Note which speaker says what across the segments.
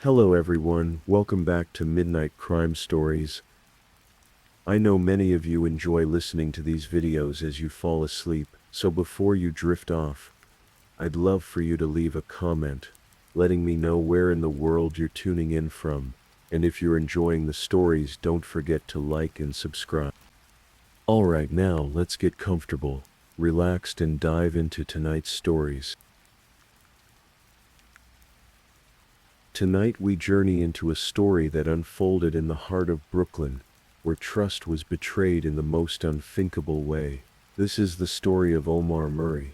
Speaker 1: Hello everyone, welcome back to Midnight Crime Stories. I know many of you enjoy listening to these videos as you fall asleep, so before you drift off, I'd love for you to leave a comment, letting me know where in the world you're tuning in from, and if you're enjoying the stories, don't forget to like and subscribe. Alright, now let's get comfortable, relaxed and dive into tonight's stories. Tonight we journey into a story that unfolded in the heart of Brooklyn, where trust was betrayed in the most unthinkable way. This is the story of Omar Murray,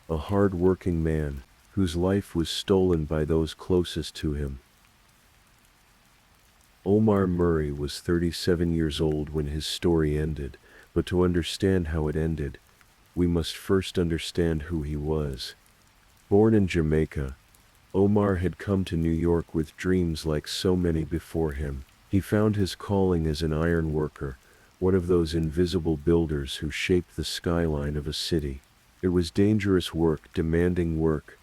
Speaker 1: a hard-working man whose life was stolen by those closest to him. Omar Murray was 37 years old when his story ended, but to understand how it ended, we must first understand who he was. Born in Jamaica, Omar had come to New York with dreams like so many before him. He found his calling as an iron worker, one of those invisible builders who shape the skyline of a city. It was dangerous work, demanding work,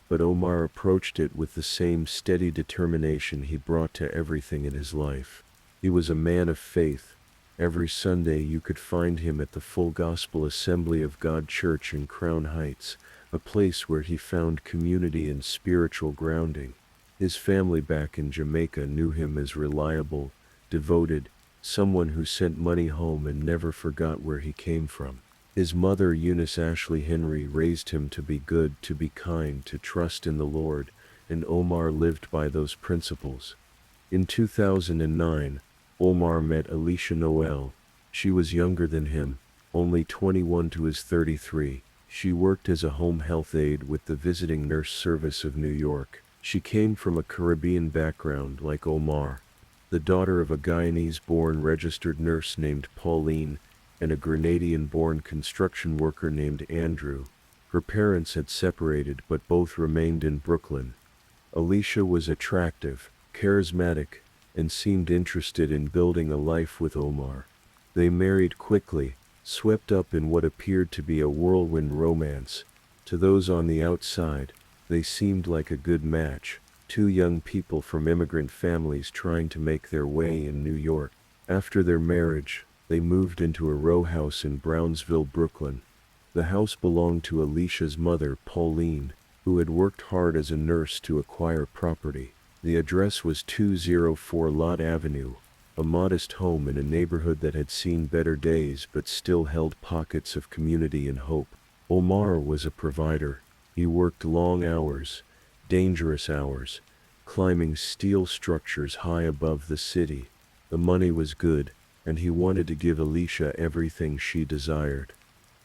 Speaker 1: but Omar approached it with the same steady determination he brought to everything in his life. He was a man of faith. Every Sunday you could find him at the Full Gospel Assembly of God Church in Crown Heights, a place where he found community and spiritual grounding. His family back in Jamaica knew him as reliable, devoted, someone who sent money home and never forgot where he came from. His mother, Eunice Ashley Henry, raised him to be good, to be kind, to trust in the Lord, and Omar lived by those principles. In 2009, Omar met Alicia Noel. She was younger than him, only 21 to his 33. She worked as a home health aide with the Visiting Nurse Service of New York. She came from a Caribbean background like Omar, the daughter of a Guyanese-born registered nurse named Pauline and a Grenadian-born construction worker named Andrew. Her parents had separated, but both remained in Brooklyn. Alicia was attractive, charismatic, and seemed interested in building a life with Omar. They married quickly, swept up in what appeared to be a whirlwind romance. To those on the outside, they seemed like a good match, two young people from immigrant families trying to make their way in New York. After their marriage, they moved into a row house in Brownsville, Brooklyn. The house belonged to Alicia's mother, Pauline, who had worked hard as a nurse to acquire property. The address was 204 Lott Avenue, a modest home in a neighborhood that had seen better days but still held pockets of community and hope. Omar was a provider. He worked long hours, dangerous hours, climbing steel structures high above the city. The money was good, and he wanted to give Alicia everything she desired.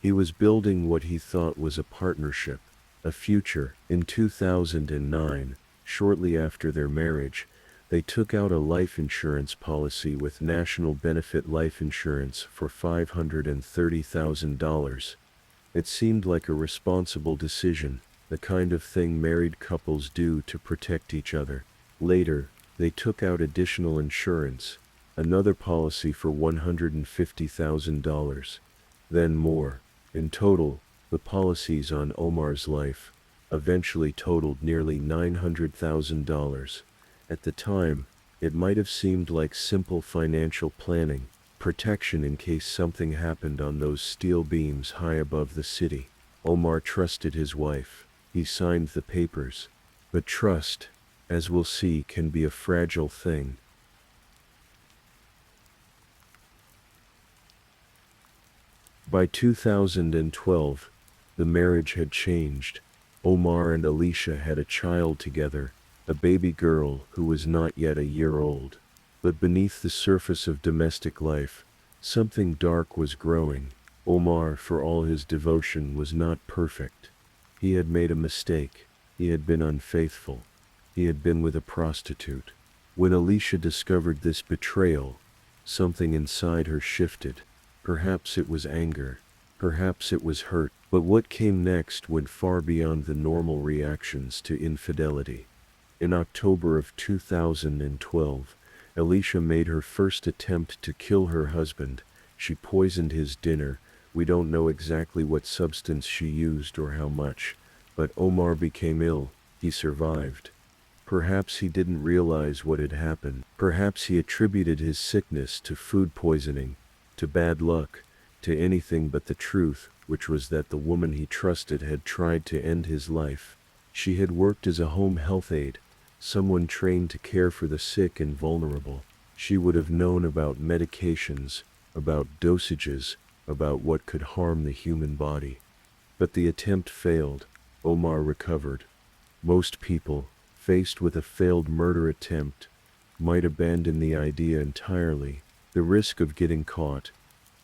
Speaker 1: He was building what he thought was a partnership, a future. In 2009, shortly after their marriage, they took out a life insurance policy with National Benefit Life Insurance for $530,000. It seemed like a responsible decision, the kind of thing married couples do to protect each other. Later, they took out additional insurance, another policy for $150,000. Then more. In total, the policies on Omar's life eventually totaled nearly $900,000. At the time, it might have seemed like simple financial planning, protection in case something happened on those steel beams high above the city. Omar trusted his wife. He signed the papers. But trust, as we'll see, can be a fragile thing. By 2012, the marriage had changed. Omar and Alicia had a child together, a baby girl who was not yet a year old. But beneath the surface of domestic life, something dark was growing. Omar, for all his devotion, was not perfect. He had made a mistake. He had been unfaithful. He had been with a prostitute. When Alicia discovered this betrayal, something inside her shifted. Perhaps it was anger. Perhaps it was hurt. But what came next went far beyond the normal reactions to infidelity. In October of 2012, Alicia made her first attempt to kill her husband. She poisoned his dinner. We don't know exactly what substance she used or how much, but Omar became ill. He survived. Perhaps he didn't realize what had happened. Perhaps he attributed his sickness to food poisoning, to bad luck, to anything but the truth, which was that the woman he trusted had tried to end his life. She had worked as a home health aide, someone trained to care for the sick and vulnerable. She would have known about medications, about dosages, about what could harm the human body. But the attempt failed. Omar recovered. Most people, faced with a failed murder attempt, might abandon the idea entirely. The risk of getting caught,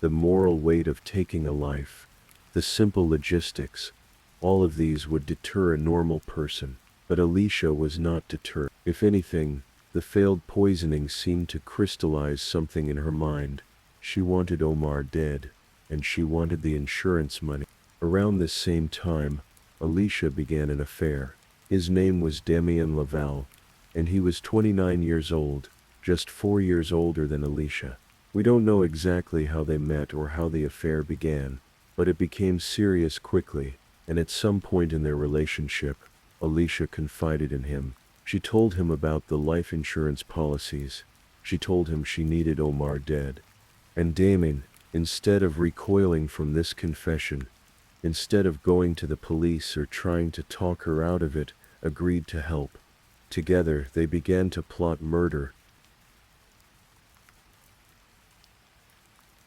Speaker 1: the moral weight of taking a life, the simple logistics, all of these would deter a normal person. But Alicia was not deterred. If anything, the failed poisoning seemed to crystallize something in her mind. She wanted Omar dead, and she wanted the insurance money. Around this same time, Alicia began an affair. His name was Damien Laval, and he was 29 years old, just 4 years older than Alicia. We don't know exactly how they met or how the affair began, but it became serious quickly, and at some point in their relationship, Alicia confided in him. She told him about the life insurance policies. She told him she needed Omar dead. And Damien, instead of recoiling from this confession, instead of going to the police or trying to talk her out of it, agreed to help. Together, they began to plot murder.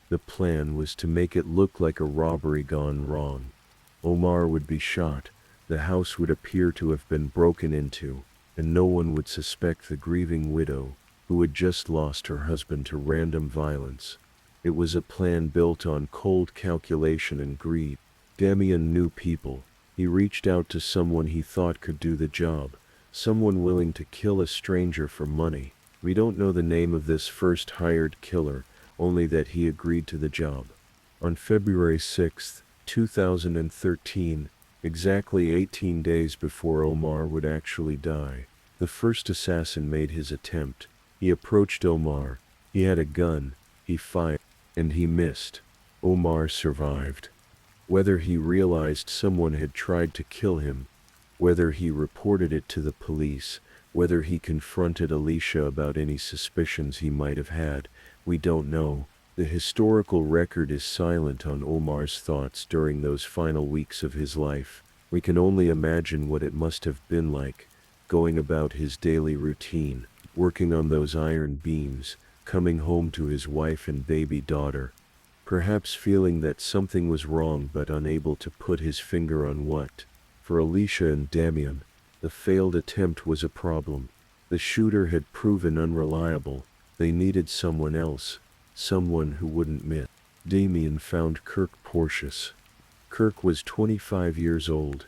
Speaker 1: The plan was to make it look like a robbery gone wrong. Omar would be shot, the house would appear to have been broken into, and no one would suspect the grieving widow, who had just lost her husband to random violence. It was a plan built on cold calculation and greed. Damien knew people. He reached out to someone he thought could do the job, someone willing to kill a stranger for money. We don't know the name of this first hired killer, only that he agreed to the job. On February 6, 2013, exactly 18 days before Omar would actually die, the first assassin made his attempt. He approached Omar. He had a gun. He fired, and he missed. Omar survived. Whether he realized someone had tried to kill him, whether he reported it to the police, whether he confronted Alicia about any suspicions he might have had, we don't know. The historical record is silent on Omar's thoughts during those final weeks of his life. We can only imagine what it must have been like, going about his daily routine, working on those iron beams, coming home to his wife and baby daughter, perhaps feeling that something was wrong but unable to put his finger on what. For Alicia and Damien, the failed attempt was a problem. The shooter had proven unreliable. They needed someone else, someone who wouldn't miss. Damien found Kirk Porteous. Kirk was 25 years old,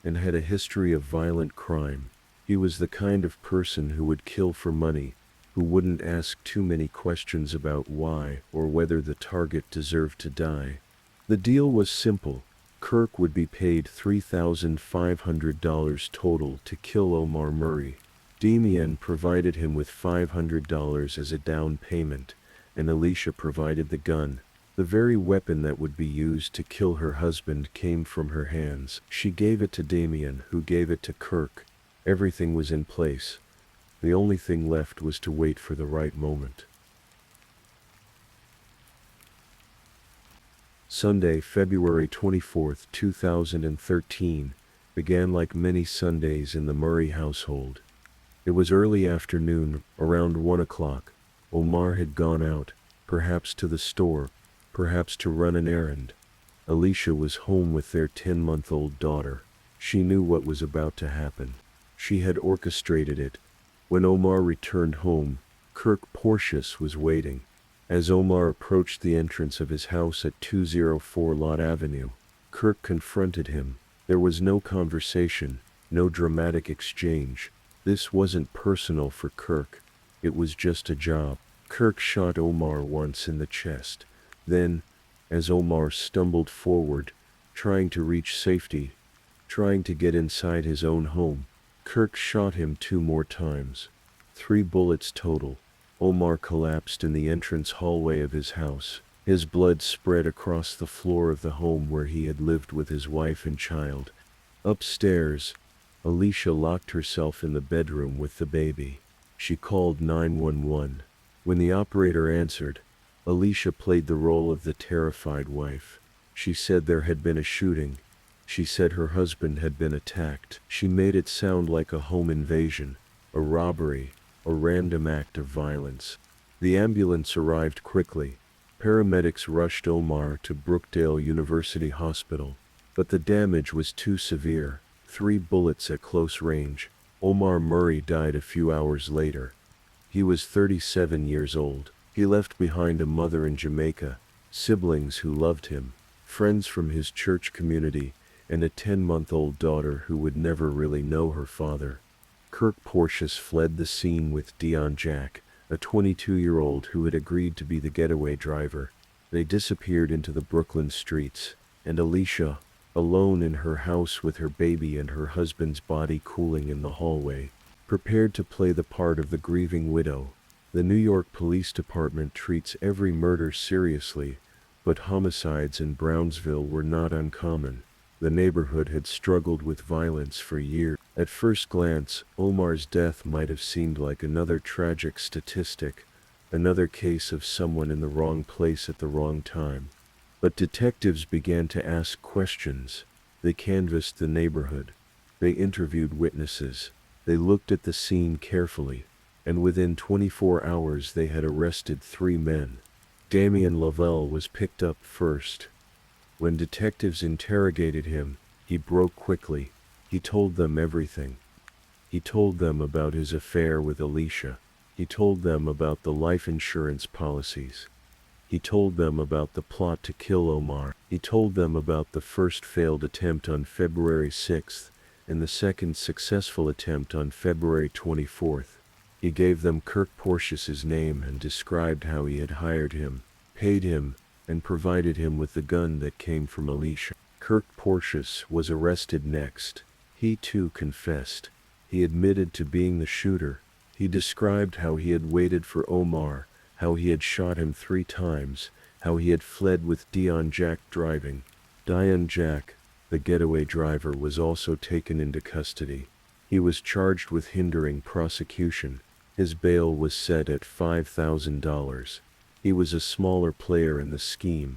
Speaker 1: and had a history of violent crime. He was the kind of person who would kill for money, who wouldn't ask too many questions about why or whether the target deserved to die. The deal was simple. Kirk would be paid $3,500 total to kill Omar Murray. Damien provided him with $500 as a down payment, and Alicia provided the gun. The very weapon that would be used to kill her husband came from her hands. She gave it to Damien, who gave it to Kirk. Everything was in place. The only thing left was to wait for the right moment. Sunday, February 24, 2013, began like many Sundays in the Murray household. It was early afternoon, around 1 o'clock. Omar had gone out, perhaps to the store, perhaps to run an errand. Alicia was home with their 10-month-old daughter. She knew what was about to happen. She had orchestrated it. When Omar returned home, Kirk Porteous was waiting. As Omar approached the entrance of his house at 204 Lot Avenue, Kirk confronted him. There was no conversation, no dramatic exchange. This wasn't personal for Kirk. It was just a job. Kirk shot Omar once in the chest. Then, as Omar stumbled forward, trying to reach safety, trying to get inside his own home, Kirk shot him 2 more times. 3 bullets total. Omar collapsed in the entrance hallway of his house. His blood spread across the floor of the home where he had lived with his wife and child. Upstairs, Alicia locked herself in the bedroom with the baby. She called 911. When the operator answered, Alicia played the role of the terrified wife. She said there had been a shooting. She said her husband had been attacked. She made it sound like a home invasion, a robbery, a random act of violence. The ambulance arrived quickly. Paramedics rushed Omar to Brookdale University Hospital, but the damage was too severe. 3 bullets at close range. Omar Murray died a few hours later. He was 37 years old. He left behind a mother in Jamaica, siblings who loved him, friends from his church community, and a 10-month-old daughter who would never really know her father. Kirk Porteous fled the scene with Dion Jack, a 22-year-old who had agreed to be the getaway driver. They disappeared into the Brooklyn streets, and Alicia, alone in her house with her baby and her husband's body cooling in the hallway, prepared to play the part of the grieving widow. The New York Police Department treats every murder seriously, but homicides in Brownsville were not uncommon. The neighborhood had struggled with violence for years. At first glance, Omar's death might have seemed like another tragic statistic, another case of someone in the wrong place at the wrong time. But detectives began to ask questions. They canvassed the neighborhood. They interviewed witnesses. They looked at the scene carefully, and within 24 hours they had arrested 3 men. Damien Lavelle was picked up first. When detectives interrogated him, he broke quickly. He told them everything. He told them about his affair with Alicia. He told them about the life insurance policies. He told them about the plot to kill Omar. He told them about the first failed attempt on February 6th and the second successful attempt on February 24th. He gave them Kirk Porteous's name and described how he had hired him, paid him, and provided him with the gun that came from Alicia. Kirk Porteous was arrested next. He too confessed. He admitted to being the shooter. He described how he had waited for Omar, how he had shot him 3 times, how he had fled with Dion Jack driving. Dion Jack, the getaway driver, was also taken into custody. He was charged with hindering prosecution. His bail was set at $5,000. He was a smaller player in the scheme,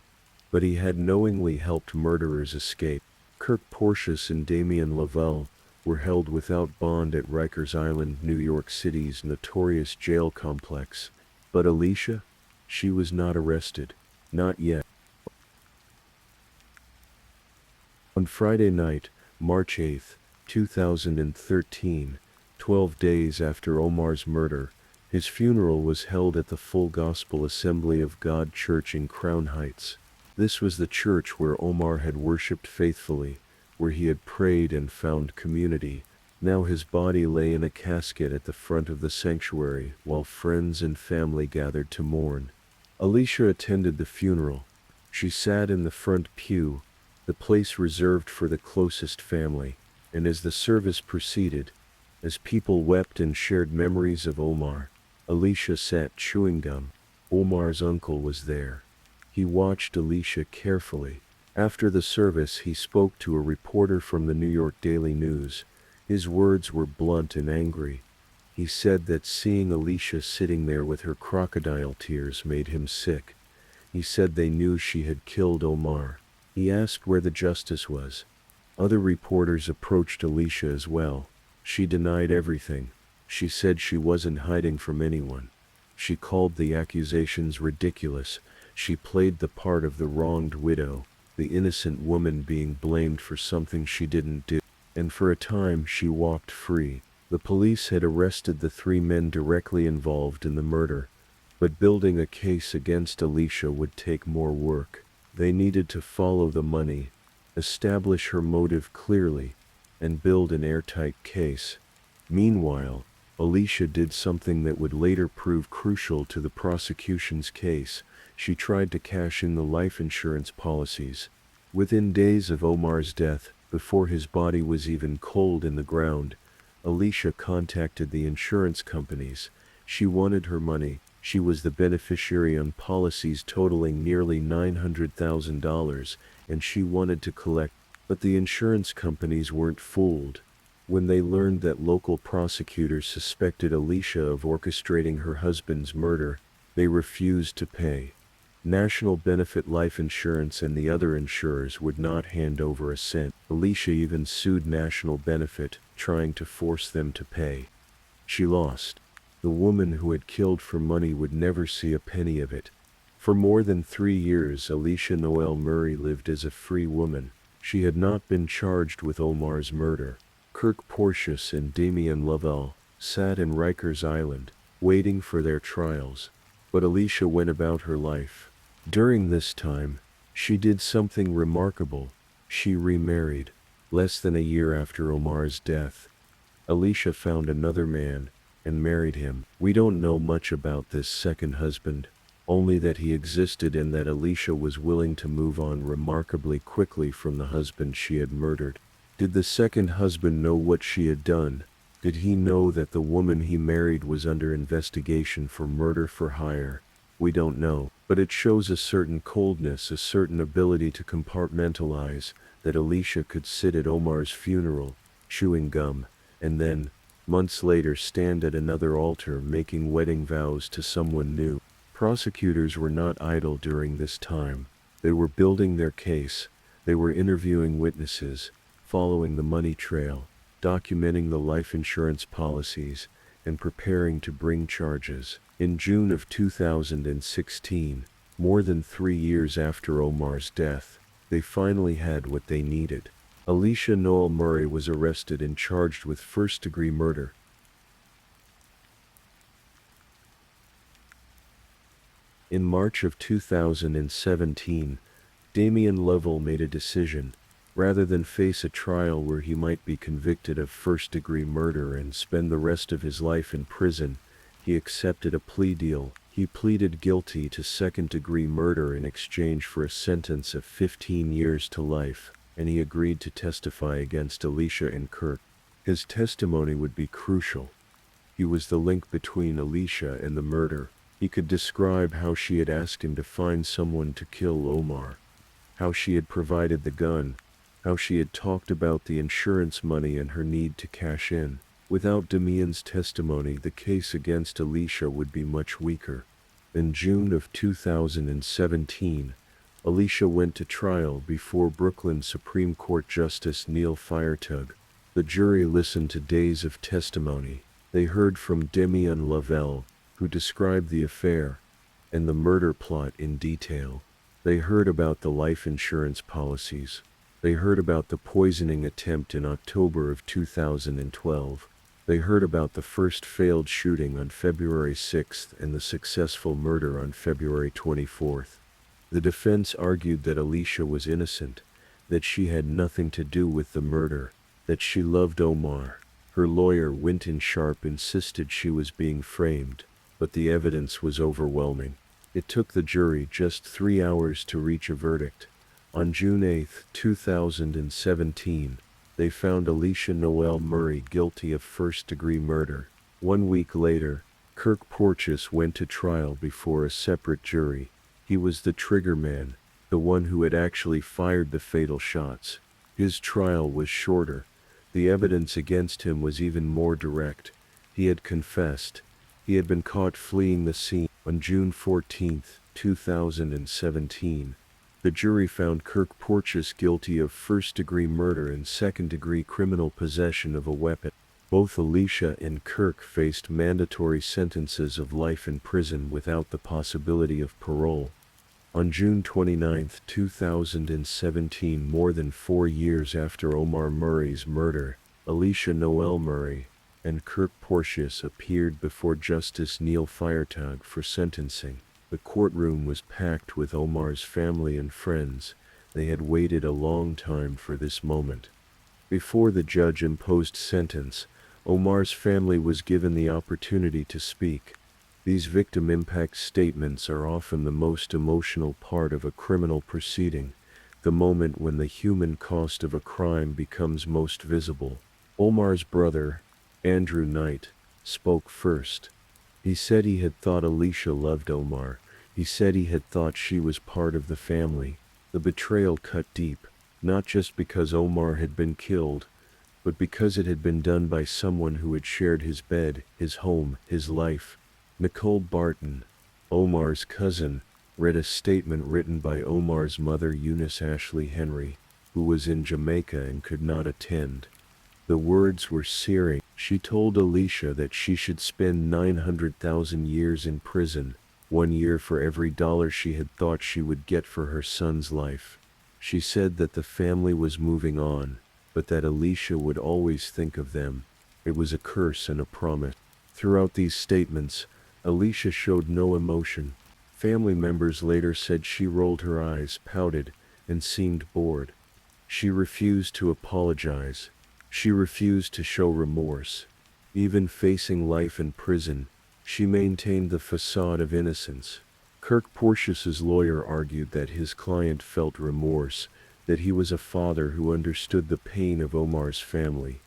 Speaker 1: but he had knowingly helped murderers escape. Kirk Porteous and Damien Lavelle were held without bond at Rikers Island, New York City's notorious jail complex. But Alicia? She was not arrested. Not yet. On Friday night, March 8, 2013, 12 days after Omar's murder, his funeral was held at the Full Gospel Assembly of God Church in Crown Heights. This was the church where Omar had worshipped faithfully, where he had prayed and found community. Now his body lay in a casket at the front of the sanctuary while friends and family gathered to mourn. Alicia attended the funeral. She sat in the front pew, the place reserved for the closest family, and as the service proceeded, as people wept and shared memories of Omar, Alicia sat chewing gum. Omar's uncle was there. He watched Alicia carefully. After the service, he spoke to a reporter from the New York Daily News. His words were blunt and angry. He said that seeing Alicia sitting there with her crocodile tears made him sick. He said they knew she had killed Omar. He asked where the justice was. Other reporters approached Alicia as well. She denied everything. She said she wasn't hiding from anyone. She called the accusations ridiculous. She played the part of the wronged widow, the innocent woman being blamed for something she didn't do. And for a time she walked free. The police had arrested the 3 men directly involved in the murder, but building a case against Alicia would take more work. They needed to follow the money, establish her motive clearly, and build an airtight case. Meanwhile, Alicia did something that would later prove crucial to the prosecution's case. She tried to cash in the life insurance policies. Within days of Omar's death, before his body was even cold in the ground, Alicia contacted the insurance companies. She wanted her money. She was the beneficiary on policies totaling nearly $900,000, and she wanted to collect. But the insurance companies weren't fooled. When they learned that local prosecutors suspected Alicia of orchestrating her husband's murder, they refused to pay. National Benefit Life Insurance and the other insurers would not hand over a cent. Alicia even sued National Benefit, trying to force them to pay. She lost. The woman who had killed for money would never see a penny of it. For more than 3 years, Alicia Noel Murray lived as a free woman. She had not been charged with Omar's murder. Kirk Porteous and Damien Lovell sat in Rikers Island, waiting for their trials. But Alicia went about her life. During this time, she did something remarkable. She remarried. Less than a year after Omar's death, Alicia found another man and married him. We don't know much about this second husband, only that he existed and that Alicia was willing to move on remarkably quickly from the husband she had murdered. Did the second husband know what she had done? Did he know that the woman he married was under investigation for murder for hire? We don't know, but it shows a certain coldness, a certain ability to compartmentalize, that Alicia could sit at Omar's funeral, chewing gum, and then, months later, stand at another altar making wedding vows to someone new. Prosecutors were not idle during this time. They were building their case. They were interviewing witnesses, following the money trail, documenting the life insurance policies, and preparing to bring charges. In June of 2016, more than 3 years after Omar's death, they finally had what they needed. Alicia Noel Murray was arrested and charged with first-degree murder. In March of 2017, Damien Lovell made a decision. Rather than face a trial where he might be convicted of first-degree murder and spend the rest of his life in prison, he accepted a plea deal. He pleaded guilty to second-degree murder in exchange for a sentence of 15 years to life, and he agreed to testify against Alicia and Kirk. His testimony would be crucial. He was the link between Alicia and the murder. He could describe how she had asked him to find someone to kill Omar, how she had provided the gun, how she had talked about the insurance money and her need to cash in. Without Damien's testimony, the case against Alicia would be much weaker. In June of 2017, Alicia went to trial before Brooklyn Supreme Court Justice Neil Feiertug. The jury listened to days of testimony. They heard from Damien Lovell, who described the affair and the murder plot in detail. They heard about the life insurance policies. They heard about the poisoning attempt in October of 2012. They heard about the first failed shooting on February 6th and the successful murder on February 24th. The defense argued that Alicia was innocent, that she had nothing to do with the murder, that she loved Omar. Her lawyer, Wynton Sharp, insisted she was being framed, but the evidence was overwhelming. It took the jury just 3 hours to reach a verdict. On June 8, 2017, they found Alicia Noel Murray guilty of first-degree murder. 1 week later, Kirk Porteous went to trial before a separate jury. He was the trigger man, the one who had actually fired the fatal shots. His trial was shorter. The evidence against him was even more direct. He had confessed. He had been caught fleeing the scene. On June 14, 2017, the jury found Kirk Porteous guilty of first-degree murder and second-degree criminal possession of a weapon. Both Alicia and Kirk faced mandatory sentences of life in prison without the possibility of parole. On June 29, 2017, more than 4 years after Omar Murray's murder, Alicia Noel Murray and Kirk Porteous appeared before Justice Neil Feiertug for sentencing. The courtroom was packed with Omar's family and friends. They had waited a long time for this moment. Before the judge imposed sentence, Omar's family was given the opportunity to speak. These victim impact statements are often the most emotional part of a criminal proceeding, the moment when the human cost of a crime becomes most visible. Omar's brother, Andrew Knight, spoke first. He said he had thought Alicia loved Omar. He said he had thought she was part of the family. The betrayal cut deep, not just because Omar had been killed, but because it had been done by someone who had shared his bed, his home, his life. Nicole Barton, Omar's cousin, read a statement written by Omar's mother Eunice Ashley Henry, who was in Jamaica and could not attend. The words were searing. She told Alicia that she should spend 900,000 years in prison, 1 year for every dollar she had thought she would get for her son's life. She said that the family was moving on, but that Alicia would always think of them. It was a curse and a promise. Throughout these statements, Alicia showed no emotion. Family members later said she rolled her eyes, pouted, and seemed bored. She refused to apologize. She refused to show remorse. Even facing life in prison, she maintained the facade of innocence. Kirk Porteous's lawyer argued that his client felt remorse, that he was a father who understood the pain of Omar's family.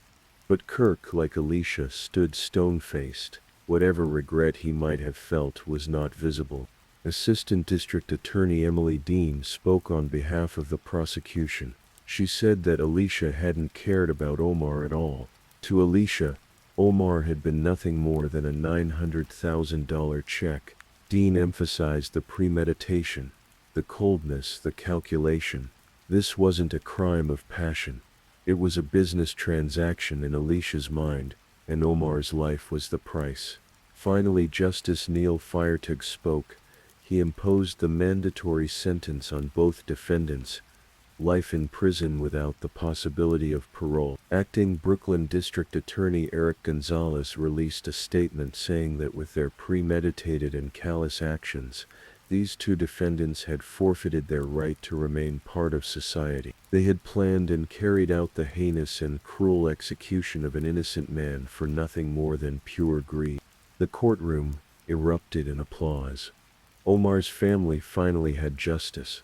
Speaker 1: But Kirk, like Alicia, stood stone-faced. Whatever regret he might have felt was not visible. Assistant District Attorney Emily Dean spoke on behalf of the prosecution. She said that Alicia hadn't cared about Omar at all. To Alicia, Omar had been nothing more than a $900,000 check. Dean emphasized the premeditation, the coldness, the calculation. This wasn't a crime of passion. It was a business transaction in Alicia's mind, and Omar's life was the price. Finally, Justice Neil Feiertag spoke. He imposed the mandatory sentence on both defendants, life in prison without the possibility of parole. Acting Brooklyn District Attorney Eric Gonzalez released a statement saying that with their premeditated and callous actions, these two defendants had forfeited their right to remain part of society. They had planned and carried out the heinous and cruel execution of an innocent man for nothing more than pure greed. The courtroom erupted in applause. Omar's family finally had justice.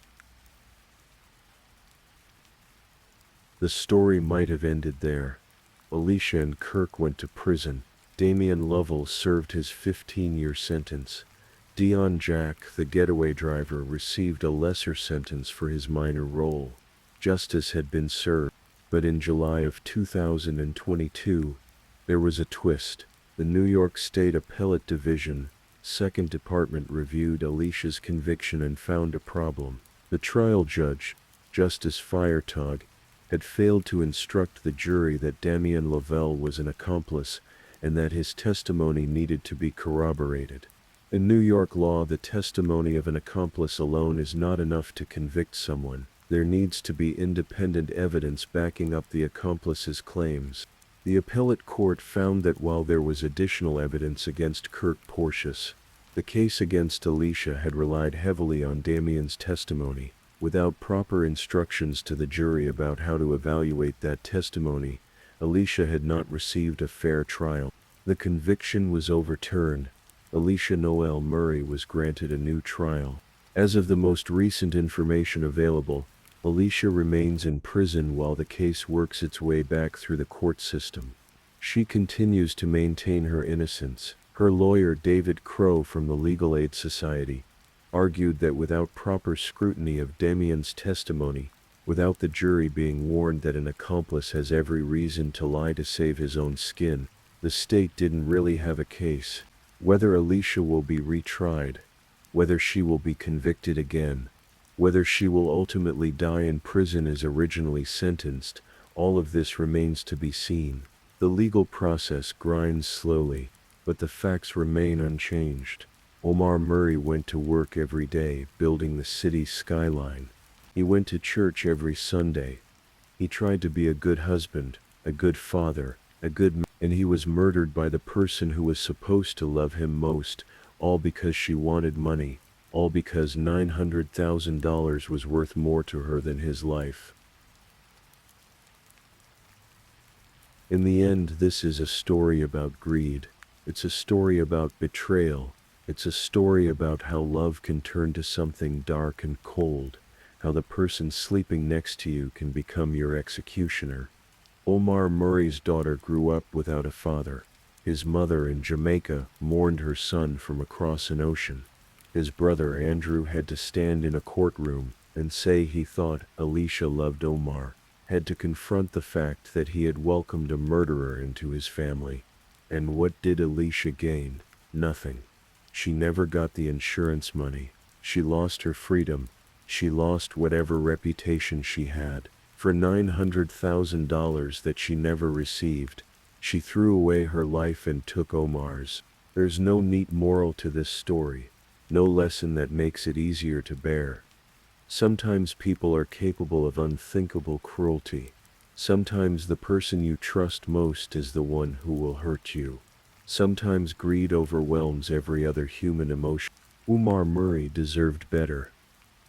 Speaker 1: The story might have ended there. Alicia and Kirk went to prison. Damian Lovell served his 15-year sentence. Dion Jack, the getaway driver, received a lesser sentence for his minor role. Justice had been served, but in July of 2022, there was a twist. The New York State Appellate Division, Second Department reviewed Alicia's conviction and found a problem. The trial judge, Justice Feiertag, had failed to instruct the jury that Damien Lavelle was an accomplice and that his testimony needed to be corroborated. In New York law, the testimony of an accomplice alone is not enough to convict someone. There needs to be independent evidence backing up the accomplice's claims. The appellate court found that while there was additional evidence against Kirk Porteous, the case against Alicia had relied heavily on Damien's testimony. Without proper instructions to the jury about how to evaluate that testimony, Alicia had not received a fair trial. The conviction was overturned. Alicia Noel Murray was granted a new trial. As of the most recent information available, Alicia remains in prison while the case works its way back through the court system. She continues to maintain her innocence. Her lawyer, David Crow from the Legal Aid Society, argued that without proper scrutiny of Damien's testimony, without the jury being warned that an accomplice has every reason to lie to save his own skin, the state didn't really have a case. Whether Alicia will be retried, whether she will be convicted again, whether she will ultimately die in prison as originally sentenced, all of this remains to be seen. The legal process grinds slowly, but the facts remain unchanged. Omar Murray went to work every day, building the city's skyline. He went to church every Sunday. He tried to be a good husband, a good father, a good man, and he was murdered by the person who was supposed to love him most, all because she wanted money, all because $900,000 was worth more to her than his life. In the end, this is a story about greed. It's a story about betrayal. It's a story about how love can turn to something dark and cold, how the person sleeping next to you can become your executioner. Omar Murray's daughter grew up without a father. His mother in Jamaica mourned her son from across an ocean. His brother Andrew had to stand in a courtroom and say he thought Alicia loved Omar. had to confront the fact that he had welcomed a murderer into his family. And what did Alicia gain? Nothing. She never got the insurance money. She lost her freedom. She lost whatever reputation she had. For $900,000 that she never received, she threw away her life and took Omar's. There's no neat moral to this story, no lesson that makes it easier to bear. Sometimes people are capable of unthinkable cruelty. Sometimes the person you trust most is the one who will hurt you. Sometimes greed overwhelms every other human emotion. Umar Murray deserved better.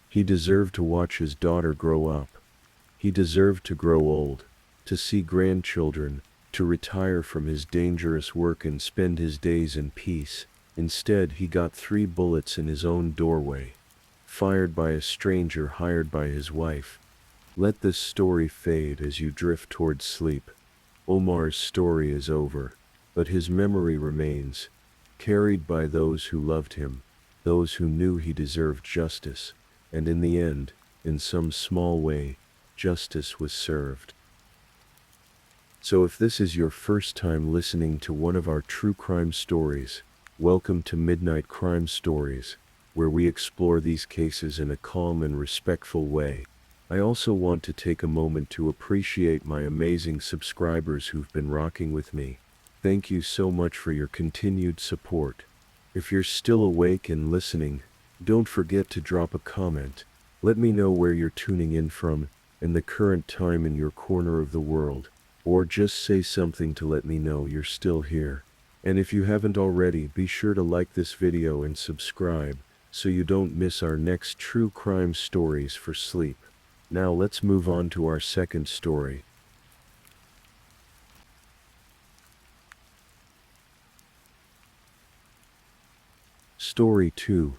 Speaker 1: He deserved to watch his daughter grow up. He deserved to grow old, to see grandchildren, to retire from his dangerous work and spend his days in peace. Instead, he got 3 bullets in his own doorway, fired by a stranger hired by his wife. Let this story fade as you drift towards sleep. Omar's story is over, but his memory remains, carried by those who loved him, those who knew he deserved justice, and in the end, in some small way, justice was served. So if this is your first time listening to one of our true crime stories, welcome to Midnight Crime Stories, where we explore these cases in a calm and respectful way. I also want to take a moment to appreciate my amazing subscribers who've been rocking with me. Thank you so much for your continued support. If you're still awake and listening, don't forget to drop a comment. Let me know where you're tuning in from and the current time in your corner of the world, or just say something to let me know you're still here. And if you haven't already, be sure to like this video and subscribe so you don't miss our next true crime stories for sleep. Now let's move on to our second story. Story 2.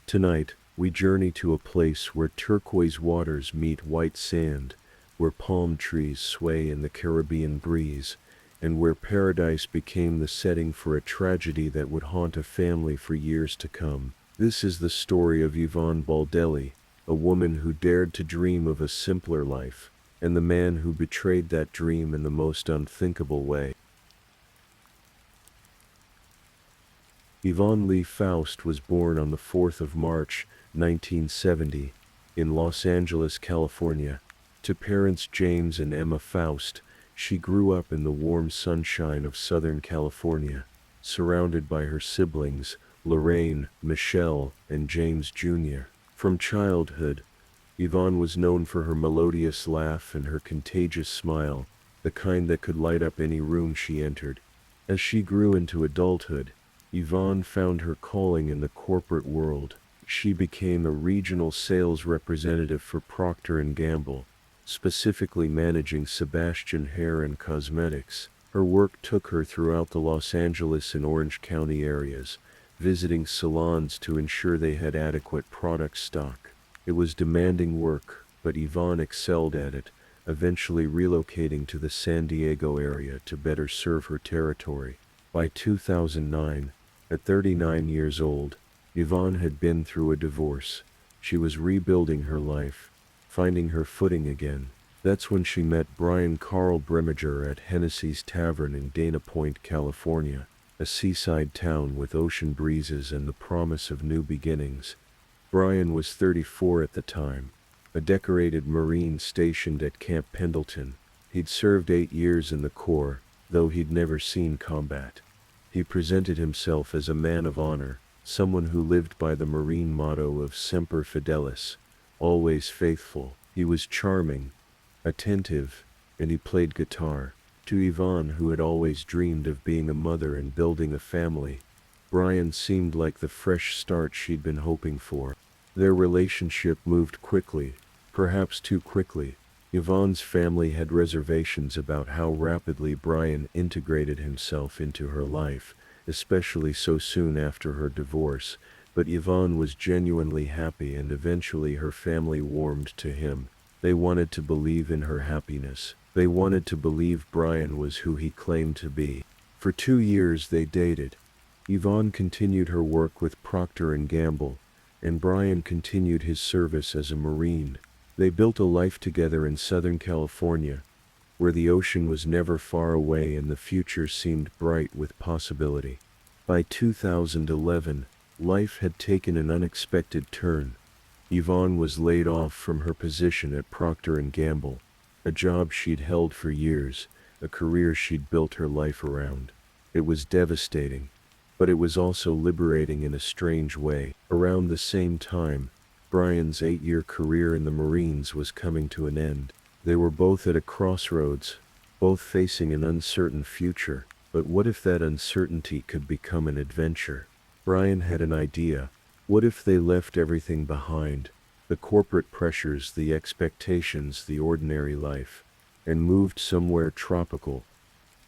Speaker 1: Tonight, we journey to a place where turquoise waters meet white sand, where palm trees sway in the Caribbean breeze, and where paradise became the setting for a tragedy that would haunt a family for years to come. This is the story of Yvonne Baldelli, a woman who dared to dream of a simpler life, and the man who betrayed that dream in the most unthinkable way. Yvonne Lee Faust was born on the 4th of March, 1970, in Los Angeles, California. To parents James and Emma Faust, she grew up in the warm sunshine of Southern California, surrounded by her siblings, Lorraine, Michelle, and James Jr. From childhood, Yvonne was known for her melodious laugh and her contagious smile, the kind that could light up any room she entered. As she grew into adulthood, Yvonne found her calling in the corporate world. She became a regional sales representative for Procter & Gamble, specifically managing Sebastian Hair and Cosmetics. Her work took her throughout the Los Angeles and Orange County areas, visiting salons to ensure they had adequate product stock. It was demanding work, but Yvonne excelled at it, eventually relocating to the San Diego area to better serve her territory. By 2009, at 39 years old, Yvonne had been through a divorce. She was rebuilding her life, finding her footing again. That's when she met Brian Carl Bremiger at Hennessy's Tavern in Dana Point, California, a seaside town with ocean breezes and the promise of new beginnings. Brian was 34 at the time, a decorated Marine stationed at Camp Pendleton. He'd served 8 years in the Corps, though he'd never seen combat. He presented himself as a man of honor, someone who lived by the Marine motto of Semper Fidelis, always faithful. He was charming, attentive, and he played guitar. To Yvonne, who had always dreamed of being a mother and building a family, Brian seemed like the fresh start she'd been hoping for. Their relationship moved quickly, perhaps too quickly. Yvonne's family had reservations about how rapidly Brian integrated himself into her life, especially so soon after her divorce, but Yvonne was genuinely happy and eventually her family warmed to him. They wanted to believe in her happiness. They wanted to believe Brian was who he claimed to be. For 2 years they dated. Yvonne continued her work with Procter & Gamble, and Brian continued his service as a Marine. They built a life together in Southern California, where the ocean was never far away and the future seemed bright with possibility. By 2011, life had taken an unexpected turn. Yvonne was laid off from her position at Procter & Gamble, a job she'd held for years, a career she'd built her life around. It was devastating, but it was also liberating in a strange way. Around the same time, Brian's 8-year career in the Marines was coming to an end. They were both at a crossroads, both facing an uncertain future, but what if that uncertainty could become an adventure? Brian had an idea. What if they left everything behind, the corporate pressures, the expectations, the ordinary life, and moved somewhere tropical,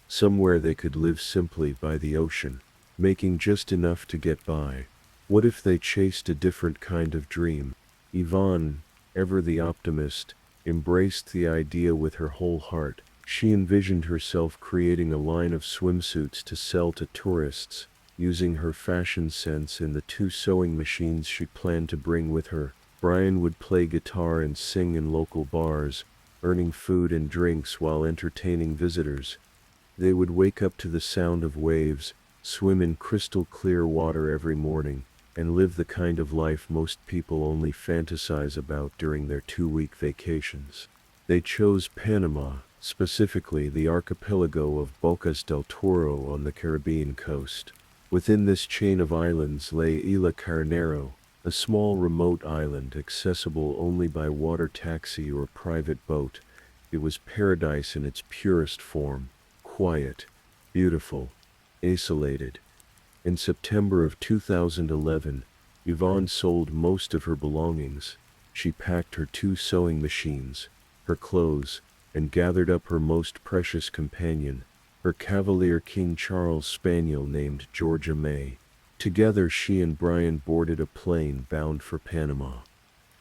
Speaker 1: somewhere they could live simply by the ocean, making just enough to get by? What if they chased a different kind of dream? Yvonne, ever the optimist, embraced the idea with her whole heart. She envisioned herself creating a line of swimsuits to sell to tourists, using her fashion sense and the 2 sewing machines she planned to bring with her. Brian would play guitar and sing in local bars, earning food and drinks while entertaining visitors. They would wake up to the sound of waves, swim in crystal clear water every morning, and live the kind of life most people only fantasize about during their 2-week vacations. They chose Panama, specifically the archipelago of Bocas del Toro on the Caribbean coast. Within this chain of islands lay Isla Carnero, a small remote island accessible only by water taxi or private boat. It was paradise in its purest form, quiet, beautiful, isolated. In September of 2011, Yvonne sold most of her belongings. She packed her 2 sewing machines, her clothes, and gathered up her most precious companion, her Cavalier King Charles Spaniel named Georgia May. Together she and Brian boarded a plane bound for Panama.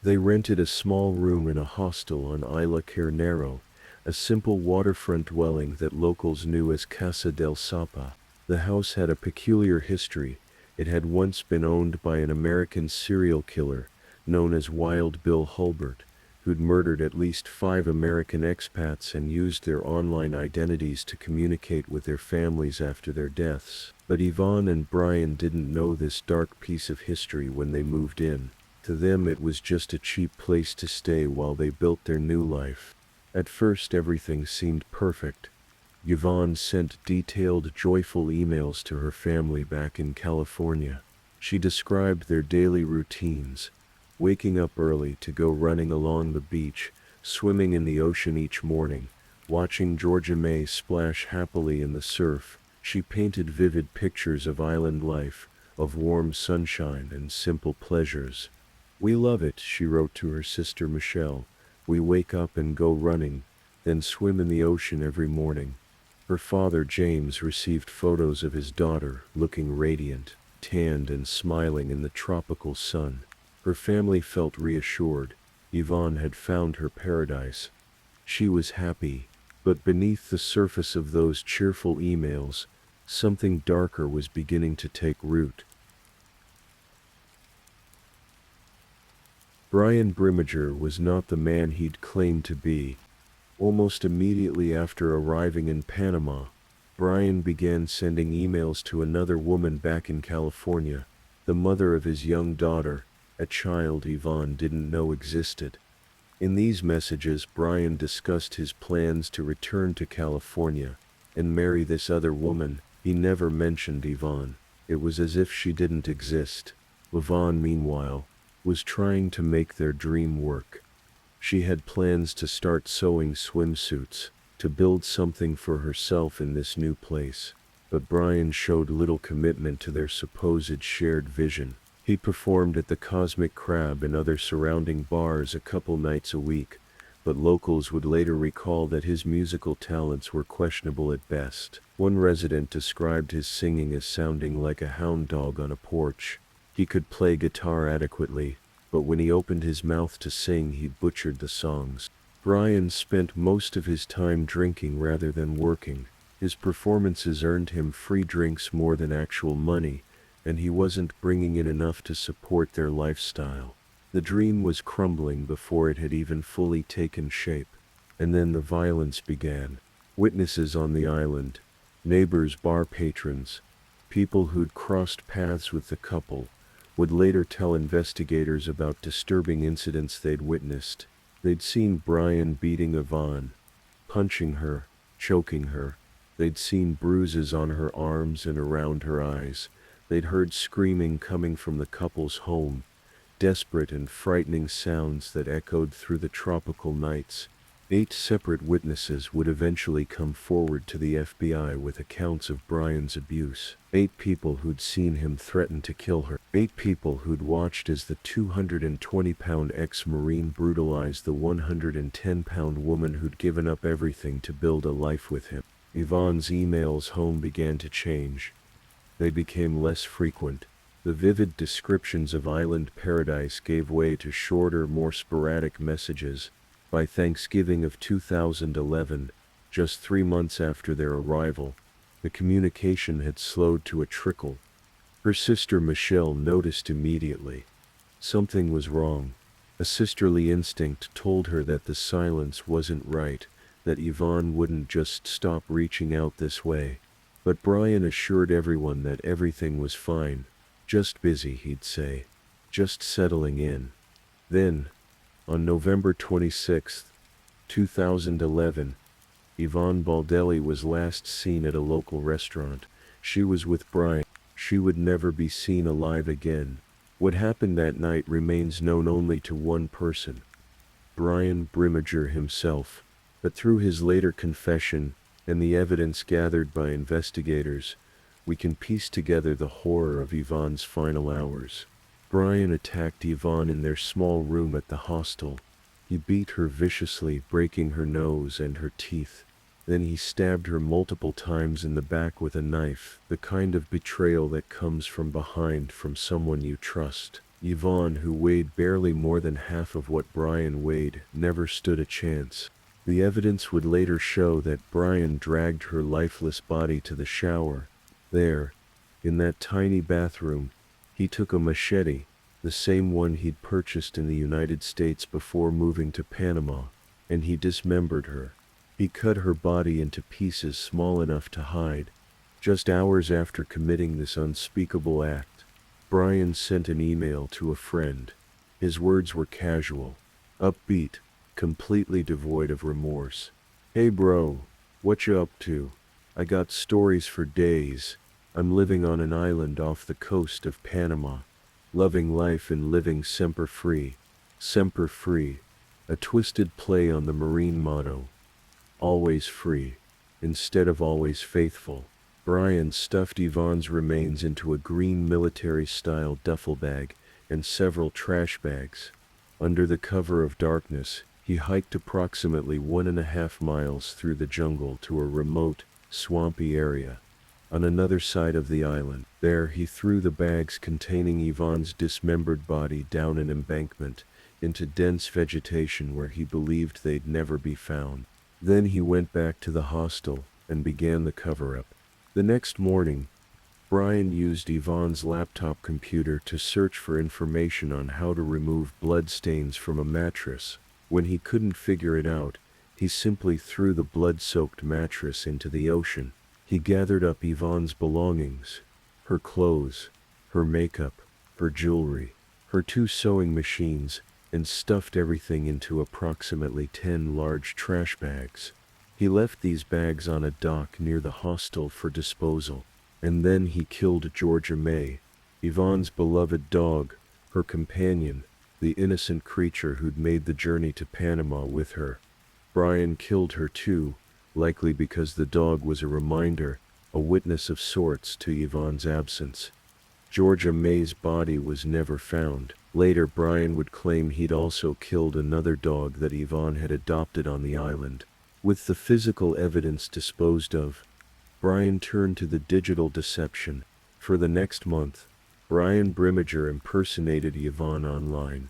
Speaker 1: They rented a small room in a hostel on Isla Carnero, a simple waterfront dwelling that locals knew as Casa del Sapa. The house had a peculiar history. It had once been owned by an American serial killer known as Wild Bill Hulbert, who'd murdered at least 5 American expats and used their online identities to communicate with their families after their deaths. But Yvonne and Brian didn't know this dark piece of history when they moved in. To them it was just a cheap place to stay while they built their new life. At first everything seemed perfect. Yvonne sent detailed, joyful emails to her family back in California. She described their daily routines, waking up early to go running along the beach, swimming in the ocean each morning, watching Georgia May splash happily in the surf. She painted vivid pictures of island life, of warm sunshine and simple pleasures. "We love it," she wrote to her sister Michelle. "We wake up and go running, then swim in the ocean every morning." Her father James received photos of his daughter, looking radiant, tanned and smiling in the tropical sun. Her family felt reassured. Yvonne had found her paradise. She was happy, but beneath the surface of those cheerful emails, something darker was beginning to take root. Brian Brimmager was not the man he'd claimed to be. Almost immediately after arriving in Panama, Brian began sending emails to another woman back in California, the mother of his young daughter, a child Yvonne didn't know existed. In these messages, Brian discussed his plans to return to California and marry this other woman. He never mentioned Yvonne. It was as if she didn't exist. Yvonne, meanwhile, was trying to make their dream work. She had plans to start sewing swimsuits, to build something for herself in this new place. But Brian showed little commitment to their supposed shared vision. He performed at the Cosmic Crab and other surrounding bars a couple nights a week, but locals would later recall that his musical talents were questionable at best. One resident described his singing as sounding like a hound dog on a porch. He could play guitar adequately, but when he opened his mouth to sing, he butchered the songs. Brian spent most of his time drinking rather than working. His performances earned him free drinks more than actual money, and he wasn't bringing in enough to support their lifestyle. The dream was crumbling before it had even fully taken shape. And then the violence began. Witnesses on the island, neighbors, bar patrons, people who'd crossed paths with the couple, would later tell investigators about disturbing incidents they'd witnessed. They'd seen Brian beating Yvonne, punching her, choking her. They'd seen bruises on her arms and around her eyes. They'd heard screaming coming from the couple's home, desperate and frightening sounds that echoed through the tropical nights. 8 separate witnesses would eventually come forward to the FBI with accounts of Brian's abuse. 8 people who'd seen him threaten to kill her. 8 people who'd watched as the 220-pound ex-Marine brutalized the 110-pound woman who'd given up everything to build a life with him. Yvonne's emails home began to change. They became less frequent. The vivid descriptions of island paradise gave way to shorter, more sporadic messages. By Thanksgiving of 2011, just 3 months after their arrival, the communication had slowed to a trickle. Her sister Michelle noticed immediately. Something was wrong. A sisterly instinct told her that the silence wasn't right, that Yvonne wouldn't just stop reaching out this way. But Brian assured everyone that everything was fine. Just busy, he'd say. Just settling in. Then, on November 26, 2011, Yvonne Baldelli was last seen at a local restaurant. She was with Brian. She would never be seen alive again. What happened that night remains known only to one person, Brian Brimmager himself. But through his later confession and the evidence gathered by investigators, we can piece together the horror of Yvonne's final hours. Brian attacked Yvonne in their small room at the hostel. He beat her viciously, breaking her nose and her teeth. Then he stabbed her multiple times in the back with a knife, the kind of betrayal that comes from behind from someone you trust. Yvonne, who weighed barely more than half of what Brian weighed, never stood a chance. The evidence would later show that Brian dragged her lifeless body to the shower. There, in that tiny bathroom, he took a machete, the same one he'd purchased in the United States before moving to Panama, and he dismembered her. He cut her body into pieces small enough to hide. Just hours after committing this unspeakable act, Brian sent an email to a friend. His words were casual, upbeat, completely devoid of remorse. "Hey bro, what you up to? I got stories for days. I'm living on an island off the coast of Panama, loving life and living semper free." Semper free, a twisted play on the Marine motto, always free, instead of always faithful. Brian stuffed Yvonne's remains into a green military-style duffel bag and several trash bags. Under the cover of darkness, he hiked approximately 1.5 miles through the jungle to a remote, swampy area on another side of the island. There he threw the bags containing Yvonne's dismembered body down an embankment into dense vegetation where he believed they'd never be found. Then he went back to the hostel and began the cover-up. The next morning, Brian used Yvonne's laptop computer to search for information on how to remove bloodstains from a mattress. When he couldn't figure it out, he simply threw the blood-soaked mattress into the ocean. He gathered up Yvonne's belongings, her clothes, her makeup, her jewelry, her 2 sewing machines, and stuffed everything into approximately 10 large trash bags. He left these bags on a dock near the hostel for disposal, and then he killed Georgia May, Yvonne's beloved dog, her companion, the innocent creature who'd made the journey to Panama with her. Brian killed her too, likely because the dog was a reminder, a witness of sorts to Yvonne's absence. Georgia May's body was never found. Later, Brian would claim he'd also killed another dog that Yvonne had adopted on the island. With the physical evidence disposed of, Brian turned to the digital deception. For the next month, Brian Brimmager impersonated Yvonne online.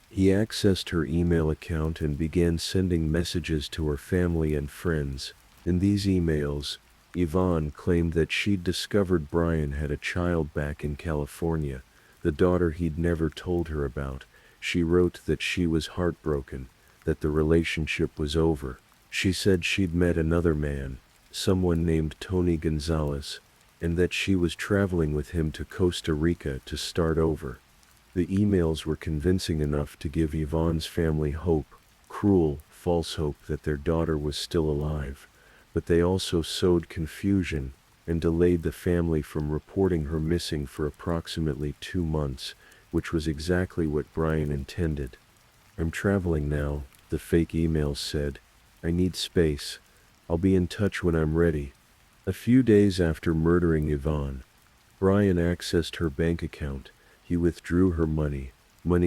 Speaker 1: He accessed her email account and began sending messages to her family and friends. In these emails, Yvonne claimed that she'd discovered Brian had a child back in California, the daughter he'd never told her about. She wrote that she was heartbroken, that the relationship was over. She said she'd met another man, someone named Tony Gonzalez, and that she was traveling with him to Costa Rica to start over. The emails were convincing enough to give Yvonne's family hope, cruel, false hope that their daughter was still alive, but they also sowed confusion and delayed the family from reporting her missing for approximately 2 months, which was exactly what Brian intended. "I'm traveling now," the fake email said. "I need space. I'll be in touch when I'm ready." A few days after murdering Yvonne, Brian accessed her bank account. He withdrew her money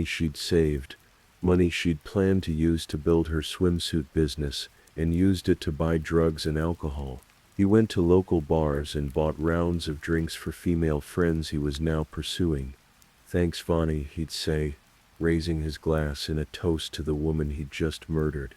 Speaker 1: she'd saved, money she'd planned to use to build her swimsuit business, and used it to buy drugs and alcohol. He went to local bars and bought rounds of drinks for female friends he was now pursuing. "Thanks, Vonnie," he'd say, raising his glass in a toast to the woman he'd just murdered.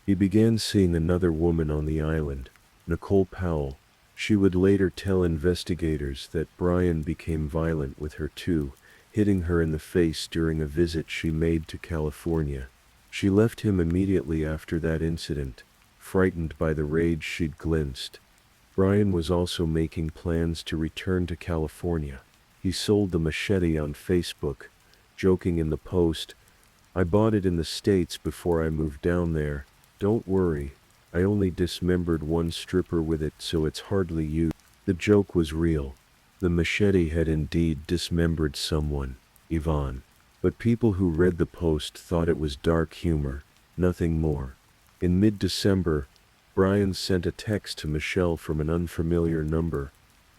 Speaker 1: He began seeing another woman on the island, Nicole Powell. She would later tell investigators that Brian became violent with her too, hitting her in the face during a visit she made to California. She left him immediately after that incident, frightened by the rage she'd glimpsed. Brian was also making plans to return to California. He sold the machete on Facebook, joking in the post, "I bought it in the States before I moved down there. Don't worry, I only dismembered one stripper with it, so it's hardly used." The joke was real. The machete had indeed dismembered someone, Yvonne. But people who read the post thought it was dark humor, nothing more. In mid-December, Brian sent a text to Michelle from an unfamiliar number.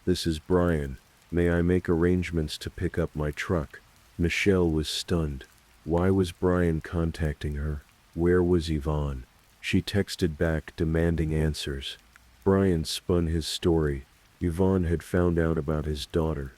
Speaker 1: "This is Brian. May I make arrangements to pick up my truck?" Michelle was stunned. Why was Brian contacting her? Where was Yvonne? She texted back demanding answers. Brian spun his story. Yvonne had found out about his daughter.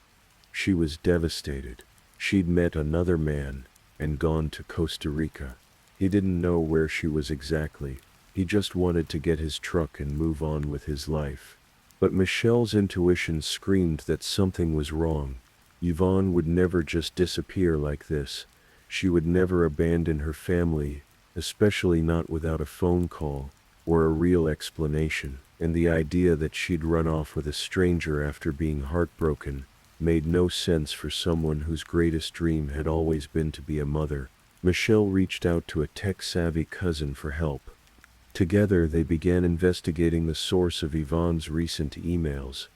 Speaker 1: She was devastated. She'd met another man and gone to Costa Rica. He didn't know where she was exactly. He just wanted to get his truck and move on with his life. But Michelle's intuition screamed that something was wrong. Yvonne would never just disappear like this. She would never abandon her family, especially not without a phone call or a real explanation. And the idea that she'd run off with a stranger after being heartbroken made no sense for someone whose greatest dream had always been to be a mother. Michelle reached out to a tech-savvy cousin for help. Together they began investigating the source of Yvonne's recent emails.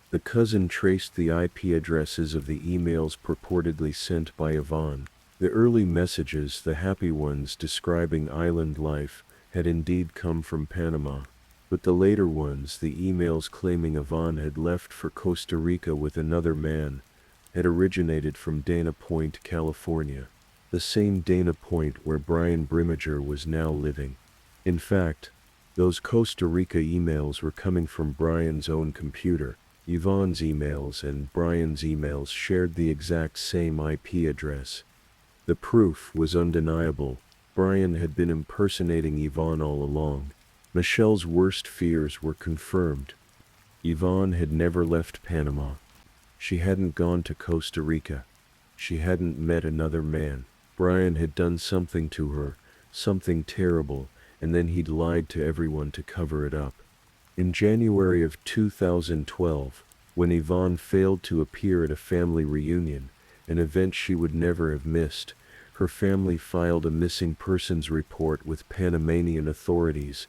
Speaker 1: The cousin traced the IP addresses of the emails purportedly sent by Yvonne. The early messages, the happy ones describing island life, had indeed come from Panama. But the later ones, the emails claiming Yvonne had left for Costa Rica with another man, had originated from Dana Point, California. The same Dana Point where Brian Brimmager was now living. In fact, those Costa Rica emails were coming from Brian's own computer. Yvonne's emails and Brian's emails shared the exact same IP address. The proof was undeniable. Brian had been impersonating Yvonne all along. Michelle's worst fears were confirmed. Yvonne had never left Panama. She hadn't gone to Costa Rica. She hadn't met another man. Brian had done something to her, something terrible, and then he'd lied to everyone to cover it up. In January of 2012, when Yvonne failed to appear at a family reunion, an event she would never have missed, her family filed a missing persons report with Panamanian authorities.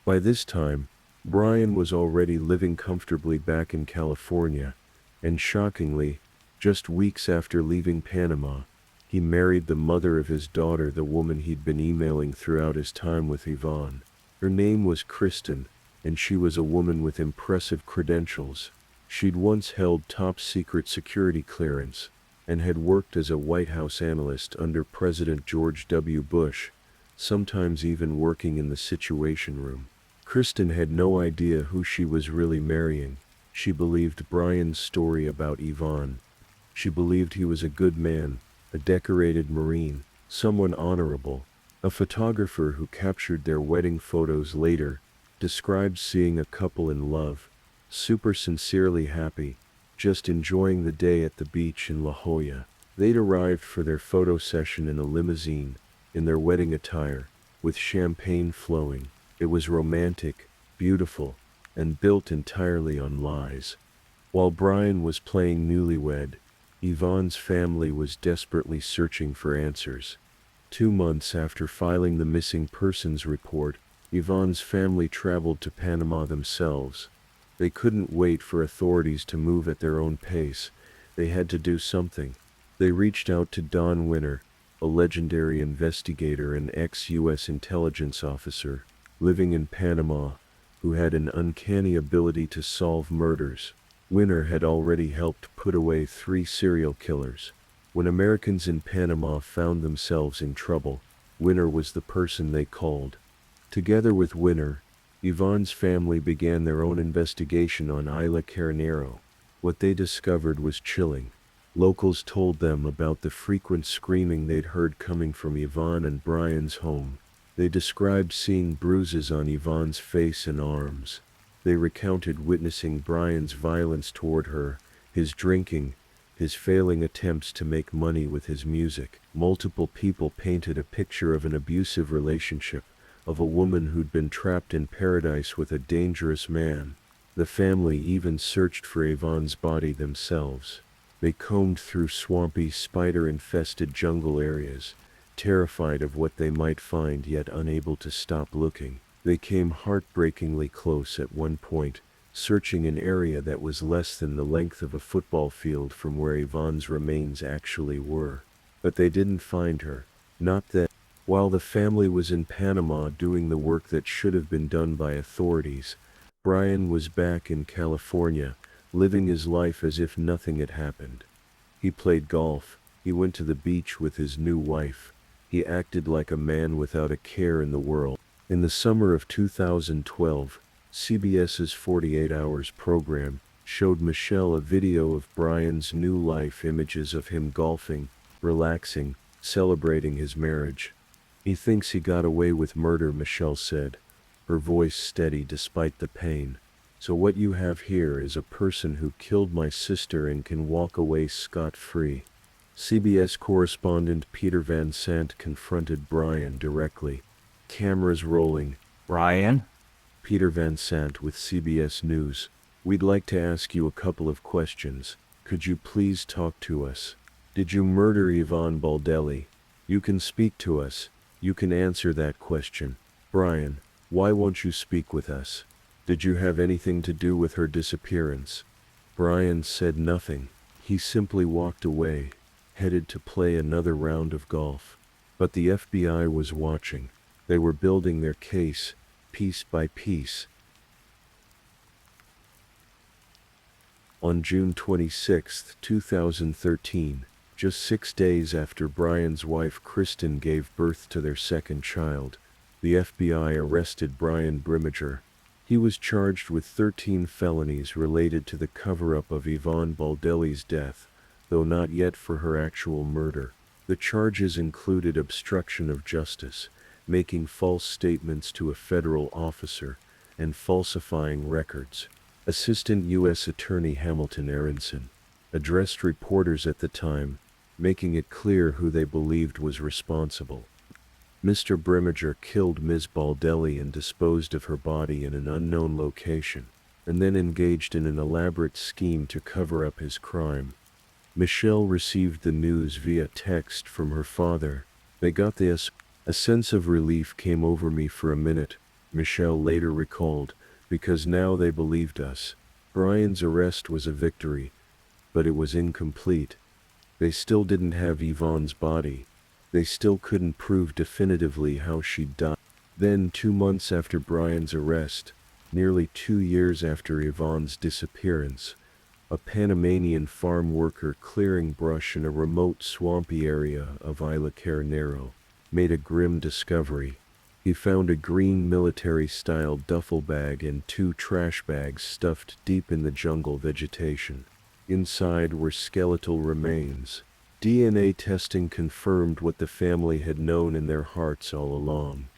Speaker 1: By this time, Brian was already living comfortably back in California, and shockingly, just weeks after leaving Panama, he married the mother of his daughter, the woman he'd been emailing throughout his time with Yvonne. Her name was Kristen, and she was a woman with impressive credentials. She'd once held top-secret security clearance, and had worked as a White House analyst under President George W. Bush, sometimes even working in the Situation Room. Kristen had no idea who she was really marrying. She believed Brian's story about Yvonne. She believed he was a good man, a decorated Marine, someone honorable, A photographer who captured their wedding photos later described seeing a couple in love, super sincerely happy, just enjoying the day at the beach in La Jolla. They'd arrived for their photo session in a limousine, in their wedding attire, with champagne flowing. It was romantic, beautiful, and built entirely on lies. While Brian was playing newlywed, Yvonne's family was desperately searching for answers. 2 months after filing the missing persons report, Yvonne's family traveled to Panama themselves. They couldn't wait for authorities to move at their own pace. They had to do something. They reached out to Don Winter, a legendary investigator and ex-U.S. intelligence officer, living in Panama, who had an uncanny ability to solve murders. Winter had already helped put away 3 serial killers. When Americans in Panama found themselves in trouble, Winter was the person they called. Together with Winter, Yvonne's family began their own investigation on Isla Carnero. What they discovered was chilling. Locals told them about the frequent screaming they'd heard coming from Yvonne and Brian's home. They described seeing bruises on Yvonne's face and arms. They recounted witnessing Brian's violence toward her, his drinking, his failing attempts to make money with his music. Multiple people painted a picture of an abusive relationship, of a woman who'd been trapped in paradise with a dangerous man. The family even searched for Yvonne's body themselves. They combed through swampy, spider-infested jungle areas, terrified of what they might find yet unable to stop looking. They came heartbreakingly close at one point, searching an area that was less than the length of a football field from where Yvonne's remains actually were. But they didn't find her. Not then. While the family was in Panama doing the work that should have been done by authorities, Brian was back in California, living his life as if nothing had happened. He played golf, he went to the beach with his new wife, he acted like a man without a care in the world. In the summer of 2012, CBS's 48 Hours program showed Michelle a video of Brian's new life, images of him golfing, relaxing, celebrating his marriage. "He thinks he got away with murder," Michelle said, her voice steady despite the pain. "So what you have here is a person who killed my sister and can walk away scot-free." CBS correspondent Peter Van Sant confronted Brian directly. Cameras rolling.
Speaker 2: "Brian?"
Speaker 1: Peter Van Sant with CBS News. "We'd like to ask you a couple of questions. Could you please talk to us? Did you murder Yvonne Baldelli? You can speak to us. You can answer that question. Brian, why won't you speak with us? Did you have anything to do with her disappearance?" Brian said nothing. He simply walked away, headed to play another round of golf. But the FBI was watching. They were building their case, piece by piece. On June 26, 2013, just 6 days after Brian's wife Kristen gave birth to their second child, the FBI arrested Brian Brimmager. He was charged with 13 felonies related to the cover-up of Yvonne Baldelli's death, though not yet for her actual murder. The charges included obstruction of justice, making false statements to a federal officer, and falsifying records. Assistant U.S. Attorney Hamilton Aronson addressed reporters at the time, making it clear who they believed was responsible. Mr. Brimmager killed Ms. Baldelli and disposed of her body in an unknown location, and then engaged in an elaborate scheme to cover up his crime. Michelle received the news via text from her father. "They got this. A sense of relief came over me for a minute," Michelle later recalled, "because now they believed us." Brian's arrest was a victory, but it was incomplete. They still didn't have Yvonne's body. They still couldn't prove definitively how she'd died. Then, 2 months after Brian's arrest, nearly 2 years after Yvonne's disappearance, a Panamanian farm worker clearing brush in a remote swampy area of Isla Carnero made a grim discovery. He found a green military-style duffel bag and 2 trash bags stuffed deep in the jungle vegetation. Inside were skeletal remains, DNA testing confirmed what the family had known in their hearts all along.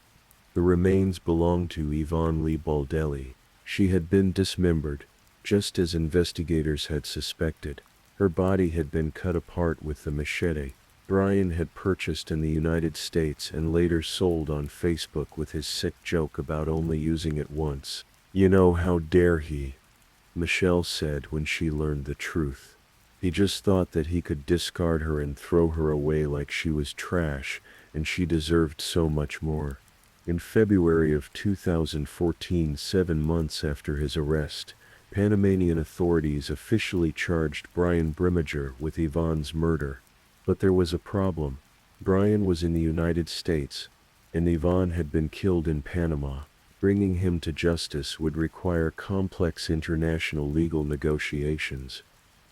Speaker 1: The remains belonged to Yvonne Lee Baldelli. She had been dismembered, just as investigators had suspected. Her body had been cut apart with the machete Brian had purchased in the United States and later sold on Facebook with his sick joke about only using it once. "You know, how dare he?" Michelle said when she learned the truth. "He just thought that he could discard her and throw her away like she was trash, and she deserved so much more." In February of 2014, 7 months after his arrest, Panamanian authorities officially charged Brian Brimmager with Yvonne's murder. But there was a problem. Brian was in the United States, and Yvonne had been killed in Panama. Bringing him to justice would require complex international legal negotiations.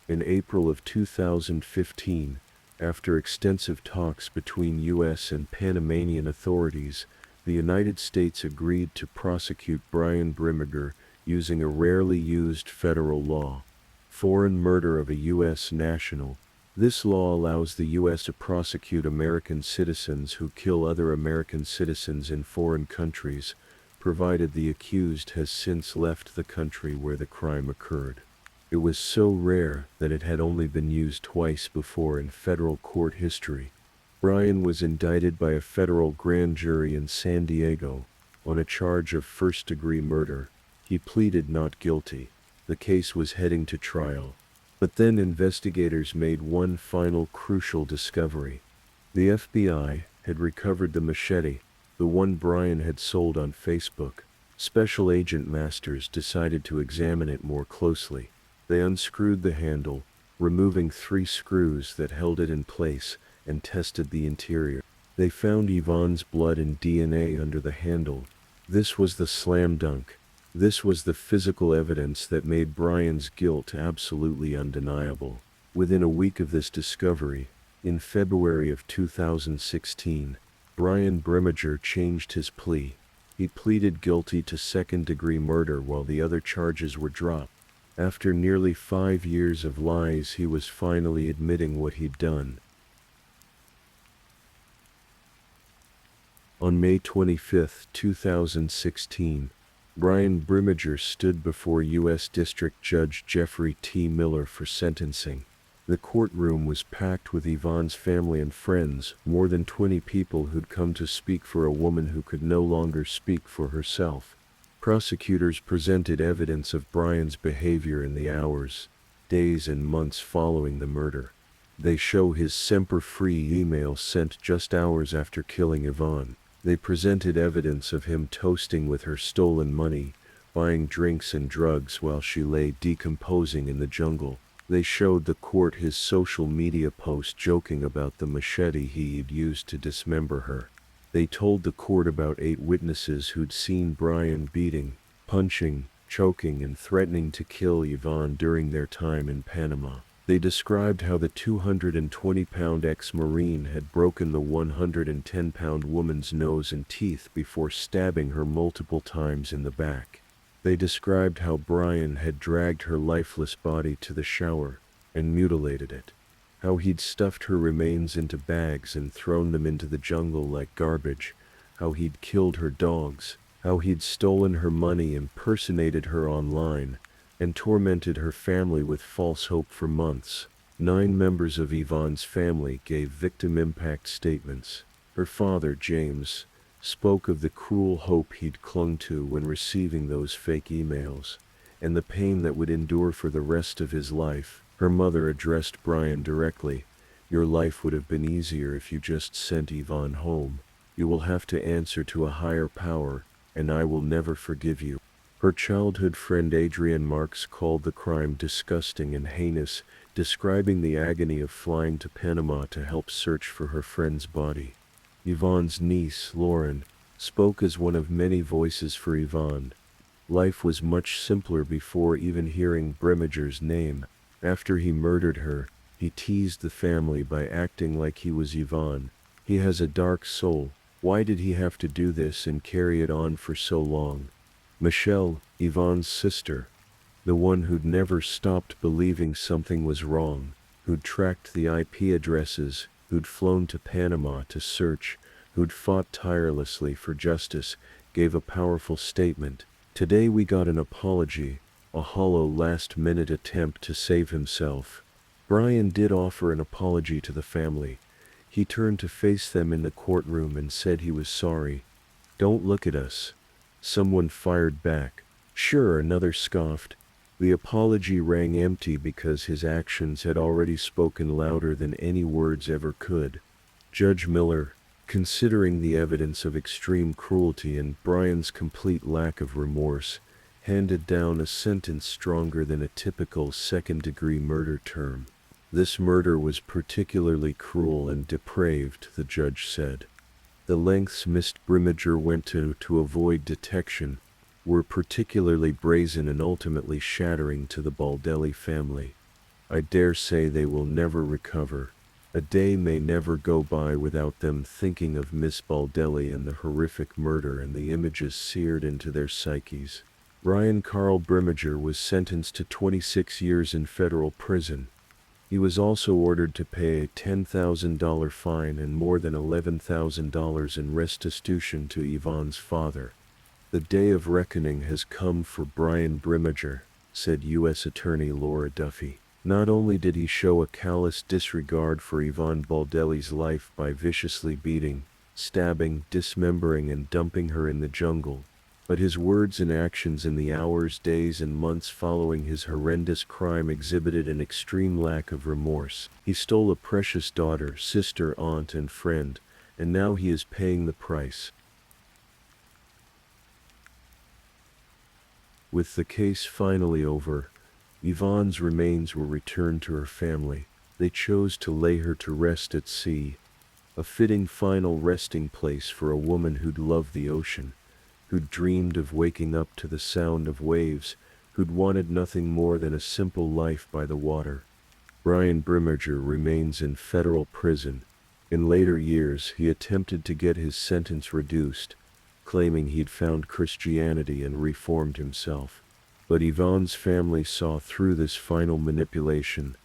Speaker 1: In April of 2015, after extensive talks between U.S. and Panamanian authorities, the United States agreed to prosecute Brian Brimmager using a rarely used federal law, foreign murder of a U.S. national. This law allows the U.S. to prosecute American citizens who kill other American citizens in foreign countries, provided the accused has since left the country where the crime occurred. It was so rare that it had only been used twice before in federal court history. Brian was indicted by a federal grand jury in San Diego on a charge of first-degree murder. He pleaded not guilty. The case was heading to trial. But then investigators made one final crucial discovery. The FBI had recovered the machete, the one Brian had sold on Facebook. Special Agent Masters decided to examine it more closely. They unscrewed the handle, removing 3 screws that held it in place, and tested the interior. They found Yvonne's blood and DNA under the handle. This was the slam dunk. This was the physical evidence that made Brian's guilt absolutely undeniable. Within a week of this discovery, in February of 2016, Brian Brimmager changed his plea. He pleaded guilty to second-degree murder while the other charges were dropped. After nearly 5 years of lies, he was finally admitting what he'd done. On May 25, 2016, Brian Brimmager stood before U.S. District Judge Jeffrey T. Miller for sentencing. The courtroom was packed with Yvonne's family and friends, more than 20 people who'd come to speak for a woman who could no longer speak for herself. Prosecutors presented evidence of Brian's behavior in the hours, days, and months following the murder. They show his semper-free email sent just hours after killing Yvonne. They presented evidence of him toasting with her stolen money, buying drinks and drugs while she lay decomposing in the jungle. They showed the court his social media post joking about the machete he'd used to dismember her. They told the court about 8 witnesses who'd seen Brian beating, punching, choking, and threatening to kill Yvonne during their time in Panama. They described how the 220-pound ex-Marine had broken the 110-pound woman's nose and teeth before stabbing her multiple times in the back. They described how Brian had dragged her lifeless body to the shower and mutilated it, how he'd stuffed her remains into bags and thrown them into the jungle like garbage, how he'd killed her dogs, how he'd stolen her money, impersonated her online, and tormented her family with false hope for months. 9 members of Yvonne's family gave victim impact statements. Her father, James, spoke of the cruel hope he'd clung to when receiving those fake emails, and the pain that would endure for the rest of his life. Her mother addressed Brian directly. "Your life would have been easier if you just sent Yvonne home. You will have to answer to a higher power, and I will never forgive you." Her childhood friend Adrienne Marks called the crime disgusting and heinous, describing the agony of flying to Panama to help search for her friend's body. Yvonne's niece, Lauren, spoke as one of many voices for Yvonne. Life was much simpler before even hearing Brimmager's name. After he murdered her, he teased the family by acting like he was Yvonne. "He has a dark soul. Why did he have to do this and carry it on for so long?" Michelle, Yvonne's sister, the one who'd never stopped believing something was wrong, who'd tracked the IP addresses, who'd flown to Panama to search, who'd fought tirelessly for justice, gave a powerful statement. Today we got an apology, a hollow last-minute attempt to save himself. Brian did offer an apology to the family. He turned to face them in the courtroom and said he was sorry. "Don't look at us." Someone fired back. "Sure," another scoffed. The apology rang empty because his actions had already spoken louder than any words ever could. Judge Miller, considering the evidence of extreme cruelty and Brian's complete lack of remorse, handed down a sentence stronger than a typical second-degree murder term. This murder was particularly cruel and depraved, the judge said. The lengths Miss Brimmager went to avoid detection were particularly brazen and ultimately shattering to the Baldelli family. I dare say they will never recover. A day may never go by without them thinking of Miss Baldelli and the horrific murder and the images seared into their psyches. Brian Carl Brimmager was sentenced to 26 years in federal prison. He was also ordered to pay a $10,000 fine and more than $11,000 in restitution to Yvonne's father. "The day of reckoning has come for Brian Brimmager," said U.S. Attorney Laura Duffy. Not only did he show a callous disregard for Yvonne Baldelli's life by viciously beating, stabbing, dismembering and dumping her in the jungle, but his words and actions in the hours, days and months following his horrendous crime exhibited an extreme lack of remorse. He stole a precious daughter, sister, aunt and friend, and now he is paying the price. With the case finally over, Yvonne's remains were returned to her family. They chose to lay her to rest at sea, a fitting final resting place for a woman who'd loved the ocean, who'd dreamed of waking up to the sound of waves, who'd wanted nothing more than a simple life by the water. Brian Brimmager remains in federal prison. In later years, he attempted to get his sentence reduced, claiming he'd found Christianity and reformed himself. But Yvonne's family saw through this final manipulation.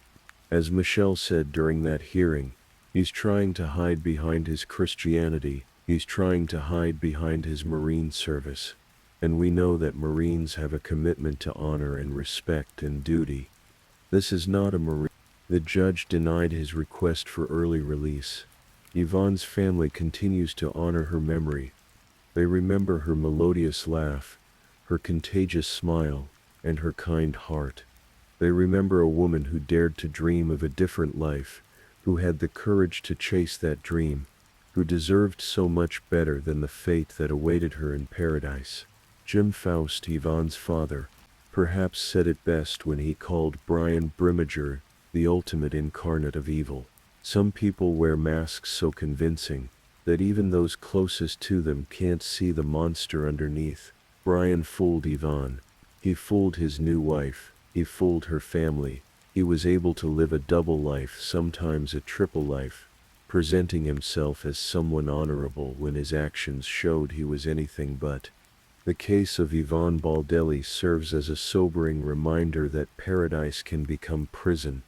Speaker 1: As Michelle said during that hearing, he's trying to hide behind his Christianity, he's trying to hide behind his Marine service. And we know that Marines have a commitment to honor and respect and duty. This is not a Marine. The judge denied his request for early release. Yvonne's family continues to honor her memory. They remember her melodious laugh, her contagious smile, and her kind heart. They remember a woman who dared to dream of a different life, who had the courage to chase that dream, who deserved so much better than the fate that awaited her in paradise. Jim Faust, Yvonne's father, perhaps said it best when he called Brian Brimmager the ultimate incarnate of evil. Some people wear masks so convincing that even those closest to them can't see the monster underneath. Brian fooled Yvonne. He fooled his new wife. He fooled her family. He was able to live a double life, sometimes a triple life, presenting himself as someone honorable when his actions showed he was anything but. The case of Yvonne Baldelli serves as a sobering reminder that paradise can become prison,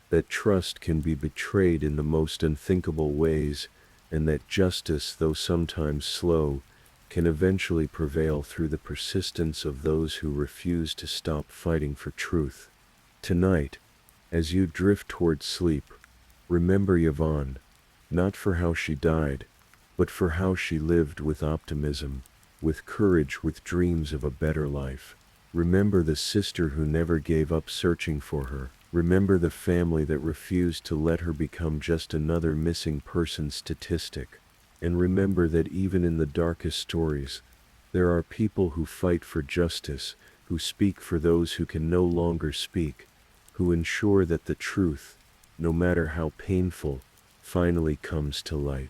Speaker 1: that trust can be betrayed in the most unthinkable ways, and that justice, though sometimes slow, can eventually prevail through the persistence of those who refuse to stop fighting for truth. Tonight, as you drift toward sleep, remember Yvonne, not for how she died, but for how she lived with optimism, with courage, with dreams of a better life. Remember the sister who never gave up searching for her. Remember the family that refused to let her become just another missing person statistic. And remember that even in the darkest stories, there are people who fight for justice, who speak for those who can no longer speak, who ensure that the truth, no matter how painful, finally comes to light.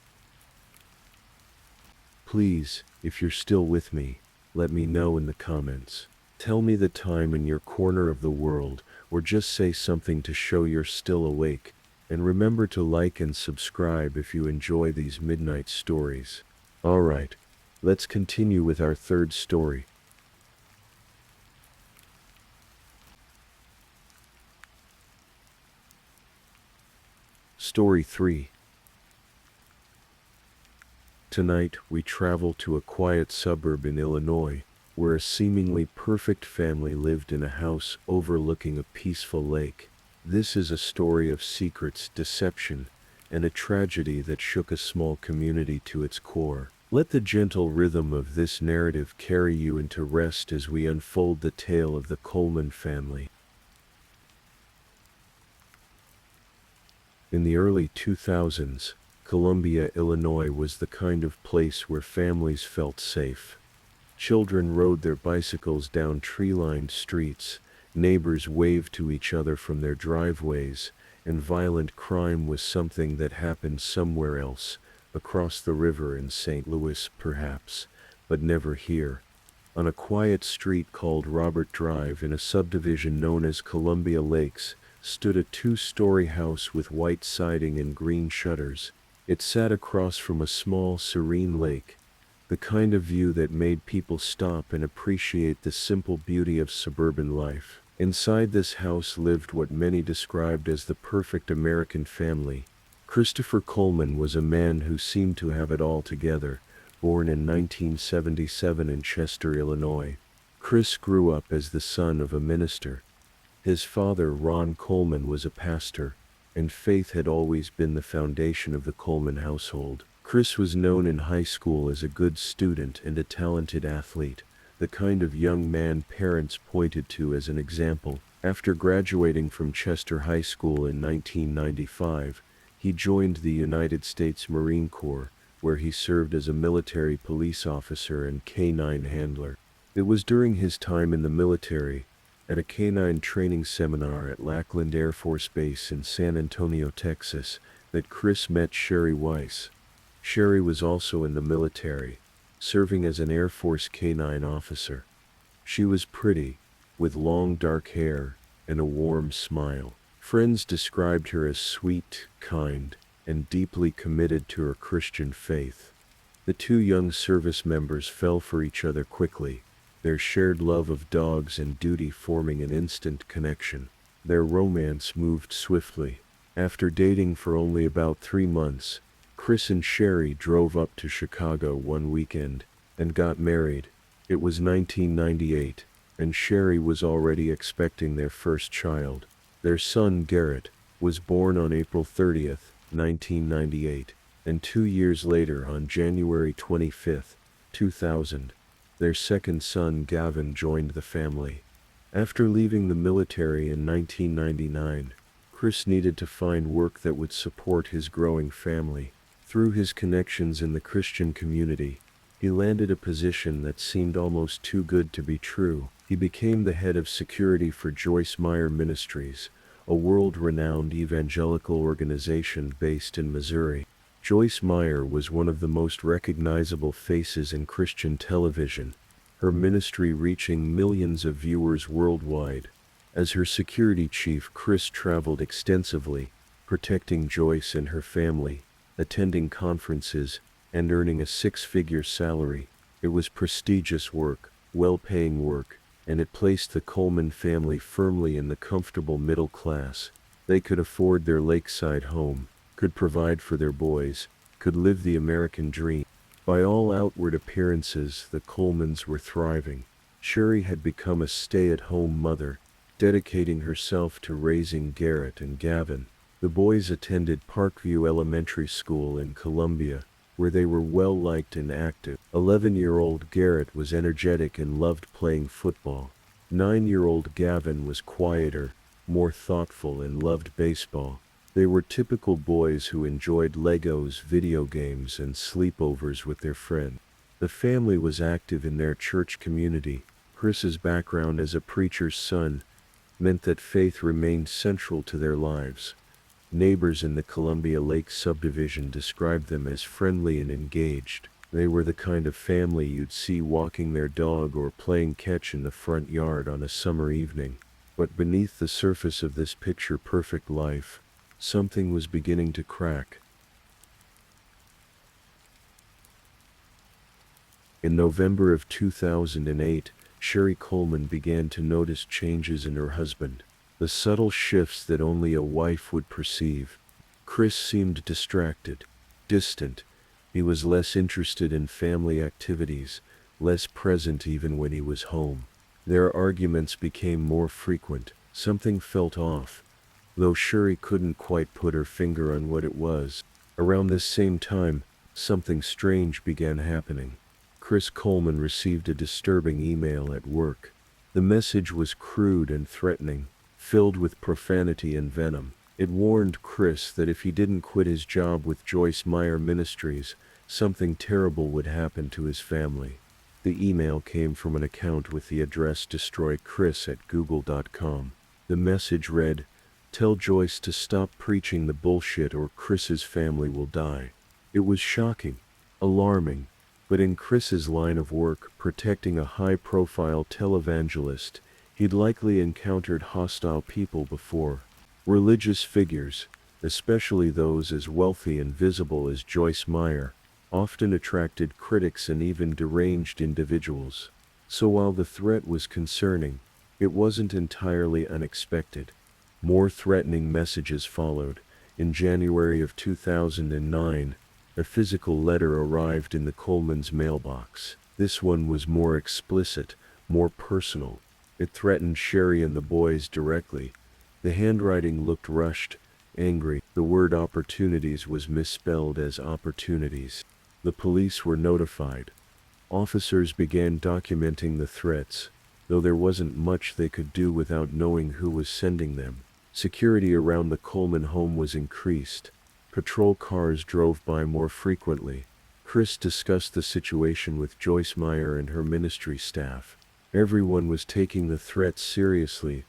Speaker 1: Please, if you're still with me, let me know in the comments. Tell me the time in your corner of the world, or just say something to show you're still awake. And remember to like and subscribe if you enjoy these midnight stories. Alright, let's continue with our third story. Story 3. Tonight, we travel to a quiet suburb in Illinois, where a seemingly perfect family lived in a house overlooking a peaceful lake. This is a story of secrets, deception, and a tragedy that shook a small community to its core. Let the gentle rhythm of this narrative carry you into rest as we unfold the tale of the Coleman family. In the early 2000s, Columbia, Illinois was the kind of place where families felt safe. Children rode their bicycles down tree-lined streets, neighbors waved to each other from their driveways, and violent crime was something that happened somewhere else, across the river in St. Louis perhaps, but never here. On a quiet street called Robert Drive in a subdivision known as Columbia Lakes, stood a two-story house with white siding and green shutters. It sat across from a small, serene lake, the kind of view that made people stop and appreciate the simple beauty of suburban life. Inside this house lived what many described as the perfect American family. Christopher Coleman was a man who seemed to have it all together, born in 1977 in Chester, Illinois. Chris grew up as the son of a minister. His father, Ron Coleman, was a pastor, and faith had always been the foundation of the Coleman household. Chris was known in high school as a good student and a talented athlete, the kind of young man parents pointed to as an example. After graduating from Chester High School in 1995, he joined the United States Marine Corps, where he served as a military police officer and canine handler. It was during his time in the military, at a canine training seminar at Lackland Air Force Base in San Antonio, Texas, that Chris met Sherry Weiss. Sherry was also in the military, serving as an Air Force canine officer. She was pretty, with long dark hair and a warm smile. Friends described her as sweet, kind, and deeply committed to her Christian faith. The two young service members fell for each other quickly, their shared love of dogs and duty forming an instant connection. Their romance moved swiftly. After dating for only about 3 months, Chris and Sherry drove up to Chicago one weekend and got married. It was 1998, and Sherry was already expecting their first child. Their son, Garrett, was born on April 30th, 1998, and 2 years later, on January 25th, 2000, their second son, Gavin, joined the family. After leaving the military in 1999, Chris needed to find work that would support his growing family. Through his connections in the Christian community, he landed a position that seemed almost too good to be true. He became the head of security for Joyce Meyer Ministries, a world-renowned evangelical organization based in Missouri. Joyce Meyer was one of the most recognizable faces in Christian television, her ministry reaching millions of viewers worldwide. As her security chief, Chris traveled extensively, protecting Joyce and her family, attending conferences, and earning a 6-figure salary. It was prestigious work, well-paying work, and it placed the Coleman family firmly in the comfortable middle class. They could afford their lakeside home, could provide for their boys, could live the American dream. By all outward appearances, the Colemans were thriving. Sherry had become a stay-at-home mother, dedicating herself to raising Garrett and Gavin. The boys attended Parkview Elementary School in Columbia, where they were well-liked and active. 11-year-old Garrett was energetic and loved playing football. 9-year-old Gavin was quieter, more thoughtful, and loved baseball. They were typical boys who enjoyed Legos, video games, and sleepovers with their friends. The family was active in their church community. Chris's background as a preacher's son meant that faith remained central to their lives. Neighbors in the Columbia Lake subdivision described them as friendly and engaged. They were the kind of family you'd see walking their dog or playing catch in the front yard on a summer evening. But beneath the surface of this picture-perfect life, something was beginning to crack. In November of 2008, Sherry Coleman began to notice changes in her husband, the subtle shifts that only a wife would perceive. Chris seemed distracted, distant. He was less interested in family activities, less present even when he was home. Their arguments became more frequent. Something felt off, though Shuri couldn't quite put her finger on what it was. Around this same time, something strange began happening. Chris Coleman received a disturbing email at work. The message was crude and threatening, filled with profanity and venom. It warned Chris that if he didn't quit his job with Joyce Meyer Ministries, something terrible would happen to his family. The email came from an account with the address destroychris@google.com. The message read, "Tell Joyce to stop preaching the bullshit or Chris's family will die." It was shocking, alarming, but in Chris's line of work, protecting a high-profile televangelist, he'd likely encountered hostile people before. Religious figures, especially those as wealthy and visible as Joyce Meyer, often attracted critics and even deranged individuals. So while the threat was concerning, it wasn't entirely unexpected. More threatening messages followed. In January of 2009, a physical letter arrived in the Coleman's mailbox. This one was more explicit, more personal. It threatened Sherry and the boys directly. The handwriting looked rushed, angry. The word opportunities was misspelled as opportunities. The police were notified. Officers began documenting the threats, though there wasn't much they could do without knowing who was sending them. Security around the Coleman home was increased. Patrol cars drove by more frequently. Chris discussed the situation with Joyce Meyer and her ministry staff. Everyone was taking the threats seriously,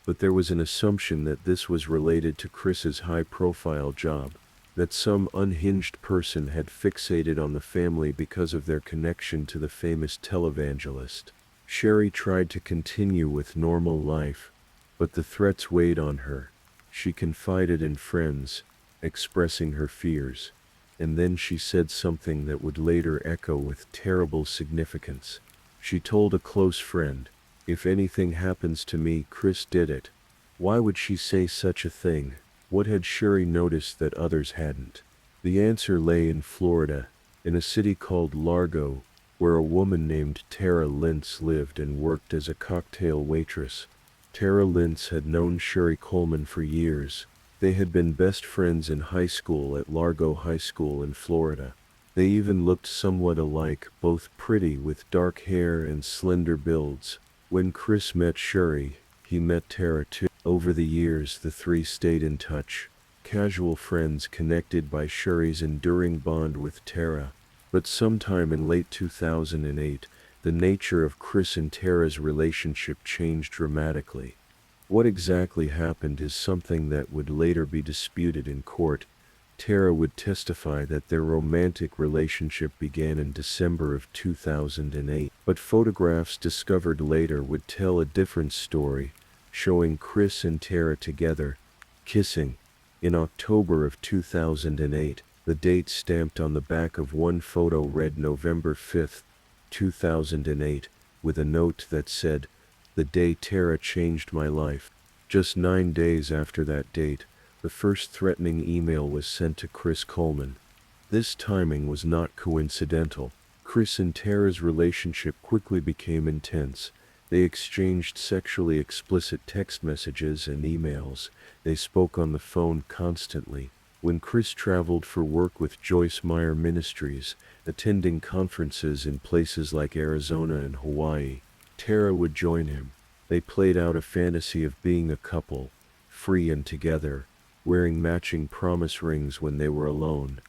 Speaker 1: but there was an assumption that this was related to Chris's high-profile job, that some unhinged person had fixated on the family because of their connection to the famous televangelist. Sherry tried to continue with normal life, but the threats weighed on her. She confided in friends, expressing her fears, and then she said something that would later echo with terrible significance. She told a close friend, "If anything happens to me, Chris did it." Why would she say such a thing? What had Sherry noticed that others hadn't? The answer lay in Florida, in a city called Largo, where a woman named Tara Lintz lived and worked as a cocktail waitress. Tara Lintz had known Sherry Coleman for years. They had been best friends in high school at Largo High School in Florida. They even looked somewhat alike, both pretty with dark hair and slender builds. When Chris met Sherry, he met Tara too. Over the years, the three stayed in touch, casual friends connected by Sherry's enduring bond with Tara. But sometime in late 2008, the nature of Chris and Tara's relationship changed dramatically. What exactly happened is something that would later be disputed in court. Tara would testify that their romantic relationship began in December of 2008, but photographs discovered later would tell a different story, showing Chris and Tara together, kissing. In October of 2008, the date stamped on the back of one photo read November 5, 2008, with a note that said, "The day Tara changed my life." Just 9 days after that date, the first threatening email was sent to Chris Coleman. This timing was not coincidental. Chris and Tara's relationship quickly became intense. They exchanged sexually explicit text messages and emails. They spoke on the phone constantly. When Chris traveled for work with Joyce Meyer Ministries, attending conferences in places like Arizona and Hawaii, Tara would join him. They played out a fantasy of being a couple, free and together, wearing matching promise rings when they were alone.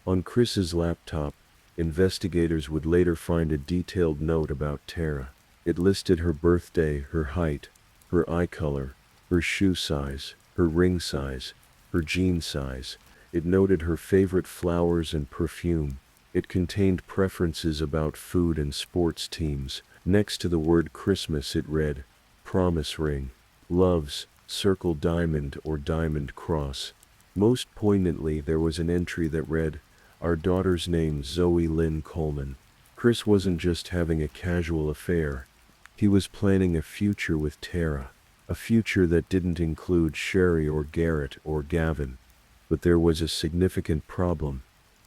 Speaker 1: On Chris's laptop, investigators would later find a detailed note about Tara. It listed her birthday, her height, her eye color, her shoe size, her ring size, her jean size. It noted her favorite flowers and perfume. It contained preferences about food and sports teams. Next to the word Christmas it read, "Promise ring. Loves, circle diamond or diamond cross." Most poignantly, there was an entry that read, "Our daughter's name Zoe Lynn Coleman." Chris wasn't just having a casual affair. He was planning a future with Tara. A future that didn't include Sherry or Garrett or Gavin. But there was a significant problem.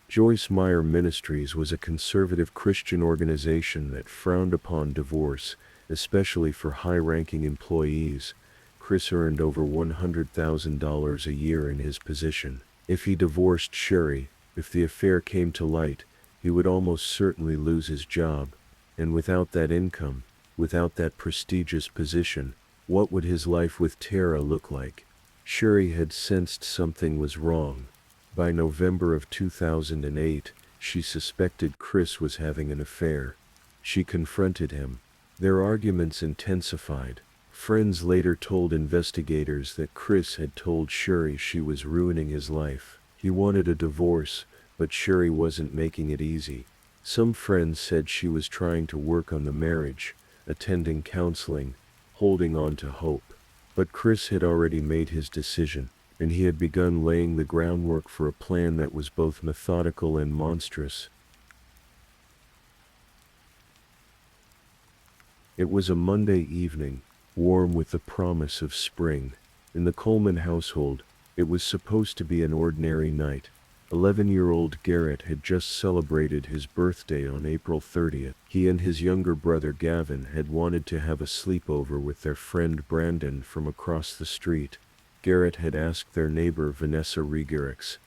Speaker 1: Joyce Meyer Ministries was a conservative Christian organization that frowned upon divorce, especially for high-ranking employees. Chris earned over $100,000 a year in his position. If he divorced Sherry, if the affair came to light, he would almost certainly lose his job. And without that income, without that prestigious position, what would his life with Tara look like? Sherry had sensed something was wrong. By November of 2008, she suspected Chris was having an affair. She confronted him. Their arguments intensified. Friends later told investigators that Chris had told Sherry she was ruining his life. He wanted a divorce, but Sherry wasn't making it easy. Some friends said she was trying to work on the marriage, attending counseling, holding on to hope. But Chris had already made his decision, and he had begun laying the groundwork for a plan that was both methodical and monstrous. It was a Monday evening, warm with the promise of spring. In the Coleman household, it was supposed to be an ordinary night. 11-year-old Garrett had just celebrated his birthday on April 30th. He and his younger brother Gavin had wanted to have a sleepover with their friend Brandon from across the street. Garrett had asked their neighbor Vanessa Regarix,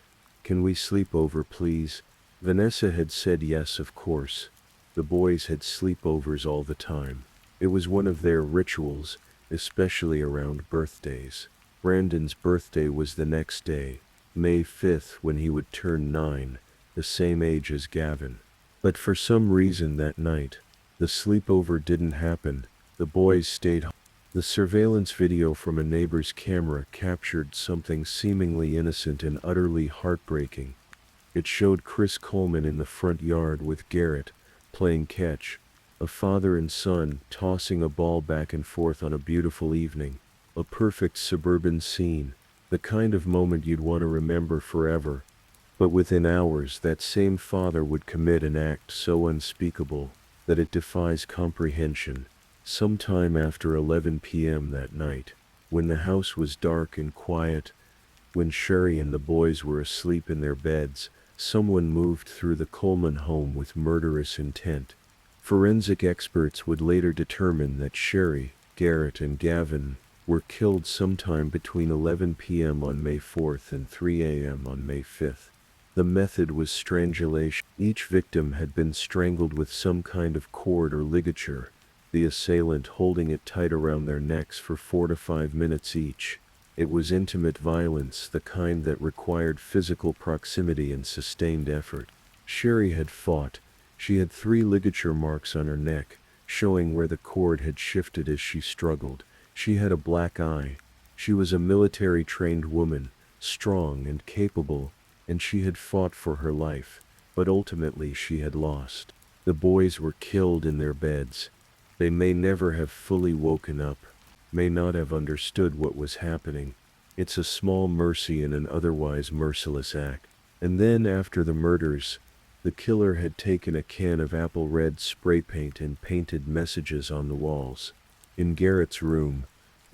Speaker 1: "Can we sleep over, please?" Vanessa had said yes, of course. The boys had sleepovers all the time. It was one of their rituals, especially around birthdays. Brandon's birthday was the next day, May 5th, when he would turn 9, the same age as Gavin. But for some reason that night, the sleepover didn't happen. The boys stayed home. The surveillance video from a neighbor's camera captured something seemingly innocent and utterly heartbreaking. It showed Chris Coleman in the front yard with Garrett, playing catch, a father and son tossing a ball back and forth on a beautiful evening. A perfect suburban scene, the kind of moment you'd want to remember forever. But within hours, that same father would commit an act so unspeakable that it defies comprehension. Sometime after 11 p.m. that night, when the house was dark and quiet, when Sherry and the boys were asleep in their beds, someone moved through the Coleman home with murderous intent. Forensic experts would later determine that Sherry, Garrett, and Gavin were killed sometime between 11 p.m. on May 4th and 3 a.m. on May 5th. The method was strangulation. Each victim had been strangled with some kind of cord or ligature, the assailant holding it tight around their necks for 4 to 5 minutes each. It was intimate violence, the kind that required physical proximity and sustained effort. Sherry had fought. She had 3 ligature marks on her neck, showing where the cord had shifted as she struggled. She had a black eye. She was a military-trained woman, strong and capable, and she had fought for her life, but ultimately she had lost. The boys were killed in their beds. They may never have fully woken up, may not have understood what was happening. It's a small mercy in an otherwise merciless act. And then after the murders, the killer had taken a can of apple red spray paint and painted messages on the walls. In Garrett's room,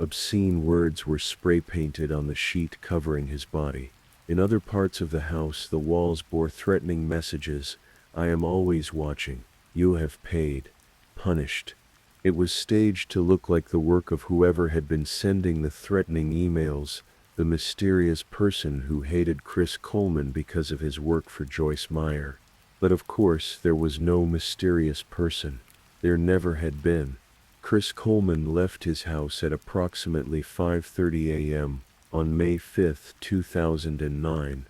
Speaker 1: obscene words were spray painted on the sheet covering his body. In other parts of the house, the walls bore threatening messages: "I am always watching. You have paid. Punished." It was staged to look like the work of whoever had been sending the threatening emails, the mysterious person who hated Chris Coleman because of his work for Joyce Meyer. But of course, there was no mysterious person. There never had been. Chris Coleman left his house at approximately 5:30 a.m. on May 5, 2009.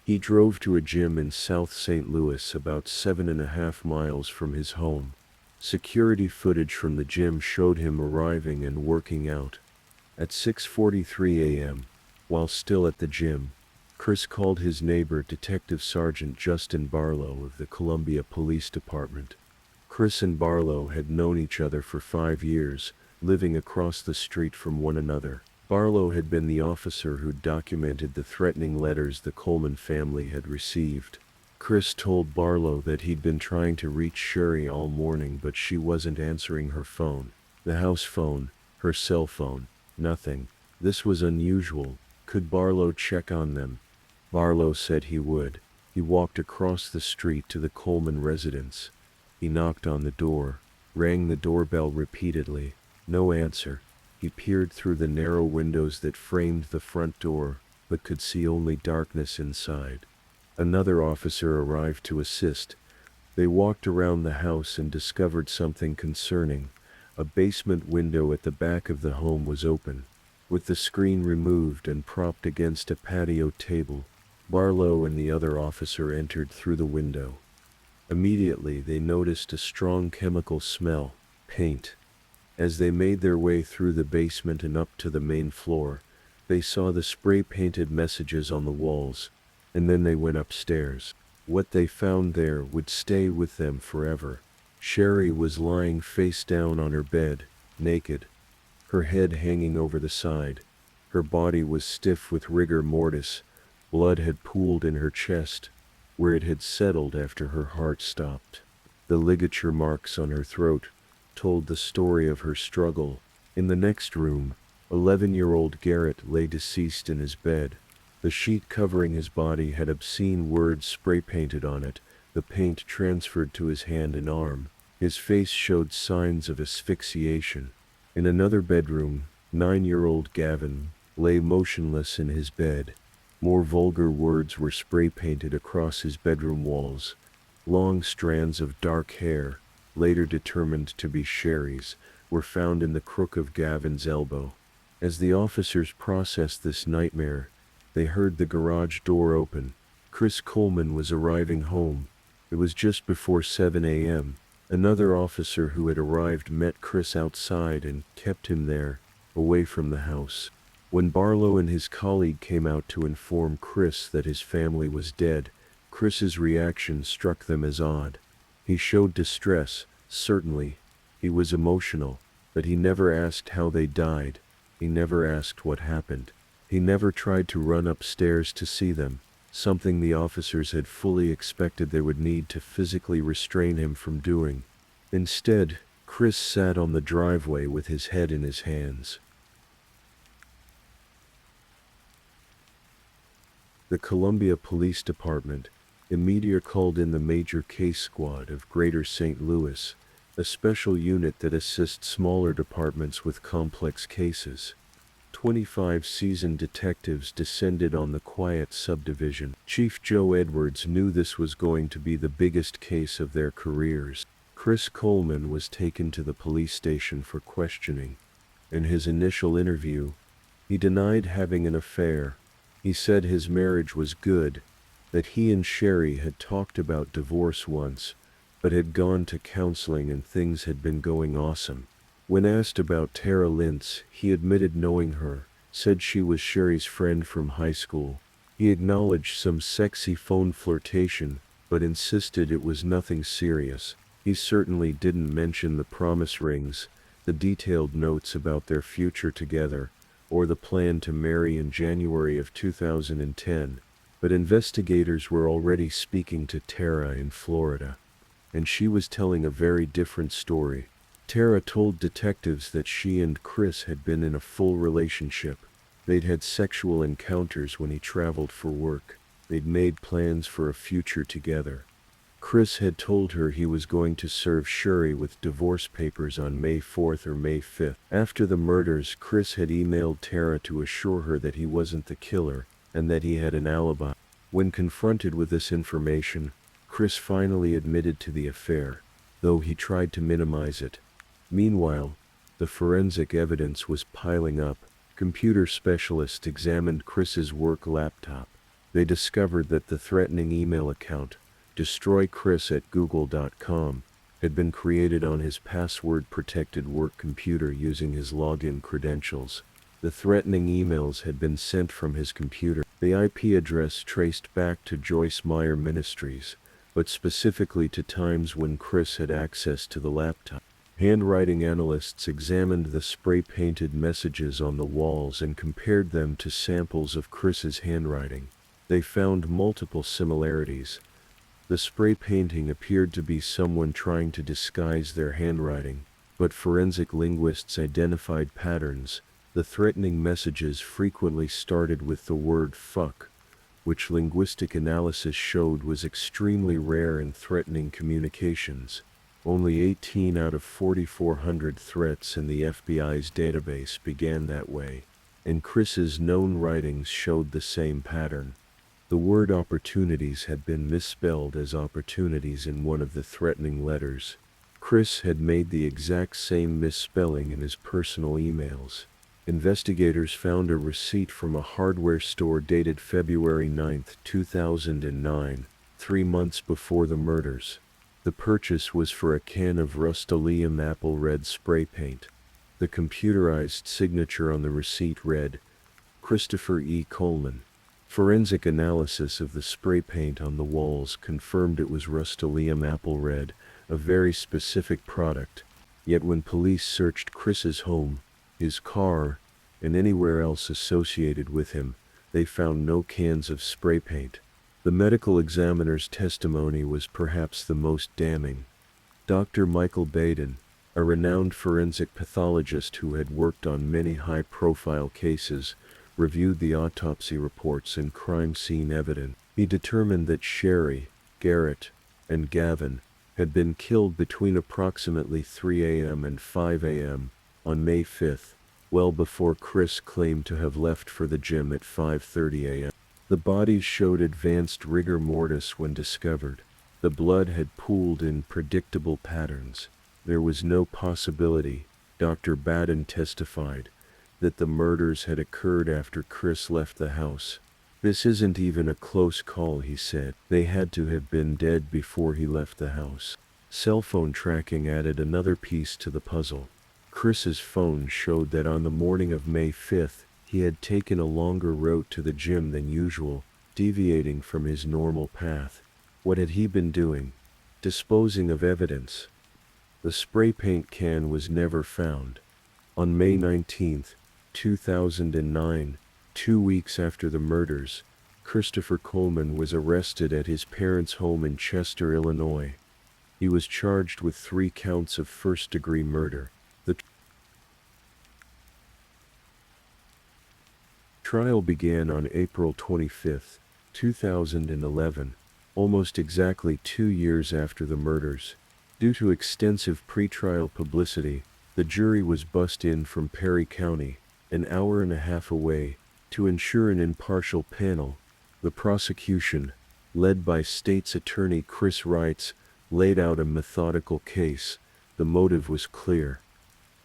Speaker 1: He drove to a gym in South St. Louis, about 7.5 miles from his home. Security footage from the gym showed him arriving and working out. At 6:43 a.m., while still at the gym, Chris called his neighbor, Detective Sergeant Justin Barlow of the Columbia Police Department. Chris and Barlow had known each other for 5 years, living across the street from one another. Barlow had been the officer who documented the threatening letters the Coleman family had received. Chris told Barlow that he'd been trying to reach Sherry all morning, but she wasn't answering her phone. The house phone, her cell phone, nothing. This was unusual. Could Barlow check on them? Barlow said he would. He walked across the street to the Coleman residence. He knocked on the door, rang the doorbell repeatedly. No answer. He peered through the narrow windows that framed the front door, but could see only darkness inside. Another officer arrived to assist. They walked around the house and discovered something concerning. A basement window at the back of the home was open, with the screen removed and propped against a patio table. Barlow and the other officer entered through the window. Immediately they noticed a strong chemical smell, paint. As they made their way through the basement and up to the main floor, they saw the spray-painted messages on the walls, and then they went upstairs. What they found there would stay with them forever. Sherry was lying face down on her bed, naked, her head hanging over the side. Her body was stiff with rigor mortis. Blood had pooled in her chest, where it had settled after her heart stopped. The ligature marks on her throat told the story of her struggle. In the next room, 11-year-old Garrett lay deceased in his bed. The sheet covering his body had obscene words spray-painted on it. The paint transferred to his hand and arm. His face showed signs of asphyxiation. In another bedroom, 9-year-old Gavin lay motionless in his bed. More vulgar words were spray-painted across his bedroom walls. Long strands of dark hair, later determined to be Sherry's, were found in the crook of Gavin's elbow. As the officers processed this nightmare, they heard the garage door open. Chris Coleman was arriving home. It was just before 7 a.m. Another officer who had arrived met Chris outside and kept him there, away from the house. When Barlow and his colleague came out to inform Chris that his family was dead, Chris's reaction struck them as odd. He showed distress, certainly. He was emotional, but he never asked how they died. He never asked what happened. He never tried to run upstairs to see them, something the officers had fully expected they would need to physically restrain him from doing. Instead, Chris sat on the driveway with his head in his hands. The Columbia Police Department immediately called in the Major Case Squad of Greater St. Louis, a special unit that assists smaller departments with complex cases. 25 seasoned detectives descended on the quiet subdivision. Chief Joe Edwards knew this was going to be the biggest case of their careers. Chris Coleman was taken to the police station for questioning. In his initial interview, he denied having an affair. He said his marriage was good, that he and Sherry had talked about divorce once, but had gone to counseling and things had been going awesome. When asked about Tara Lintz, he admitted knowing her, said she was Sherry's friend from high school. He acknowledged some sexy phone flirtation, but insisted it was nothing serious. He certainly didn't mention the promise rings, the detailed notes about their future together, or the plan to marry in January of 2010. But investigators were already speaking to Tara in Florida, and she was telling a very different story. Tara told detectives that she and Chris had been in a full relationship. They'd had sexual encounters when he traveled for work. They'd made plans for a future together. Chris had told her he was going to serve Sherry with divorce papers on May 4th or May 5th. After the murders, Chris had emailed Tara to assure her that he wasn't the killer, and that he had an alibi. When confronted with this information, Chris finally admitted to the affair, though he tried to minimize it. Meanwhile, the forensic evidence was piling up. Computer specialists examined Chris's work laptop. They discovered that the threatening email account, destroychris@google.com, had been created on his password-protected work computer using his login credentials. The threatening emails had been sent from his computer. The IP address traced back to Joyce Meyer Ministries, but specifically to times when Chris had access to the laptop. Handwriting analysts examined the spray-painted messages on the walls and compared them to samples of Chris's handwriting. They found multiple similarities. The spray painting appeared to be someone trying to disguise their handwriting, but forensic linguists identified patterns. The threatening messages frequently started with the word fuck, which linguistic analysis showed was extremely rare in threatening communications. Only 18 out of 4,400 threats in the FBI's database began that way, and Chris's known writings showed the same pattern. The word opportunities had been misspelled as opportunities in one of the threatening letters. Chris had made the exact same misspelling in his personal emails. Investigators found a receipt from a hardware store dated February 9, 2009, 3 months before the murders. The purchase was for a can of Rust-Oleum apple red spray paint. The computerized signature on the receipt read, Christopher E. Coleman. Forensic analysis of the spray paint on the walls confirmed it was Rust-Oleum apple red, a very specific product. Yet when police searched Chris's home, his car, and anywhere else associated with him, they found no cans of spray paint. The medical examiner's testimony was perhaps the most damning. Dr. Michael Baden, a renowned forensic pathologist who had worked on many high-profile cases, reviewed the autopsy reports and crime scene evidence. He determined that Sherry, Garrett, and Gavin had been killed between approximately 3 a.m. and 5 a.m. on May 5th, well before Chris claimed to have left for the gym at 5:30 a.m. The bodies showed advanced rigor mortis when discovered. The blood had pooled in predictable patterns. There was no possibility, Dr. Baden testified, that the murders had occurred after Chris left the house. This isn't even a close call, he said. They had to have been dead before he left the house. Cell phone tracking added another piece to the puzzle. Chris's phone showed that on the morning of May 5th, he had taken a longer route to the gym than usual, deviating from his normal path. What had he been doing? Disposing of evidence. The spray paint can was never found. On May 19, 2009, 2 weeks after the murders, Christopher Coleman was arrested at his parents' home in Chester, Illinois. He was charged with 3 counts of first-degree murder. The trial began on April 25, 2011, almost exactly 2 years after the murders. Due to extensive pretrial publicity, the jury was bussed in from Perry County, an hour and a half away, to ensure an impartial panel. The prosecution, led by State's Attorney Chris Wright, laid out a methodical case. The motive was clear.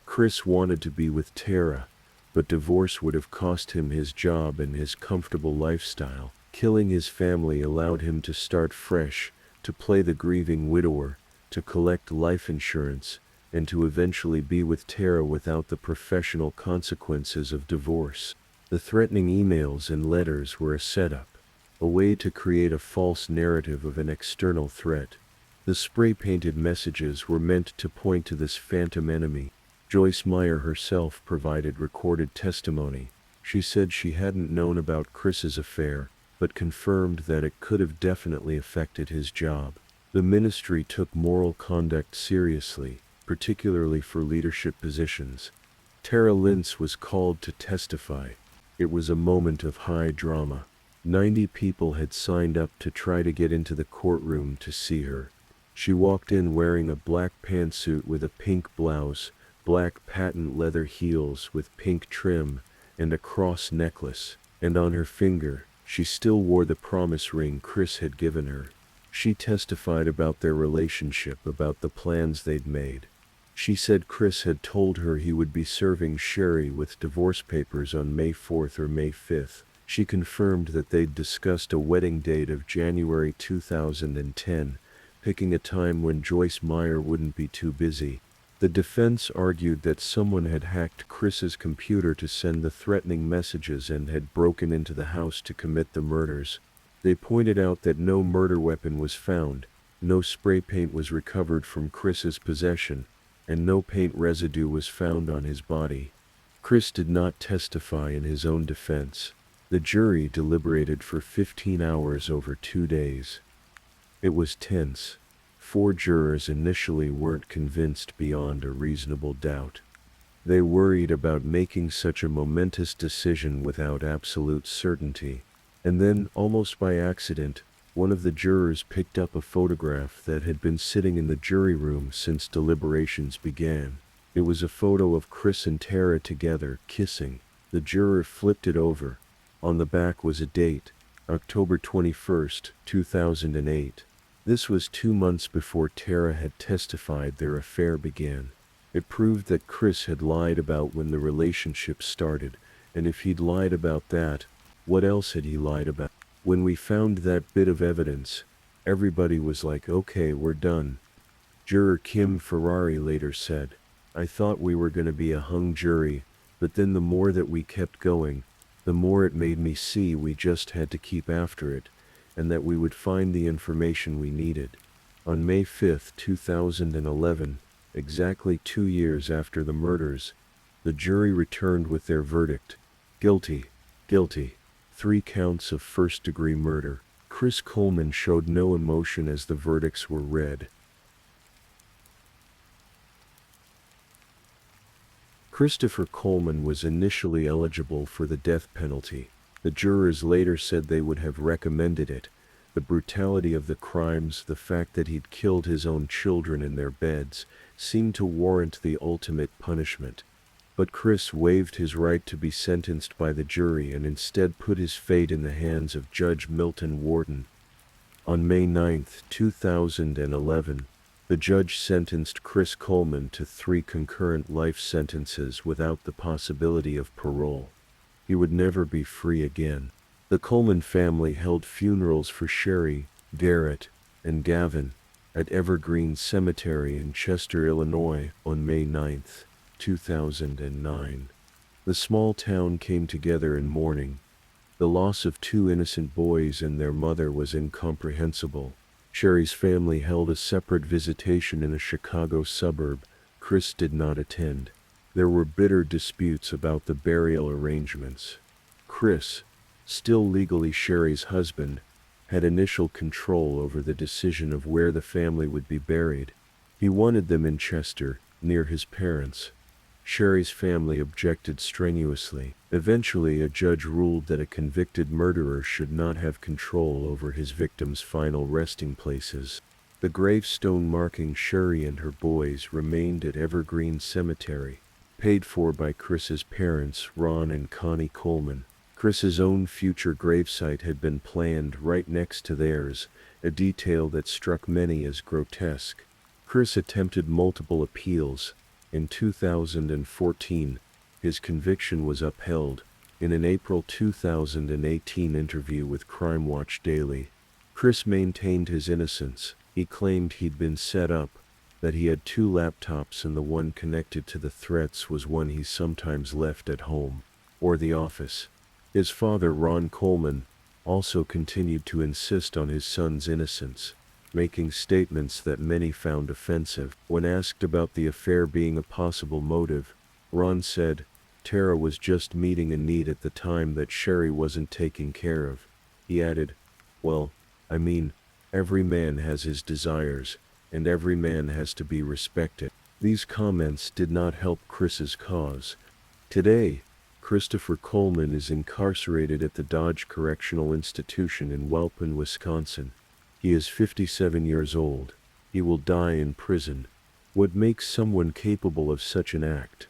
Speaker 1: Chris wanted to be with Tara, but divorce would have cost him his job and his comfortable lifestyle. Killing his family allowed him to start fresh, to play the grieving widower, to collect life insurance, and to eventually be with Tara without the professional consequences of divorce. The threatening emails and letters were a setup, a way to create a false narrative of an external threat. The spray-painted messages were meant to point to this phantom enemy. Joyce Meyer herself provided recorded testimony. She said she hadn't known about Chris's affair, but confirmed that it could have definitely affected his job. The ministry took moral conduct seriously, particularly for leadership positions. Tara Lintz was called to testify. It was a moment of high drama. 90 people had signed up to try to get into the courtroom to see her. She walked in wearing a black pantsuit with a pink blouse, black patent leather heels with pink trim, and a cross necklace, and on her finger, she still wore the promise ring Chris had given her. She testified about their relationship, about the plans they'd made. She said Chris had told her he would be serving Sherry with divorce papers on May 4th or May 5th. She confirmed that they'd discussed a wedding date of January 2010, picking a time when Joyce Meyer wouldn't be too busy. The defense argued that someone had hacked Chris's computer to send the threatening messages and had broken into the house to commit the murders. They pointed out that no murder weapon was found, no spray paint was recovered from Chris's possession, and no paint residue was found on his body. Chris did not testify in his own defense. The jury deliberated for 15 hours over 2 days. It was tense. 4 jurors initially weren't convinced beyond a reasonable doubt. They worried about making such a momentous decision without absolute certainty. And then, almost by accident, one of the jurors picked up a photograph that had been sitting in the jury room since deliberations began. It was a photo of Chris and Tara together, kissing. The juror flipped it over. On the back was a date, October 21st, 2008. This was 2 months before Tara had testified their affair began. It proved that Chris had lied about when the relationship started, and if he'd lied about that, what else had he lied about? When we found that bit of evidence, everybody was like, okay, we're done. Juror Kim Ferrari later said, I thought we were going to be a hung jury, but then the more that we kept going, the more it made me see we just had to keep after it, and that we would find the information we needed. On May 5, 2011, exactly 2 years after the murders, the jury returned with their verdict. Guilty. Guilty. 3 counts of first-degree murder. Chris Coleman showed no emotion as the verdicts were read. Christopher Coleman was initially eligible for the death penalty. The jurors later said they would have recommended it. The brutality of the crimes, the fact that he'd killed his own children in their beds, seemed to warrant the ultimate punishment. But Chris waived his right to be sentenced by the jury and instead put his fate in the hands of Judge Milton Wharton. On May 9, 2011, the judge sentenced Chris Coleman to 3 concurrent life sentences without the possibility of parole. He would never be free again. The Coleman family held funerals for Sherry, Garrett, and Gavin at Evergreen Cemetery in Chester, Illinois, on May 9, 2009. The small town came together in mourning. The loss of 2 innocent boys and their mother was incomprehensible. Sherry's family held a separate visitation in a Chicago suburb. Chris did not attend. There were bitter disputes about the burial arrangements. Chris, still legally Sherry's husband, had initial control over the decision of where the family would be buried. He wanted them in Chester, near his parents. Sherry's family objected strenuously. Eventually, a judge ruled that a convicted murderer should not have control over his victims' final resting places. The gravestone marking Sherry and her boys remained at Evergreen Cemetery, paid for by Chris's parents, Ron and Connie Coleman. Chris's own future gravesite had been planned right next to theirs, a detail that struck many as grotesque. Chris attempted multiple appeals. In 2014, his conviction was upheld. In an April 2018 interview with Crime Watch Daily, Chris maintained his innocence. He claimed he'd been set up, that he had 2 laptops and the one connected to the threats was one he sometimes left at home, or the office. His father, Ron Coleman, also continued to insist on his son's innocence, making statements that many found offensive. When asked about the affair being a possible motive, Ron said, Tara was just meeting a need at the time that Sherry wasn't taken care of. He added, well, I mean, every man has his desires, and every man has to be respected. These comments did not help Chris's cause. Today, Christopher Coleman is incarcerated at the Dodge Correctional Institution in Welpin, Wisconsin. He is 57 years old. He will die in prison. What makes someone capable of such an act?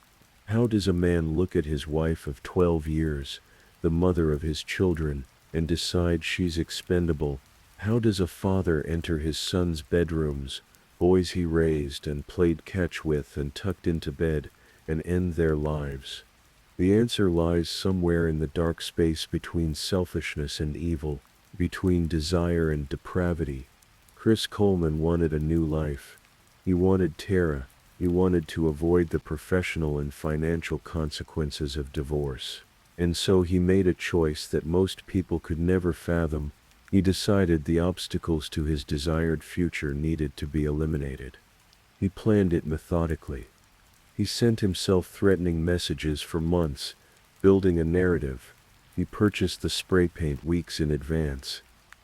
Speaker 1: How does a man look at his wife of 12 years, the mother of his children, and decide she's expendable? How does a father enter his son's bedrooms, boys he raised and played catch with and tucked into bed, and end their lives? The answer lies somewhere in the dark space between selfishness and evil, between desire and depravity. Chris Coleman wanted a new life. He wanted Tara. He wanted to avoid the professional and financial consequences of divorce. And so he made a choice that most people could never fathom. He decided the obstacles to his desired future needed to be eliminated. He planned it methodically. He sent himself threatening messages for months, building a narrative. He purchased the spray paint weeks in advance.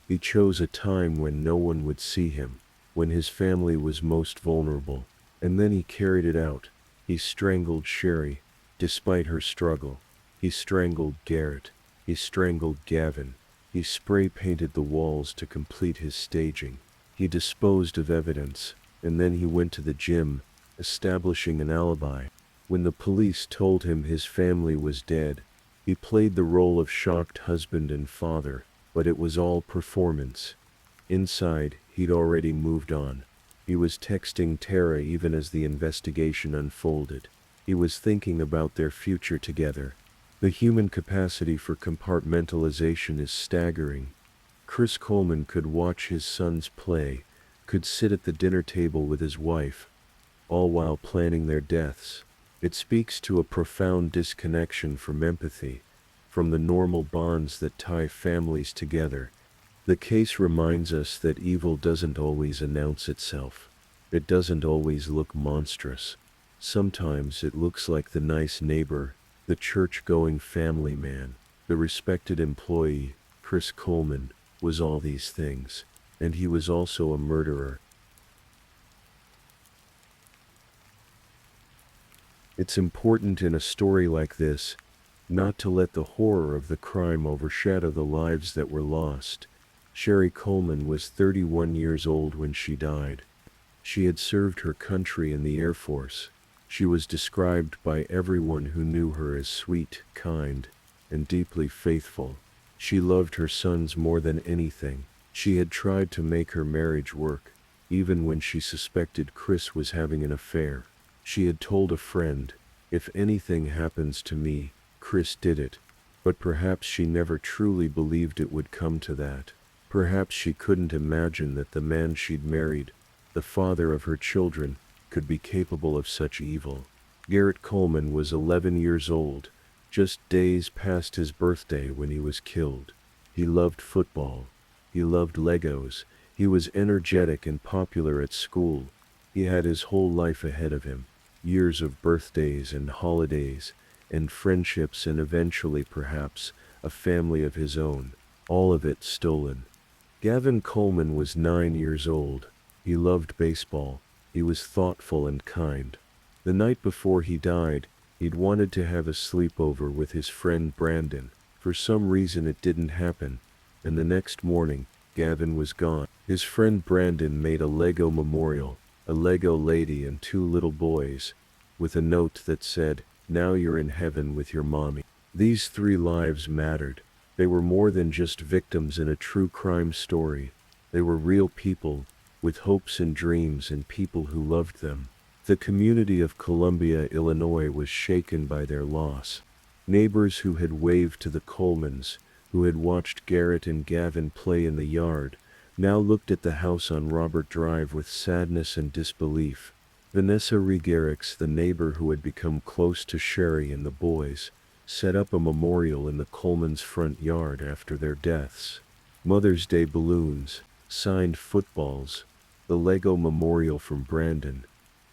Speaker 1: He chose a time when no one would see him, when his family was most vulnerable. And then he carried it out. He strangled Sherry, despite her struggle. He strangled Garrett. He strangled Gavin. He spray-painted the walls to complete his staging. He disposed of evidence, and then he went to the gym, establishing an alibi. When the police told him his family was dead, he played the role of shocked husband and father, but it was all performance. Inside, he'd already moved on. He was texting Tara even as the investigation unfolded. He was thinking about their future together. The human capacity for compartmentalization is staggering. Chris Coleman could watch his sons play, could sit at the dinner table with his wife, all while planning their deaths. It speaks to a profound disconnection from empathy, from the normal bonds that tie families together. The case reminds us that evil doesn't always announce itself. It doesn't always look monstrous. Sometimes it looks like the nice neighbor, the church-going family man, the respected employee. Chris Coleman was all these things, and he was also a murderer. It's important in a story like this not to let the horror of the crime overshadow the lives that were lost. Sherry Coleman was 31 years old when she died. She had served her country in the Air Force. She was described by everyone who knew her as sweet, kind, and deeply faithful. She loved her sons more than anything. She had tried to make her marriage work, even when she suspected Chris was having an affair. She had told a friend, "If anything happens to me, Chris did it." But perhaps she never truly believed it would come to that. Perhaps she couldn't imagine that the man she'd married, the father of her children, could be capable of such evil. Garrett Coleman was 11 years old, just days past his birthday when he was killed. He loved football. He loved Legos. He was energetic and popular at school. He had his whole life ahead of him. Years of birthdays and holidays, and friendships, and eventually, perhaps, a family of his own. All of it stolen. Gavin Coleman was 9 years old. He loved baseball. He was thoughtful and kind. The night before he died, he'd wanted to have a sleepover with his friend Brandon. For some reason it didn't happen, and the next morning, Gavin was gone. His friend Brandon made a Lego memorial, a Lego lady and 2 little boys, with a note that said, "Now you're in heaven with your mommy." These 3 lives mattered. They were more than just victims in a true crime story. They were real people, with hopes and dreams, and people who loved them. The community of Columbia, Illinois was shaken by their loss. Neighbors who had waved to the Colemans, who had watched Garrett and Gavin play in the yard, now looked at the house on Robert Drive with sadness and disbelief. Vanessa Regarix, the neighbor who had become close to Sherry and the boys, set up a memorial in the Colemans' front yard after their deaths. Mother's Day balloons, signed footballs, the Lego memorial from Brandon.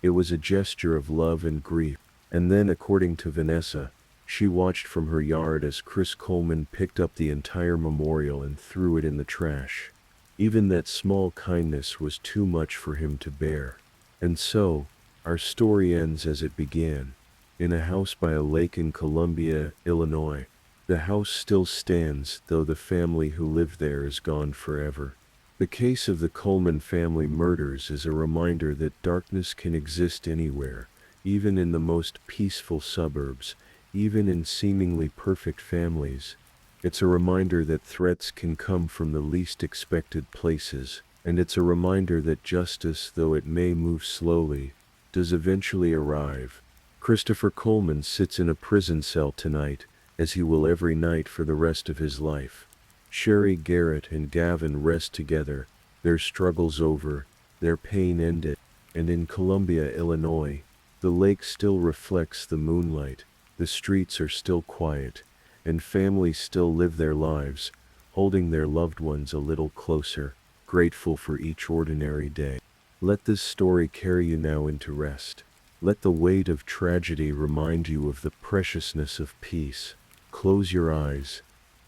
Speaker 1: It was a gesture of love and grief. And then, according to Vanessa, she watched from her yard as Chris Coleman picked up the entire memorial and threw it in the trash. Even that small kindness was too much for him to bear. And so, our story ends as it began, in a house by a lake in Columbia, Illinois. The house still stands, though the family who lived there is gone forever. The case of the Coleman family murders is a reminder that darkness can exist anywhere, even in the most peaceful suburbs, even in seemingly perfect families. It's a reminder that threats can come from the least expected places, and it's a reminder that justice, though it may move slowly, does eventually arrive. Christopher Coleman sits in a prison cell tonight, as he will every night for the rest of his life. Sherry, Garrett, and Gavin rest together, their struggles over, their pain ended, and in Columbia, Illinois, the lake still reflects the moonlight, the streets are still quiet, and families still live their lives, holding their loved ones a little closer, grateful for each ordinary day. Let this story carry you now into rest. Let the weight of tragedy remind you of the preciousness of peace. Close your eyes.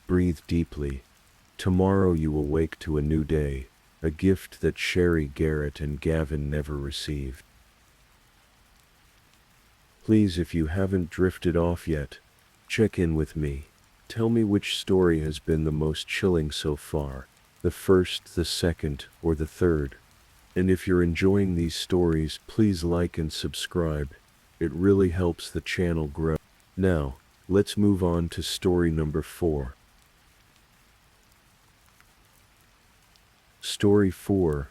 Speaker 1: Breathe deeply. Tomorrow you will wake to a new day, a gift that Sherry, Garrett, and Gavin never received. Please, if you haven't drifted off yet, check in with me. Tell me which story has been the most chilling so far, the first, the second, or the third. And if you're enjoying these stories, please like and subscribe. It really helps the channel grow. Now, let's move on to story number 4. Story 4.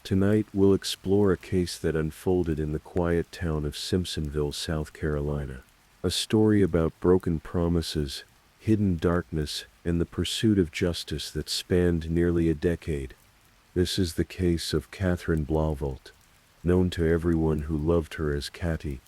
Speaker 1: Tonight we'll explore a case that unfolded in the quiet town of Simpsonville, South Carolina. A story about broken promises, hidden darkness, and the pursuit of justice that spanned nearly a decade. This is the case of Catherine Blauvelt, known to everyone who loved her as Cathy.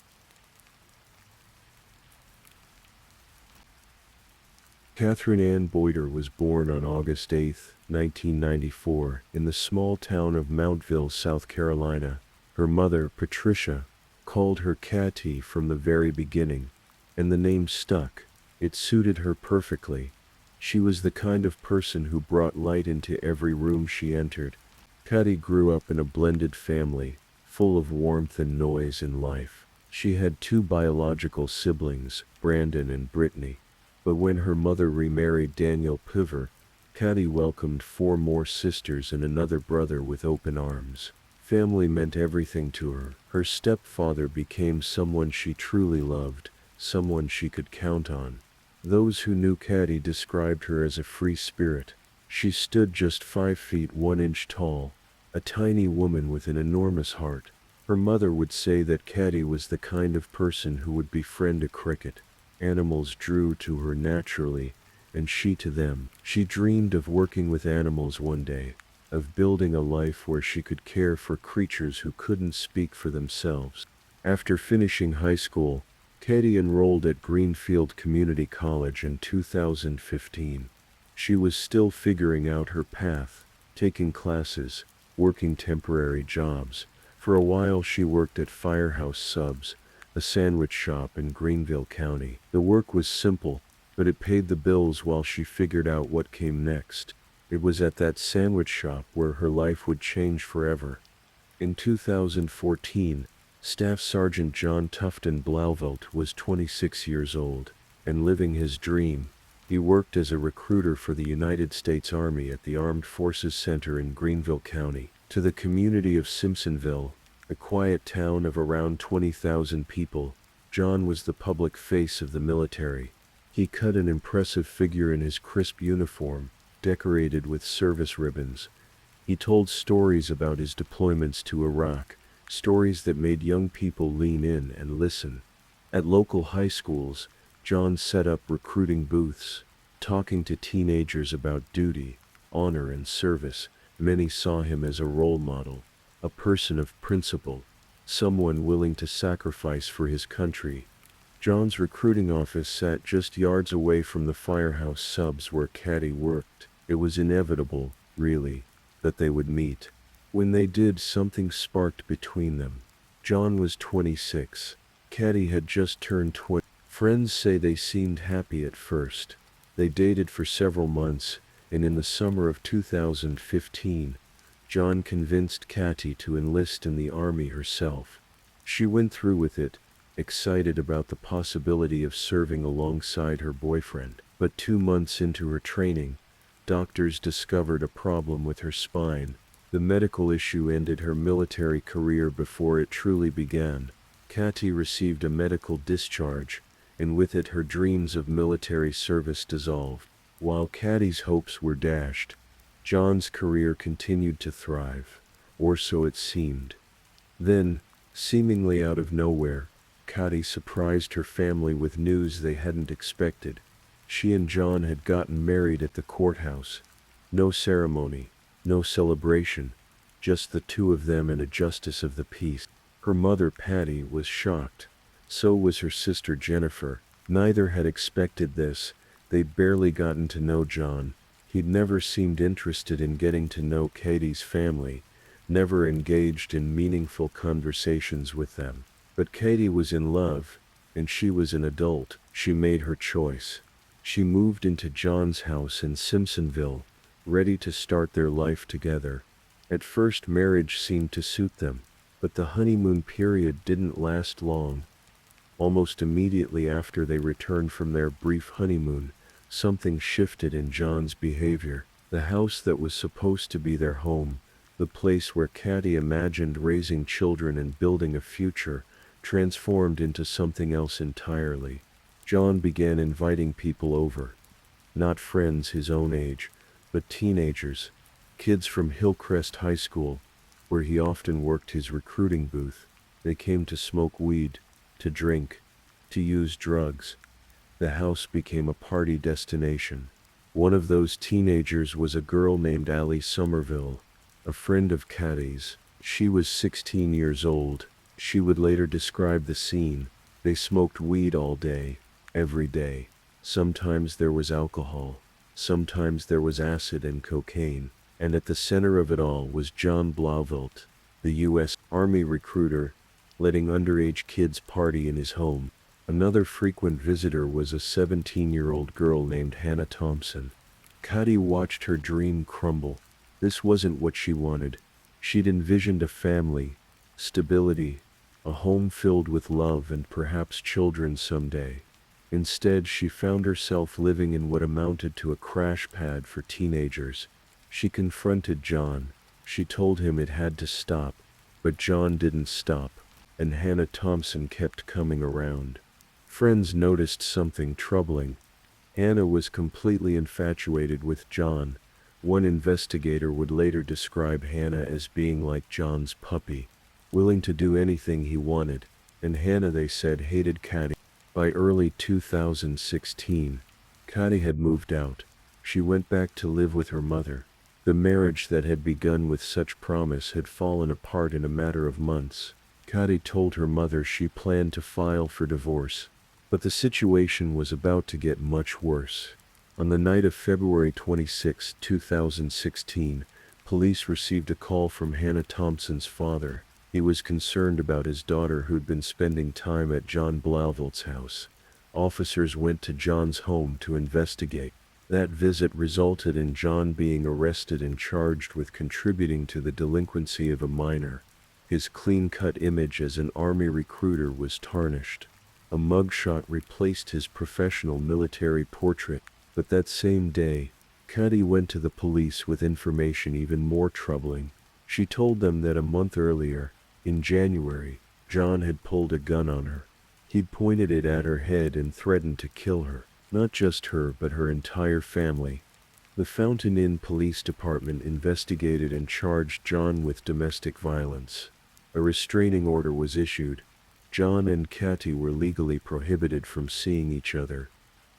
Speaker 1: Catherine Ann Boyder was born on August 8, 1994, in the small town of Mountville, South Carolina. Her mother, Patricia, called her Cathy from the very beginning, and the name stuck. It suited her perfectly. She was the kind of person who brought light into every room she entered. Cathy grew up in a blended family, full of warmth and noise and life. She had 2 biological siblings, Brandon and Brittany. But when her mother remarried Daniel Piver, Cathy welcomed 4 more sisters and another brother with open arms. Family meant everything to her. Her stepfather became someone she truly loved, someone she could count on. Those who knew Cathy described her as a free spirit. She stood just 5 feet 1 inch tall, a tiny woman with an enormous heart. Her mother would say that Cathy was the kind of person who would befriend a cricket. Animals drew to her naturally, and she to them. She dreamed of working with animals one day, of building a life where she could care for creatures who couldn't speak for themselves. After finishing high school, Cathy enrolled at Greenfield Community College in 2015. She was still figuring out her path, taking classes, working temporary jobs. For a while she worked at Firehouse Subs, a sandwich shop in Greenville County. The work was simple, but it paid the bills while she figured out what came next. It was at that sandwich shop where her life would change forever. In 2014, Staff Sergeant John Tufton Blauvelt was 26 years old, and living his dream. He worked as a recruiter for the United States Army at the Armed Forces Center in Greenville County. To the community of Simpsonville, a quiet town of around 20,000 people, John was the public face of the military. He cut an impressive figure in his crisp uniform, decorated with service ribbons. He told stories about his deployments to Iraq, stories that made young people lean in and listen. At local high schools, John set up recruiting booths, talking to teenagers about duty, honor, and service. Many saw him as a role model, a person of principle, someone willing to sacrifice for his country. John's recruiting office sat just yards away from the Firehouse Subs where Cathy worked. It was inevitable, really, that they would meet. When they did, something sparked between them. John was 26. Cathy had just turned 20. Friends say they seemed happy at first. They dated for several months, and in the summer of 2015, John convinced Cathy to enlist in the Army herself. She went through with it, excited about the possibility of serving alongside her boyfriend. But 2 months into her training, doctors discovered a problem with her spine. The medical issue ended her military career before it truly began. Cathy received a medical discharge, and with it her dreams of military service dissolved. While Cathy's hopes were dashed, John's career continued to thrive, or so it seemed. Then, seemingly out of nowhere, Cathy surprised her family with news they hadn't expected. She and John had gotten married at the courthouse. No ceremony, no celebration, just the 2 of them and a justice of the peace. Her mother, Patty, was shocked. So was her sister, Jennifer. Neither had expected this. They'd barely gotten to know John. He'd never seemed interested in getting to know Cathy's family, never engaged in meaningful conversations with them. But Cathy was in love, and she was an adult. She made her choice. She moved into John's house in Simpsonville, ready to start their life together. At first, marriage seemed to suit them. But the honeymoon period didn't last long. Almost immediately after they returned from their brief honeymoon, something shifted in John's behavior. The house that was supposed to be their home, the place where Caddy imagined raising children and building a future, transformed into something else entirely. John began inviting people over. Not friends his own age, but teenagers, kids from Hillcrest High School, where he often worked his recruiting booth. They came to smoke weed, to drink, to use drugs. The house became a party destination. One of those teenagers was a girl named Allie Somerville, a friend of Caddy's. She was 16 years old. She would later describe the scene. They smoked weed all day, every day. Sometimes there was alcohol. Sometimes there was acid and cocaine. And at the center of it all was John Blauvelt, the U.S. Army recruiter, letting underage kids party in his home. Another frequent visitor was a 17-year-old girl named Hannah Thompson. Caddy watched her dream crumble. This wasn't what she wanted. She'd envisioned a family, stability, a home filled with love and perhaps children someday. Instead, she found herself living in what amounted to a crash pad for teenagers. She confronted John. She told him it had to stop. But John didn't stop, and Hannah Thompson kept coming around. Friends noticed something troubling. Hannah was completely infatuated with John. One investigator would later describe Hannah as being like John's puppy, willing to do anything he wanted, and Hannah, they said, hated Caddy. By early 2016, Caddy had moved out. She went back to live with her mother. The marriage that had begun with such promise had fallen apart in a matter of months. Caddy told her mother she planned to file for divorce. But the situation was about to get much worse. On the night of February 26, 2016, police received a call from Hannah Thompson's father. He was concerned about his daughter who'd been spending time at John Blauvelt's house. Officers went to John's home to investigate. That visit resulted in John being arrested and charged with contributing to the delinquency of a minor. His clean-cut image as an Army recruiter was tarnished. A mugshot replaced his professional military portrait. But that same day, Caddy went to the police with information even more troubling. She told them that a month earlier, in January, John had pulled a gun on her. He'd pointed it at her head and threatened to kill her. Not just her, but her entire family. The Fountain Inn Police Department investigated and charged John with domestic violence. A restraining order was issued. John and Caddy were legally prohibited from seeing each other.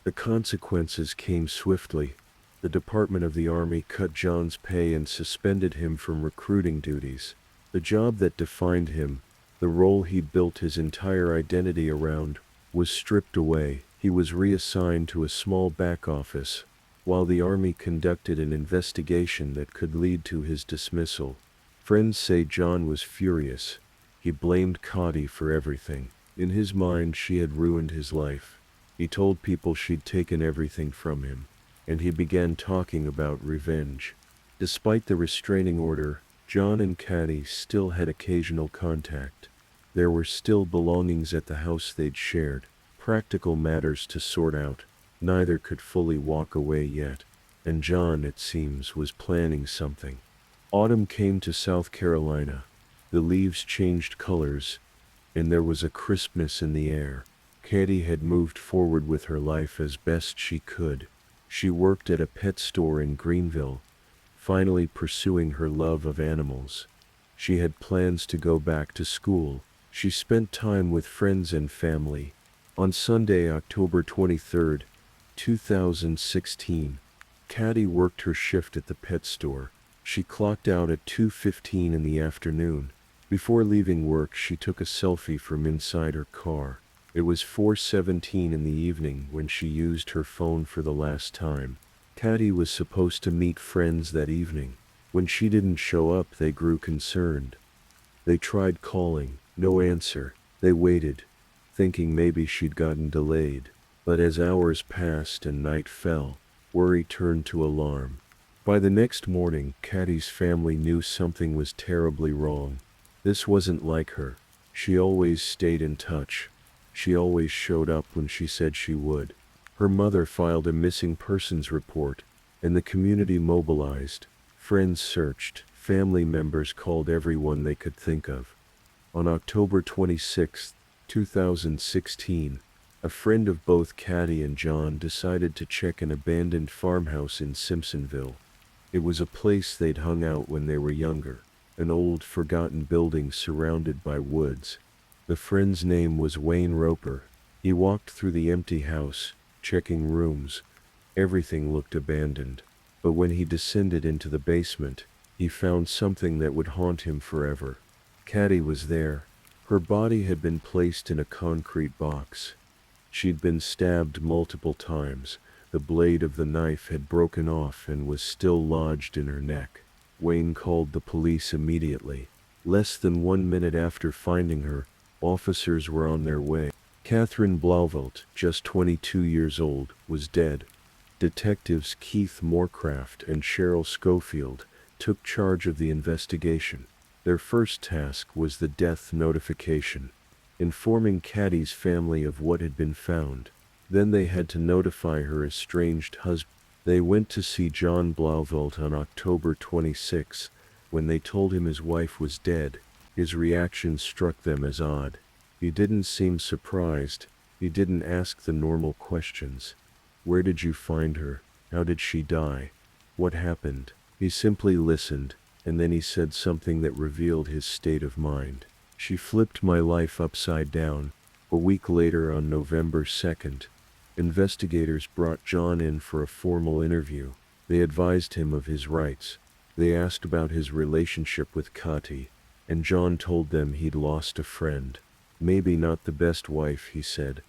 Speaker 1: The consequences came swiftly. The Department of the Army cut John's pay and suspended him from recruiting duties. The job that defined him, the role he built his entire identity around, was stripped away. He was reassigned to a small back office, while the Army conducted an investigation that could lead to his dismissal. Friends say John was furious. He blamed Caddy for everything. In his mind, she had ruined his life. He told people she'd taken everything from him, and he began talking about revenge. Despite the restraining order, John and Caddy still had occasional contact. There were still belongings at the house they'd shared, practical matters to sort out. Neither could fully walk away yet, and John, it seems, was planning something. Autumn came to South Carolina. The leaves changed colors, and there was a crispness in the air. Caddy had moved forward with her life as best she could. She worked at a pet store in Greenville, finally pursuing her love of animals. She had plans to go back to school. She spent time with friends and family. On Sunday, October 23, 2016, Caddy worked her shift at the pet store. She clocked out at 2:15 in the afternoon. Before leaving work, she took a selfie from inside her car. It was 4:17 in the evening when she used her phone for the last time. Caddy was supposed to meet friends that evening. When she didn't show up, they grew concerned. They tried calling, no answer. They waited, thinking maybe she'd gotten delayed. But as hours passed and night fell, worry turned to alarm. By the next morning, Caddy's family knew something was terribly wrong. This wasn't like her. She always stayed in touch. She always showed up when she said she would. Her mother filed a missing persons report, and the community mobilized. Friends searched, family members called everyone they could think of. On October 26, 2016, a friend of both Caddy and John decided to check an abandoned farmhouse in Simpsonville. It was a place they'd hung out when they were younger, an old, forgotten building surrounded by woods. The friend's name was Wayne Roper. He walked through the empty house, checking rooms. Everything looked abandoned. But when he descended into the basement, he found something that would haunt him forever. Caddy was there. Her body had been placed in a concrete box. She'd been stabbed multiple times. The blade of the knife had broken off and was still lodged in her neck. Wayne called the police immediately. Less than 1 minute after finding her, officers were on their way. Catherine Blauvelt, just 22 years old, was dead. Detectives Keith Moorcraft and Cheryl Schofield took charge of the investigation. Their first task was the death notification, informing Caddy's family of what had been found. Then they had to notify her estranged husband. They went to see John Blauvelt on October 26. When they told him his wife was dead, his reaction struck them as odd. He didn't seem surprised. He didn't ask the normal questions. Where did you find her? How did she die? What happened? He simply listened, and then he said something that revealed his state of mind. She flipped my life upside down. A week later, on November 2nd, investigators brought John in for a formal interview. They advised him of his rights. They asked about his relationship with Kati, and John told them he'd lost a friend. Maybe not the best wife, he said,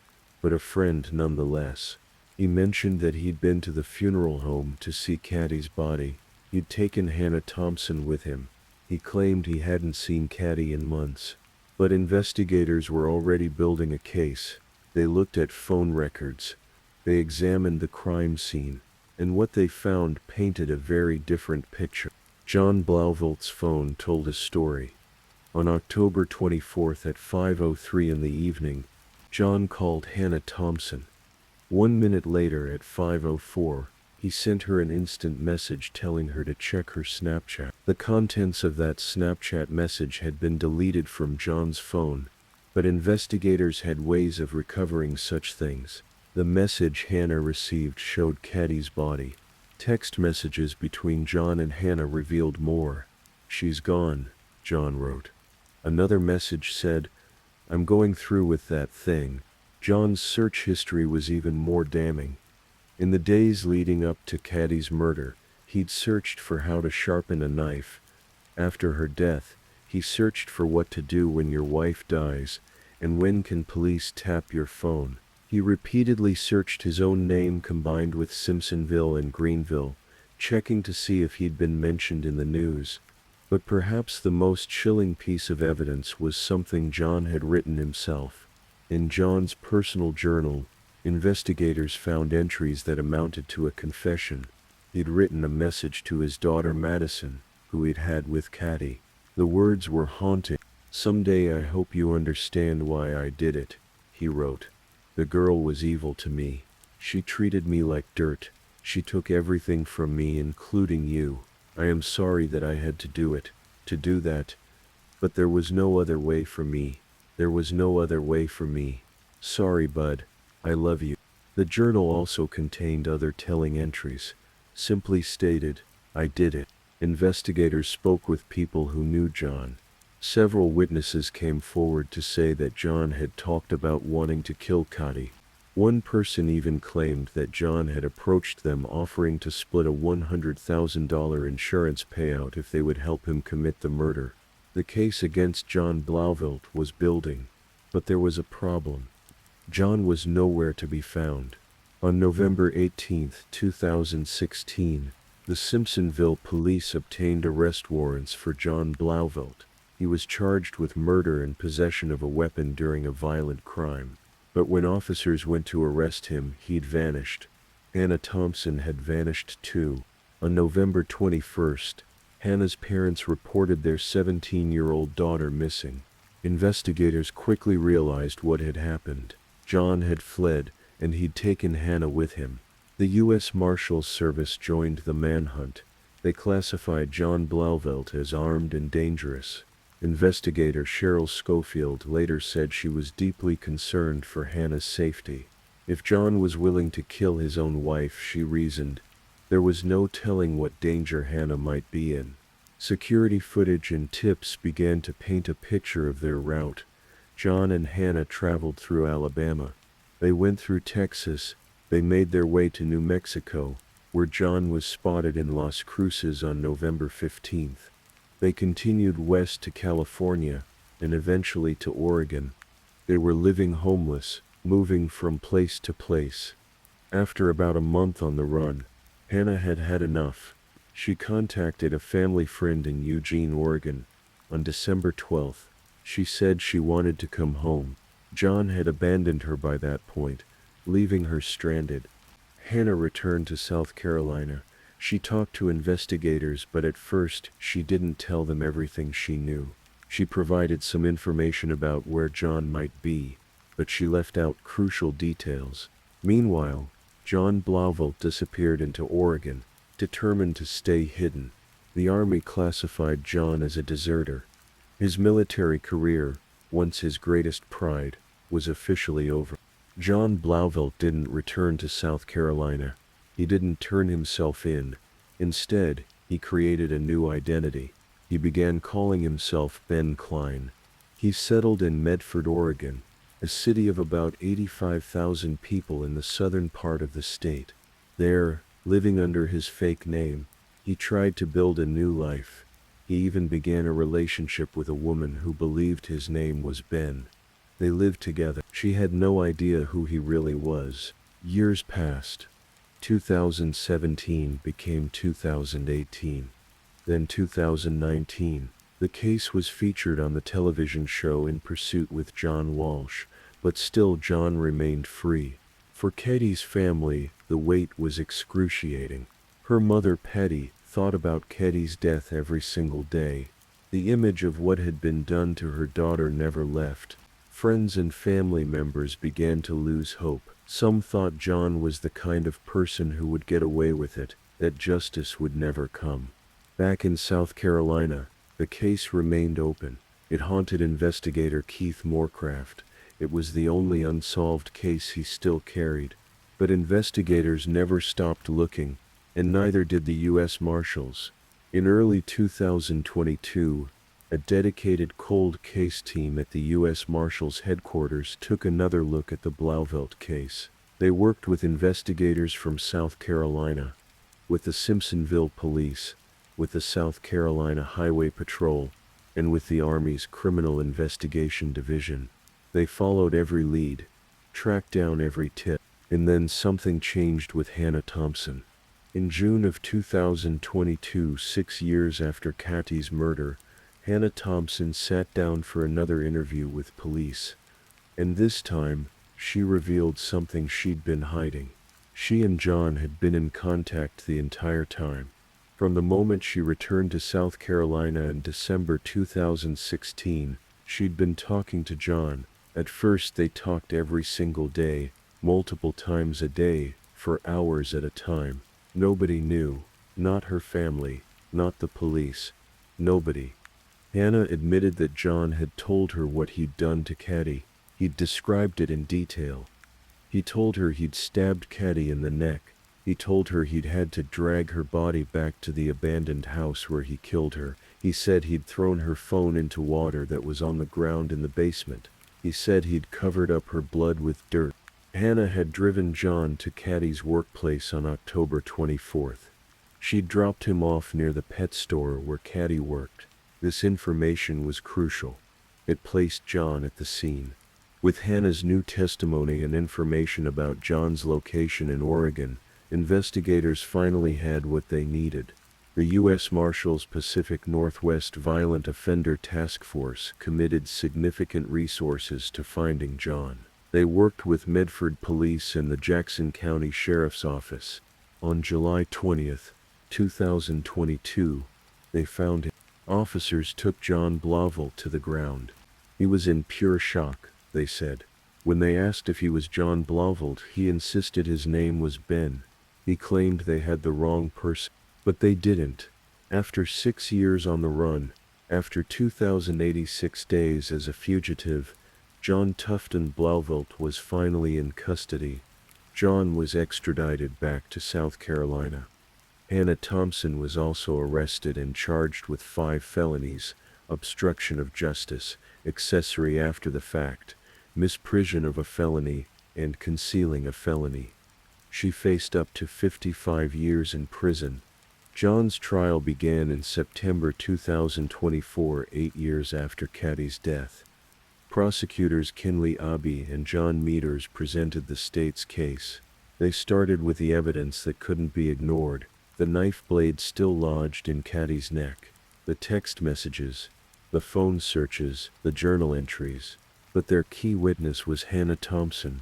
Speaker 1: but a friend nonetheless. He mentioned that he'd been to the funeral home to see Kati's body. He'd taken Hannah Thompson with him. He claimed he hadn't seen Kati in months. But investigators were already building a case. They looked at phone records. They examined the crime scene, and what they found painted a very different picture. John Blauvelt's phone told a story. On October 24th at 5:03 in the evening, John called Hannah Thompson. 1 minute later at 5:04, he sent her an instant message telling her to check her Snapchat. The contents of that Snapchat message had been deleted from John's phone, but investigators had ways of recovering such things. The message Hannah received showed Kati's body. Text messages between John and Hannah revealed more. "She's gone," John wrote. Another message said, "I'm going through with that thing." John's search history was even more damning. In the days leading up to Kati's murder, he'd searched for how to sharpen a knife. After her death, he searched for what to do when your wife dies, and when can police tap your phone. He repeatedly searched his own name combined with Simpsonville and Greenville, checking to see if he'd been mentioned in the news. But perhaps the most chilling piece of evidence was something John had written himself. In John's personal journal, investigators found entries that amounted to a confession. He'd written a message to his daughter Madison, who he'd had with Kati. The words were haunting. "Someday I hope you understand why I did it," he wrote. "The girl was evil to me. She treated me like dirt. She took everything from me, including you. I am sorry that I had to do it, to do that. But there was no other way for me. There was no other way for me. Sorry, bud. I love you." The journal also contained other telling entries. Simply stated, "I did it." Investigators spoke with people who knew John. Several witnesses came forward to say that John had talked about wanting to kill Kati. One person even claimed that John had approached them offering to split a $100,000 insurance payout if they would help him commit the murder. The case against John Blauvelt was building, but there was a problem. John was nowhere to be found. On November 18, 2016, the Simpsonville police obtained arrest warrants for John Blauvelt. He was charged with murder and possession of a weapon during a violent crime. But when officers went to arrest him, he'd vanished. Hannah Thompson had vanished too. On November 21st, Hannah's parents reported their 17-year-old daughter missing. Investigators quickly realized what had happened. John had fled, and he'd taken Hannah with him. The U.S. Marshals Service joined the manhunt. They classified John Blauvelt as armed and dangerous. Investigator Cheryl Schofield later said she was deeply concerned for Hannah's safety. If John was willing to kill his own wife, she reasoned, there was no telling what danger Hannah might be in. Security footage and tips began to paint a picture of their route. John and Hannah traveled through Alabama. They went through Texas. They made their way to New Mexico, where John was spotted in Las Cruces on November 15th. They continued west to California, and eventually to Oregon. They were living homeless, moving from place to place. After about a month on the run, Hannah had had enough. She contacted a family friend in Eugene, Oregon. On December 12th, she said she wanted to come home. John had abandoned her by that point, leaving her stranded. Hannah returned to South Carolina. She talked to investigators, but at first she didn't tell them everything she knew. She provided some information about where John might be, but she left out crucial details. Meanwhile, John Blauvelt disappeared into Oregon, determined to stay hidden. The Army classified John as a deserter. His military career, once his greatest pride, was officially over. John Blauvelt didn't return to South Carolina. He didn't turn himself in. Instead, he created a new identity. He began calling himself Ben Klein. He settled in Medford, Oregon, a city of about 85,000 people in the southern part of the state. There, living under his fake name, he tried to build a new life. He even began a relationship with a woman who believed his name was Ben. They lived together. She had no idea who he really was. Years passed. 2017 became 2018. Then 2019. The case was featured on the television show In Pursuit with John Walsh, but still John remained free. For Katie's family, the wait was excruciating. Her mother, Patty, thought about Katie's death every single day. The image of what had been done to her daughter never left. Friends and family members began to lose hope. Some thought John was the kind of person who would get away with it, that justice would never come. Back in South Carolina, the case remained open. It haunted investigator Keith Moorcraft. It was the only unsolved case he still carried. But investigators never stopped looking, and neither did the U.S. Marshals. In early 2022, a dedicated cold case team at the U.S. Marshals headquarters took another look at the Blauvelt case. They worked with investigators from South Carolina, with the Simpsonville Police, with the South Carolina Highway Patrol, and with the Army's Criminal Investigation Division. They followed every lead, tracked down every tip, and then something changed with Hannah Thompson. In June of 2022, 6 years after Katie's murder, Hannah Thompson sat down for another interview with police. And this time, she revealed something she'd been hiding. She and John had been in contact the entire time. From the moment she returned to South Carolina in December 2016, she'd been talking to John. At first they talked every single day, multiple times a day, for hours at a time. Nobody knew, not her family, not the police, nobody. Hannah admitted that John had told her what he'd done to Katie. He'd described it in detail. He told her he'd stabbed Katie in the neck. He told her he'd had to drag her body back to the abandoned house where he killed her. He said he'd thrown her phone into water that was on the ground in the basement. He said he'd covered up her blood with dirt. Hannah had driven John to Katie's workplace on October 24th. She'd dropped him off near the pet store where Katie worked. This information was crucial. It placed John at the scene. With Hannah's new testimony and information about John's location in Oregon, investigators finally had what they needed. The U.S. Marshals Pacific Northwest Violent Offender Task Force committed significant resources to finding John. They worked with Medford Police and the Jackson County Sheriff's Office. On July 20th, 2022, They found him. Officers took John Blauvelt to the ground. He was in pure shock, they said. When they asked if he was John Blauvelt, he insisted his name was Ben. He claimed they had the wrong person, but they didn't. After 6 years on the run, after 2,086 days as a fugitive, John Tufton Blauvelt was finally in custody. John was extradited back to South Carolina. Hannah Thompson was also arrested and charged with 5 felonies: obstruction of justice, accessory after the fact, misprision of a felony, and concealing a felony. She faced up to 55 years in prison. John's trial began in September 2024, 8 years after Caddy's death. Prosecutors Kinley Abbey and John Meters presented the state's case. They started with the evidence that couldn't be ignored: the knife blade still lodged in Caddy's neck, the text messages, the phone searches, the journal entries. But their key witness was Hannah Thompson.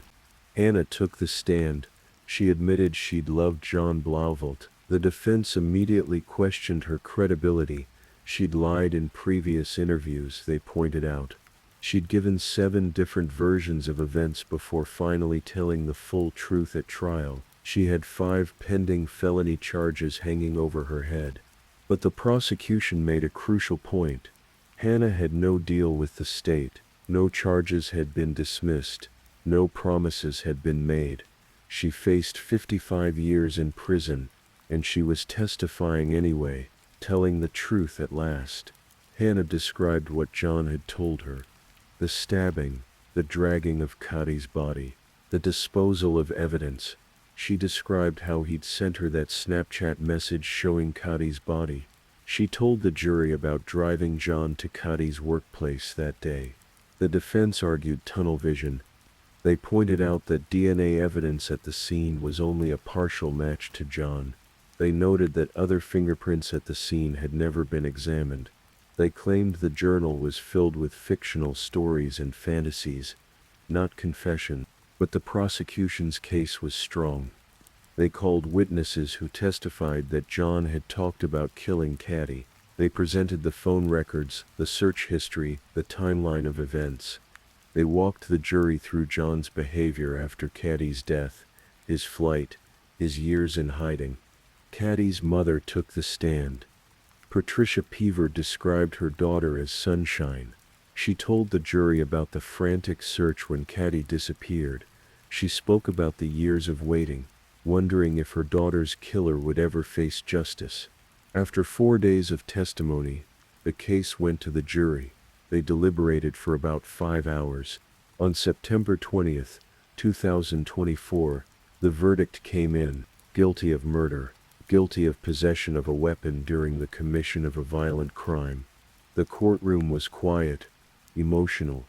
Speaker 1: Hannah took the stand. She admitted she'd loved John Blauvelt. The defense immediately questioned her credibility. She'd lied in previous interviews, they pointed out. She'd given 7 different versions of events before finally telling the full truth at trial. She had 5 pending felony charges hanging over her head. But the prosecution made a crucial point. Hannah had no deal with the state. No charges had been dismissed. No promises had been made. She faced 55 years in prison, and she was testifying anyway, telling the truth at last. Hannah described what John had told her: the stabbing, the dragging of Caddy's body, the disposal of evidence. She described how he'd sent her that Snapchat message showing Caddy's body. She told the jury about driving John to Caddy's workplace that day. The defense argued tunnel vision. They pointed out that DNA evidence at the scene was only a partial match to John. They noted that other fingerprints at the scene had never been examined. They claimed the journal was filled with fictional stories and fantasies, not confession. But the prosecution's case was strong. They called witnesses who testified that John had talked about killing Caddy. They presented the phone records, the search history, the timeline of events. They walked the jury through John's behavior after Caddy's death, his flight, his years in hiding. Caddy's mother took the stand. Patricia Peaver described her daughter as sunshine. She told the jury about the frantic search when Caddy disappeared. She spoke about the years of waiting, wondering if her daughter's killer would ever face justice. After 4 days of testimony, the case went to the jury. They deliberated for about 5 hours. On September 20th, 2024, the verdict came in: guilty of murder, guilty of possession of a weapon during the commission of a violent crime. The courtroom was quiet, emotional.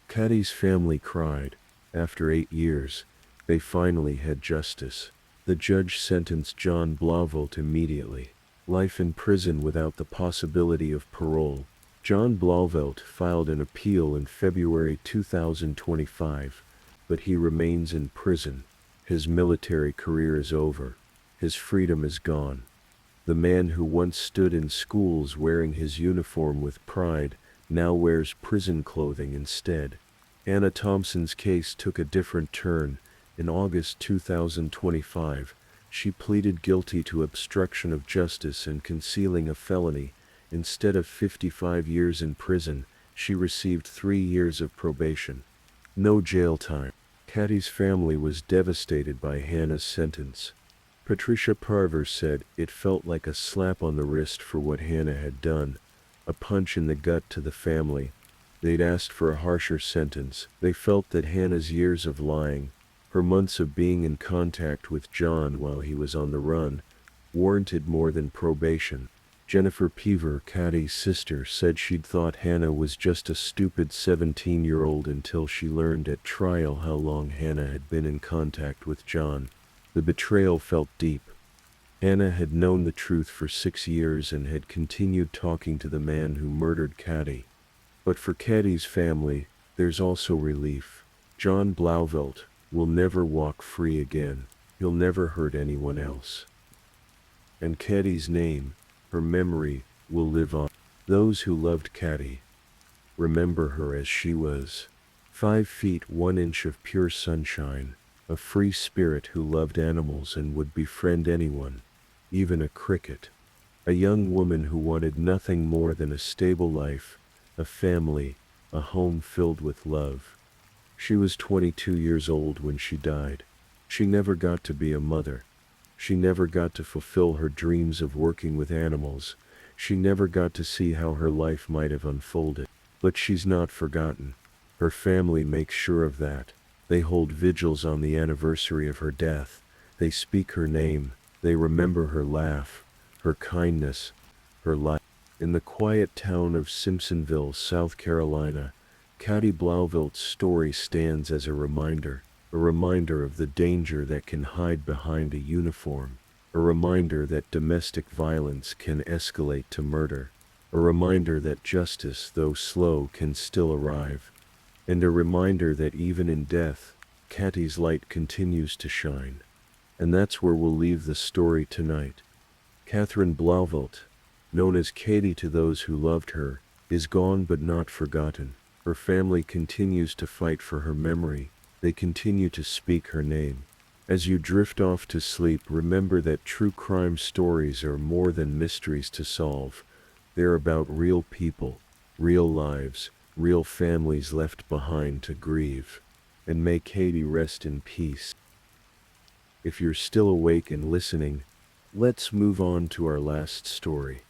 Speaker 1: Caddy's family cried. After 8 years, they finally had justice. The judge sentenced John Blauvelt immediately. Life in prison without the possibility of parole. John Blauvelt filed an appeal in February 2025, but he remains in prison. His military career is over. His freedom is gone. The man who once stood in schools wearing his uniform with pride now wears prison clothing instead. Hannah Thompson's case took a different turn. In August 2025, she pleaded guilty to obstruction of justice and concealing a felony. Instead of 55 years in prison, she received 3 years of probation. No jail time. Caddy's family was devastated by Hannah's sentence. Patricia Peaver said it felt like a slap on the wrist for what Hannah had done, a punch in the gut to the family. They'd asked for a harsher sentence. They felt that Hannah's years of lying, her months of being in contact with John while he was on the run, warranted more than probation. Jennifer Peaver, Caddy's sister, said she'd thought Hannah was just a stupid 17-year-old until she learned at trial how long Hannah had been in contact with John. The betrayal felt deep. Hannah had known the truth for 6 years and had continued talking to the man who murdered Caddy. But for Caddy's family, there's also relief. John Blauvelt will never walk free again. He'll never hurt anyone else. And Caddy's name, her memory, will live on. Those who loved Catty remember her as she was. 5 feet 1 inch of pure sunshine, a free spirit who loved animals and would befriend anyone, even a cricket. A young woman who wanted nothing more than a stable life, a family, a home filled with love. She was 22 years old when she died. She never got to be a mother. She never got to fulfill her dreams of working with animals. She never got to see how her life might have unfolded. But she's not forgotten. Her family makes sure of that. They hold vigils on the anniversary of her death. They speak her name. They remember her laugh, her kindness, her life. In the quiet town of Simpsonville, South Carolina, Catty Blauvildt's story stands as a reminder of the danger that can hide behind a uniform, a reminder that domestic violence can escalate to murder, a reminder that justice, though slow, can still arrive, and a reminder that even in death, Catty's light continues to shine. And that's where we'll leave the story tonight. Catherine Blauvildt, known as Katie to those who loved her, is gone but not forgotten. Her family continues to fight for her memory. They continue to speak her name. As you drift off to sleep, remember that true crime stories are more than mysteries to solve. They're about real people, real lives, real families left behind to grieve. And may Katie rest in peace. If you're still awake and listening, let's move on to our last story.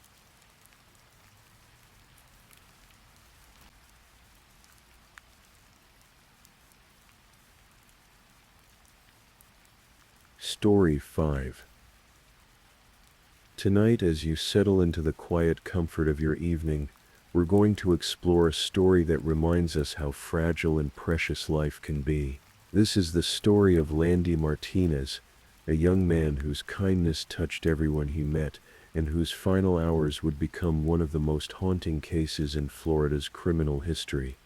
Speaker 1: Story 5. Tonight, as you settle into the quiet comfort of your evening, we're going to explore a story that reminds us how fragile and precious life can be. This is the story of Landy Martinez, a young man whose kindness touched everyone he met, and whose final hours would become one of the most haunting cases in Florida's criminal history.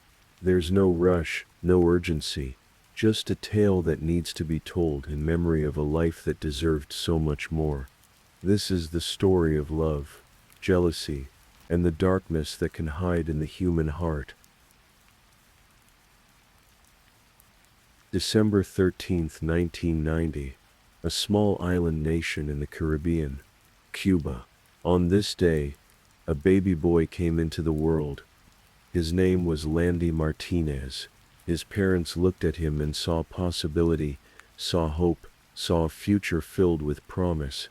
Speaker 1: There's no rush, no urgency, just a tale that needs to be told in memory of a life that deserved so much more. This is the story of love, jealousy, and the darkness that can hide in the human heart. December 13th, 1990. A small island nation in the Caribbean, Cuba. On this day, a baby boy came into the world. His name was Landy Martinez. His parents looked at him and saw possibility, saw hope, saw a future filled with promise.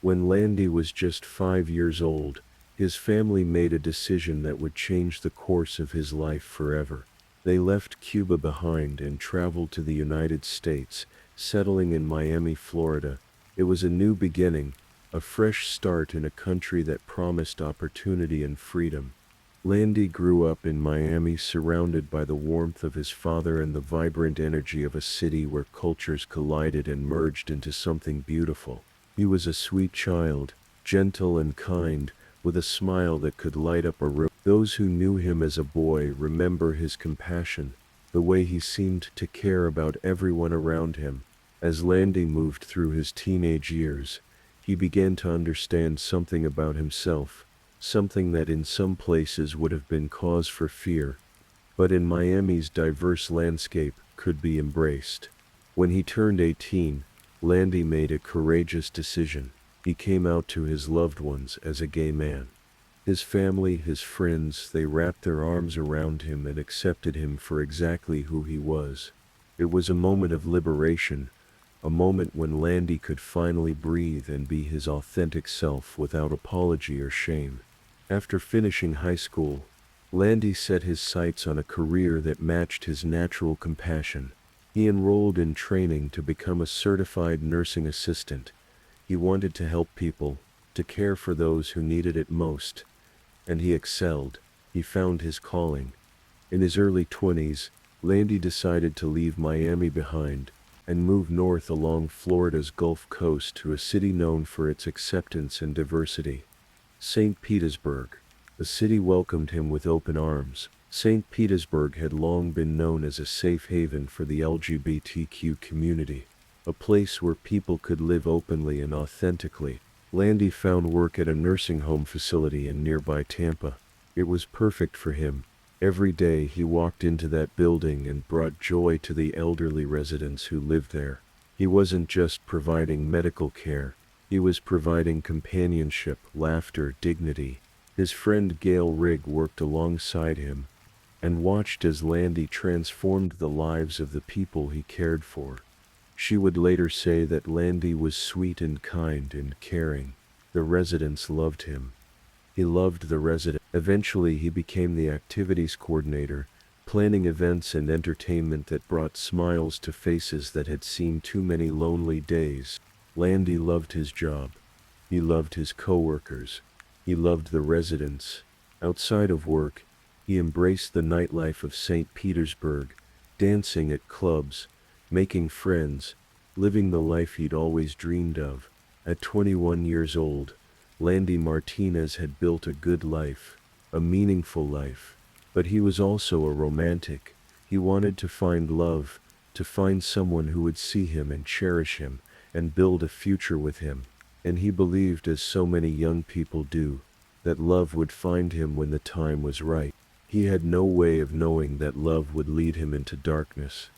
Speaker 1: When Landy was just 5 years old, his family made a decision that would change the course of his life forever. They left Cuba behind and traveled to the United States, settling in Miami, Florida. It was a new beginning, a fresh start in a country that promised opportunity and freedom. Landy grew up in Miami, surrounded by the warmth of his father and the vibrant energy of a city where cultures collided and merged into something beautiful. He was a sweet child, gentle and kind, with a smile that could light up a room. Those who knew him as a boy remember his compassion, the way he seemed to care about everyone around him. As Landy moved through his teenage years, he began to understand something about himself, something that in some places would have been cause for fear, but in Miami's diverse landscape could be embraced. When he turned 18, Landy made a courageous decision. He came out to his loved ones as a gay man. His family, his friends, they wrapped their arms around him and accepted him for exactly who he was. It was a moment of liberation, a moment when Landy could finally breathe and be his authentic self without apology or shame. After finishing high school, Landy set his sights on a career that matched his natural compassion. He enrolled in training to become a certified nursing assistant. He wanted to help people, to care for those who needed it most. And he excelled. He found his calling. In his early 20s, Landy decided to leave Miami behind and move north along Florida's Gulf Coast to a city known for its acceptance and diversity. St. Petersburg. The city welcomed him with open arms. St. Petersburg had long been known as a safe haven for the LGBTQ community, a place where people could live openly and authentically. Landy found work at a nursing home facility in nearby Tampa. It was perfect for him. Every day he walked into that building and brought joy to the elderly residents who lived there. He wasn't just providing medical care. He was providing companionship, laughter, dignity. His friend Gail Rigg worked alongside him and watched as Landy transformed the lives of the people he cared for. She would later say that Landy was sweet and kind and caring. The residents loved him. He loved the residents. Eventually he became the activities coordinator, planning events and entertainment that brought smiles to faces that had seen too many lonely days. Landy loved his job. He loved his coworkers. He loved the residents. Outside of work, he embraced the nightlife of St. Petersburg, dancing at clubs, making friends, living the life he'd always dreamed of. At 21 years old, Landy Martinez had built a good life, a meaningful life. But he was also a romantic. He wanted to find love, to find someone who would see him and cherish him, and build a future with him. And he believed, as so many young people do, that love would find him when the time was right. He had no way of knowing that love would lead him into darkness.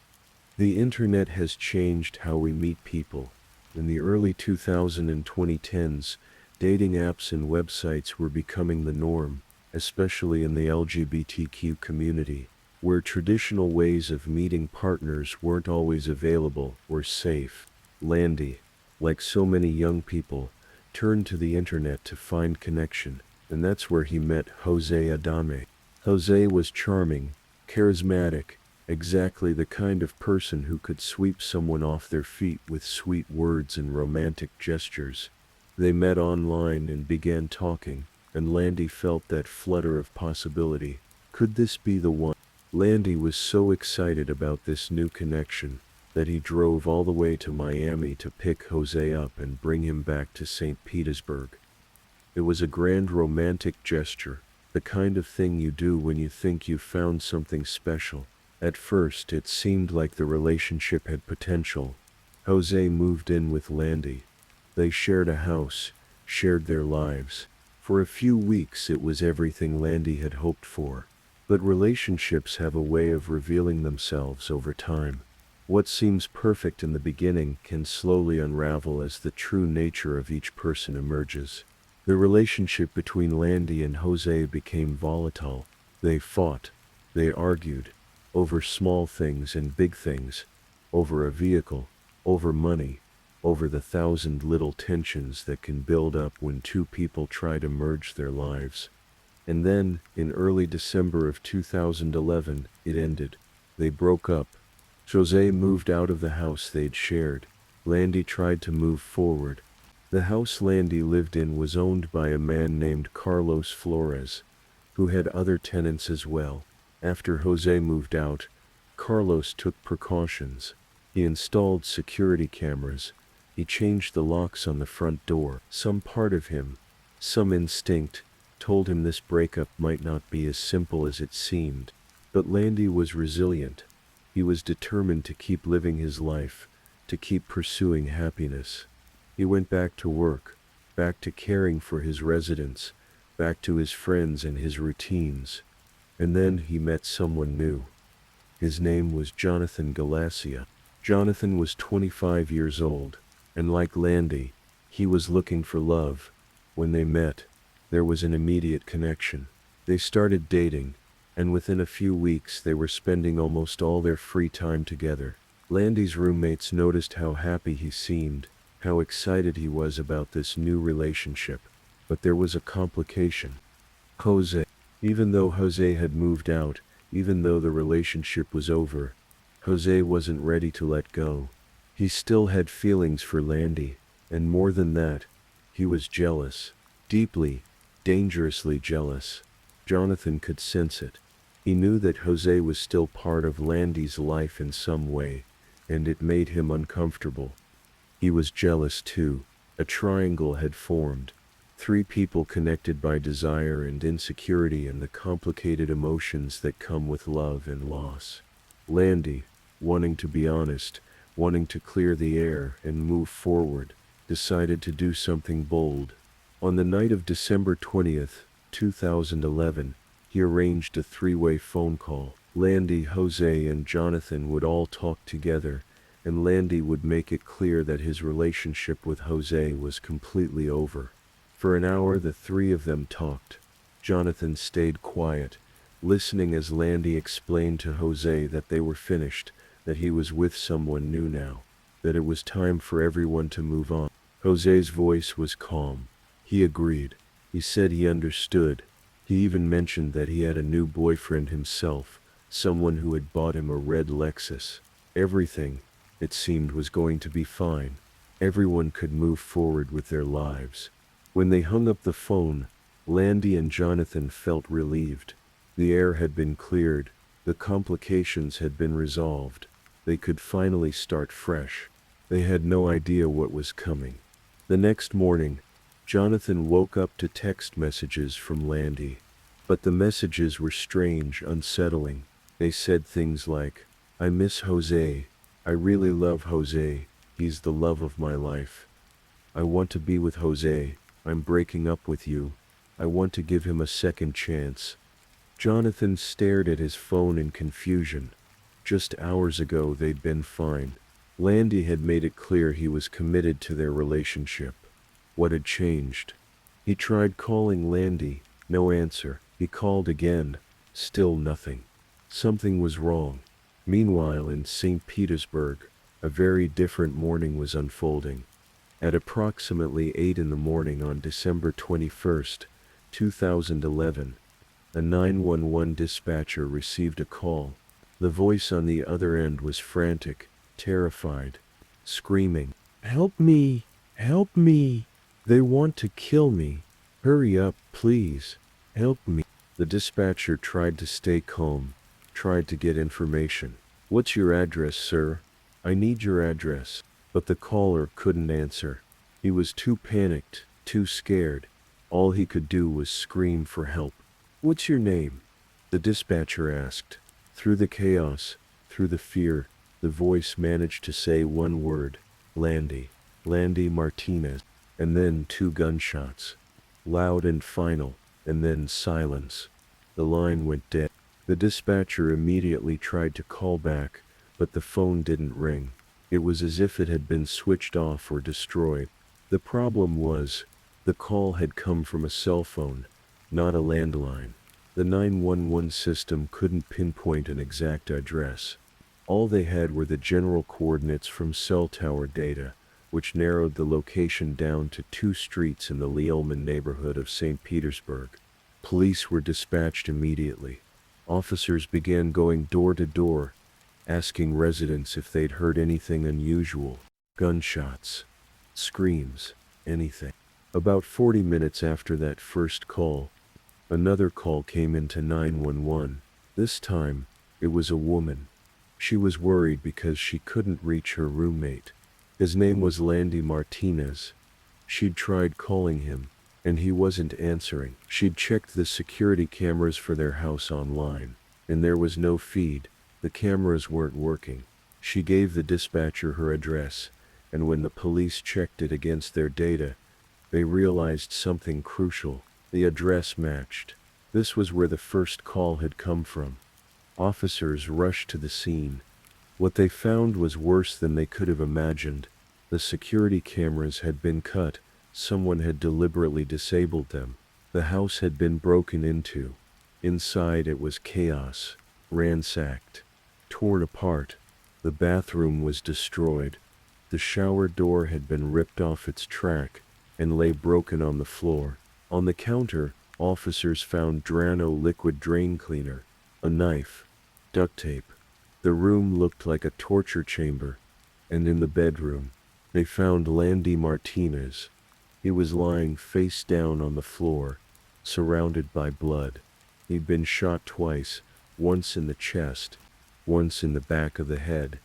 Speaker 1: The internet has changed how we meet people. In the early 2000s and 2010s, dating apps and websites were becoming the norm, especially in the LGBTQ community, where traditional ways of meeting partners weren't always available or safe. Landy, like so many young people, turned to the internet to find connection, and that's where he met Jose Adame. Jose was charming, charismatic, exactly the kind of person who could sweep someone off their feet with sweet words and romantic gestures. They met online and began talking, and Landy felt that flutter of possibility. Could this be the one? Landy was so excited about this new connection that he drove all the way to Miami to pick Jose up and bring him back to St. Petersburg. It was a grand romantic gesture, the kind of thing you do when you think you've found something special. At first it seemed like the relationship had potential. Jose moved in with Landy. They shared a house, shared their lives. For a few weeks it was everything Landy had hoped for. But relationships have a way of revealing themselves over time. What seems perfect in the beginning can slowly unravel as the true nature of each person emerges. The relationship between Landy and Jose became volatile. They fought. They argued. Over small things and big things. Over a vehicle. Over money. Over the 1,000 little tensions that can build up when two people try to merge their lives. And then, in early December of 2011, it ended. They broke up. Jose moved out of the house they'd shared. Landy tried to move forward. The house Landy lived in was owned by a man named Carlos Flores, who had other tenants as well. After Jose moved out, Carlos took precautions. He installed security cameras. He changed the locks on the front door. Some part of him, some instinct, told him this breakup might not be as simple as it seemed. But Landy was resilient. He was determined to keep living his life, to keep pursuing happiness. He went back to work, back to caring for his residents, back to his friends and his routines. And then he met someone new. His name was Jonathan Galassia. Jonathan was 25 years old, and like Landy, he was looking for love. When they met, there was an immediate connection. They started dating, and within a few weeks they were spending almost all their free time together. Landy's roommates noticed how happy he seemed, how excited he was about this new relationship. But there was a complication. Jose. Even though Jose had moved out, even though the relationship was over, Jose wasn't ready to let go. He still had feelings for Landy, and more than that, he was jealous. Deeply, dangerously jealous. Jonathan could sense it. He knew that Jose was still part of Landy's life in some way, and it made him uncomfortable. He was jealous too. A triangle had formed. 3 people connected by desire and insecurity and the complicated emotions that come with love and loss. Landy, wanting to be honest, wanting to clear the air and move forward. decided to do something bold. On the night of December 20th, 2011, he arranged a three-way phone call. Landy, Jose, and Jonathan would all talk together, and Landy would make it clear that his relationship with Jose was completely over. For an hour the three of them talked. Jonathan stayed quiet, listening as Landy explained to Jose that they were finished, that he was with someone new now, that it was time for everyone to move on. Jose's voice was calm. He agreed. He said he understood. He even mentioned that he had a new boyfriend himself, someone who had bought him a red Lexus. Everything, it seemed, was going to be fine. Everyone could move forward with their lives. When they hung up the phone, Landy and Jonathan felt relieved. The air had been cleared. The complications had been resolved. They could finally start fresh. They had no idea what was coming. The next morning, Jonathan woke up to text messages from Landy. But the messages were strange, unsettling. They said things like, "I miss Jose. I really love Jose. He's the love of my life. I want to be with Jose. I'm breaking up with you. I want to give him a second chance." Jonathan stared at his phone in confusion. Just hours ago they'd been fine. Landy had made it clear he was committed to their relationship. What had changed? He tried calling Landy. No answer. He called again. Still nothing. Something was wrong. Meanwhile, in St. Petersburg, a very different morning was unfolding. At approximately 8 in the morning on December 21st, 2011, a 911 dispatcher received a call. The voice on the other end was frantic, terrified, screaming, "Help me! Help me! They want to kill me! Hurry up, please! Help me!" The dispatcher tried to stay calm, tried to get information. "What's your address, sir? I need your address." But the caller couldn't answer. He was too panicked, too scared. All he could do was scream for help. "What's your name?" the dispatcher asked. Through the chaos, through the fear, the voice managed to say one word: Landy. Landy Martinez. And then 2 gunshots. Loud and final, and then silence. The line went dead. The dispatcher immediately tried to call back, but the phone didn't ring. It was as if it had been switched off or destroyed. The problem was, the call had come from a cell phone, not a landline. The 911 system couldn't pinpoint an exact address. All they had were the general coordinates from cell tower data, which narrowed the location down to 2 streets in the Lyelman neighborhood of St. Petersburg. Police were dispatched immediately. Officers began going door to door, asking residents if they'd heard anything unusual. Gunshots, screams, anything. About 40 minutes after that first call, another call came into 911. This time, it was a woman. She was worried because she couldn't reach her roommate. His name was Landy Martinez. She'd tried calling him, and he wasn't answering. She'd checked the security cameras for their house online, and there was no feed. The cameras weren't working. She gave the dispatcher her address, and when the police checked it against their data, they realized something crucial. The address matched. This was where the first call had come from. Officers rushed to the scene. What they found was worse than they could have imagined. The security cameras had been cut. Someone had deliberately disabled them. The house had been broken into. Inside it was chaos, ransacked, torn apart. The bathroom was destroyed. The shower door had been ripped off its track and lay broken on the floor. On the counter, officers found Drano liquid drain cleaner, a knife, duct tape. The room looked like a torture chamber, and in the bedroom, they found Landy Martinez. He was lying face down on the floor, surrounded by blood. He'd been shot twice, once in the chest, once in the back of the head.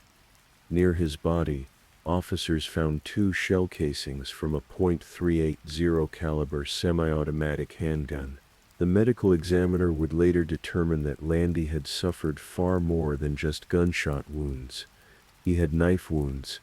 Speaker 1: Near his body, officers found 2 shell casings from a .380 caliber semi-automatic handgun. The medical examiner would later determine that Landy had suffered far more than just gunshot wounds. He had knife wounds,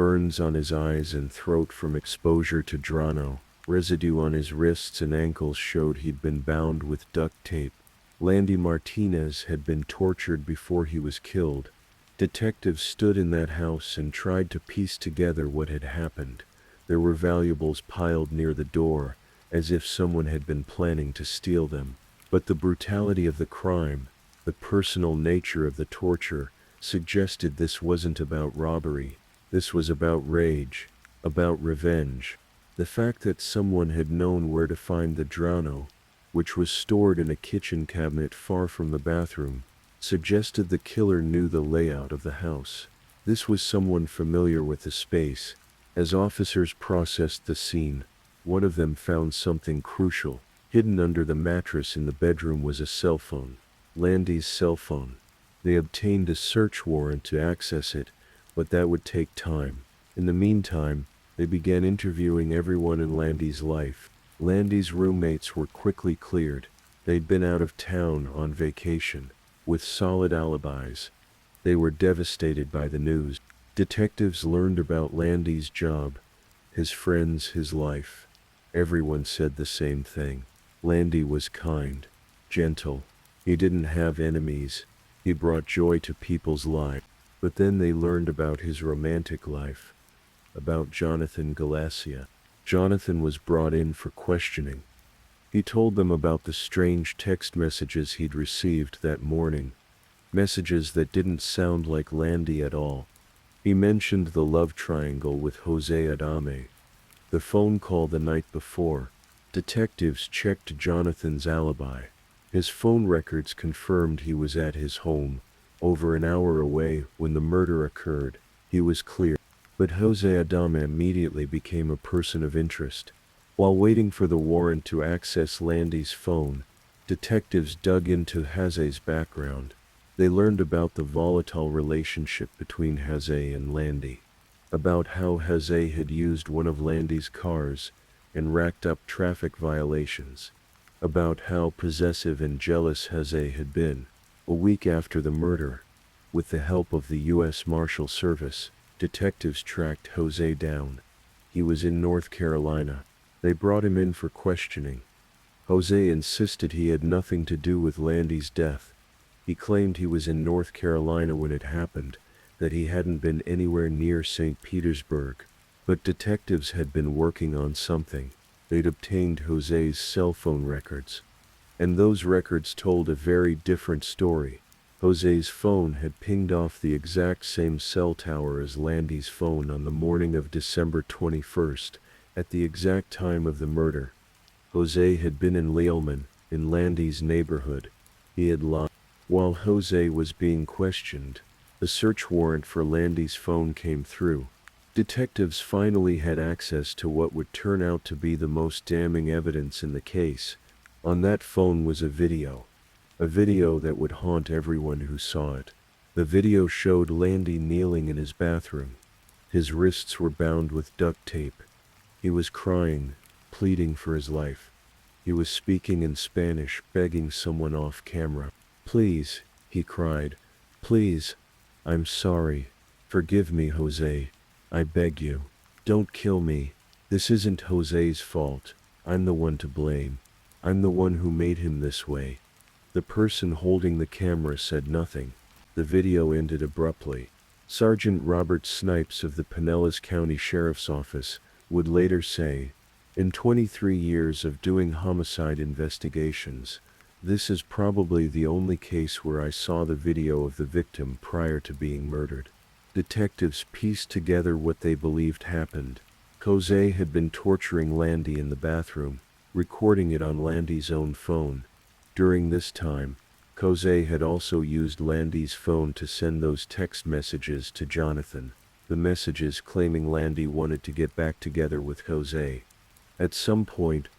Speaker 1: burns on his eyes and throat from exposure to Drano. Residue on his wrists and ankles showed he'd been bound with duct tape. Landy Martinez had been tortured before he was killed. Detectives stood in that house and tried to piece together what had happened. There were valuables piled near the door, as if someone had been planning to steal them. But the brutality of the crime, the personal nature of the torture, suggested this wasn't about robbery. This was about rage, about revenge. The fact that someone had known where to find the Drano, which was stored in a kitchen cabinet far from the bathroom, suggested the killer knew the layout of the house. This was someone familiar with the space. As officers processed the scene, one of them found something crucial. Hidden under the mattress in the bedroom was a cell phone. Landy's cell phone. They obtained a search warrant to access it, but that would take time. In the meantime, they began interviewing everyone in Landy's life. Landy's roommates were quickly cleared. They'd been out of town on vacation, with solid alibis. They were devastated by the news. Detectives learned about Landy's job, his friends, his life. Everyone said the same thing. Landy was kind, gentle. He didn't have enemies. He brought joy to people's lives. But then they learned about his romantic life, about Jonathan Galassia. Jonathan was brought in for questioning. He told them about the strange text messages he'd received that morning, messages that didn't sound like Landy at all. He mentioned the love triangle with Jose Adame, the phone call the night before. Detectives checked Jonathan's alibi. His phone records confirmed he was at his home, over an hour away, when the murder occurred. He was clear. But Jose Adame immediately became a person of interest. While waiting for the warrant to access Landy's phone, detectives dug into Jose's background. They learned about the volatile relationship between Jose and Landy, about how Jose had used one of Landy's cars and racked up traffic violations, about how possessive and jealous Jose had been. A week after the murder, with the help of the U.S. Marshal Service, detectives tracked Jose down. He was in North Carolina. They brought him in for questioning. Jose insisted he had nothing to do with Landy's death. He claimed he was in North Carolina when it happened, that he hadn't been anywhere near St. Petersburg. But detectives had been working on something. They'd obtained Jose's cell phone records, and those records told a very different story. Jose's phone had pinged off the exact same cell tower as Landy's phone on the morning of December 21st, at the exact time of the murder. Jose had been in Lealman, in Landy's neighborhood. He had lied. While Jose was being questioned, the search warrant for Landy's phone came through. Detectives finally had access to what would turn out to be the most damning evidence in the case. On that phone was a video that would haunt everyone who saw it. The video showed Landy kneeling in his bathroom. His wrists were bound with duct tape. He was crying, pleading for his life. He was speaking in Spanish, begging someone off camera. "Please," he cried. "Please. I'm sorry. Forgive me, Jose. I beg you. Don't kill me. This isn't Jose's fault. I'm the one to blame. I'm the one who made him this way." The person holding the camera said nothing. The video ended abruptly. Sergeant Robert Snipes of the Pinellas County Sheriff's Office would later say, "In 23 years of doing homicide investigations, this is probably the only case where I saw the video of the victim prior to being murdered." Detectives pieced together what they believed happened. Jose had been torturing Landy in the bathroom, recording it on Landy's own phone. During this time, Jose had also used Landy's phone to send those text messages to Jonathan, the messages claiming Landy wanted to get back together with Jose. At some point,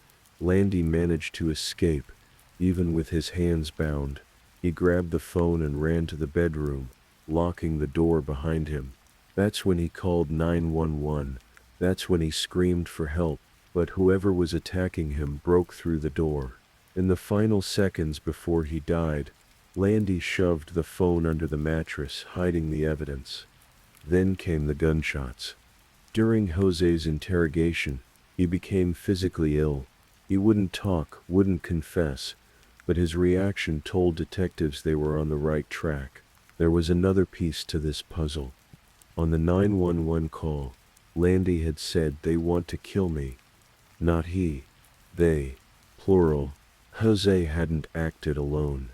Speaker 1: Landy managed to escape, even with his hands bound. He grabbed the phone and ran to the bedroom, locking the door behind him. That's when he called 911. That's when he screamed for help, but whoever was attacking him broke through the door. In the final seconds before he died, Landy shoved the phone under the mattress, hiding the evidence. Then came the gunshots. During Jose's interrogation, he became physically ill. He wouldn't talk, wouldn't confess, but his reaction told detectives they were on the right track. There was another piece to this puzzle. On the 911 call, Landy had said, "They want to kill me." Not he. They. Plural. Jose hadn't acted alone.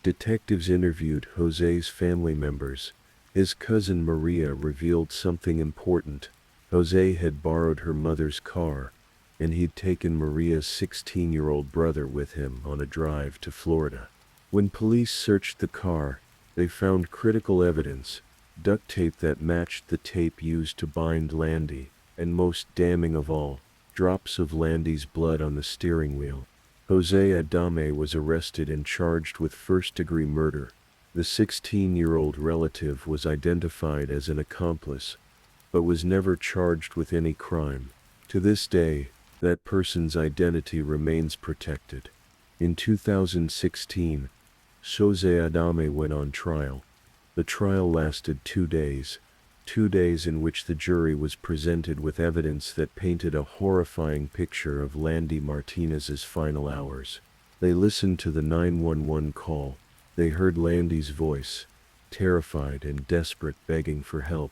Speaker 1: Detectives interviewed Jose's family members. His cousin Maria revealed something important. Jose had borrowed her mother's car, and he'd taken Maria's 16-year-old brother with him on a drive to Florida. When police searched the car, they found critical evidence, duct tape that matched the tape used to bind Landy, and most damning of all, drops of Landy's blood on the steering wheel. Jose Adame was arrested and charged with first-degree murder. The 16-year-old relative was identified as an accomplice, but was never charged with any crime. To this day, that person's identity remains protected. In 2016, Jose Adame went on trial. The trial lasted 2 days. 2 days in which the jury was presented with evidence that painted a horrifying picture of Landy Martinez's final hours. They listened to the 911 call. They heard Landy's voice, terrified and desperate, begging for help.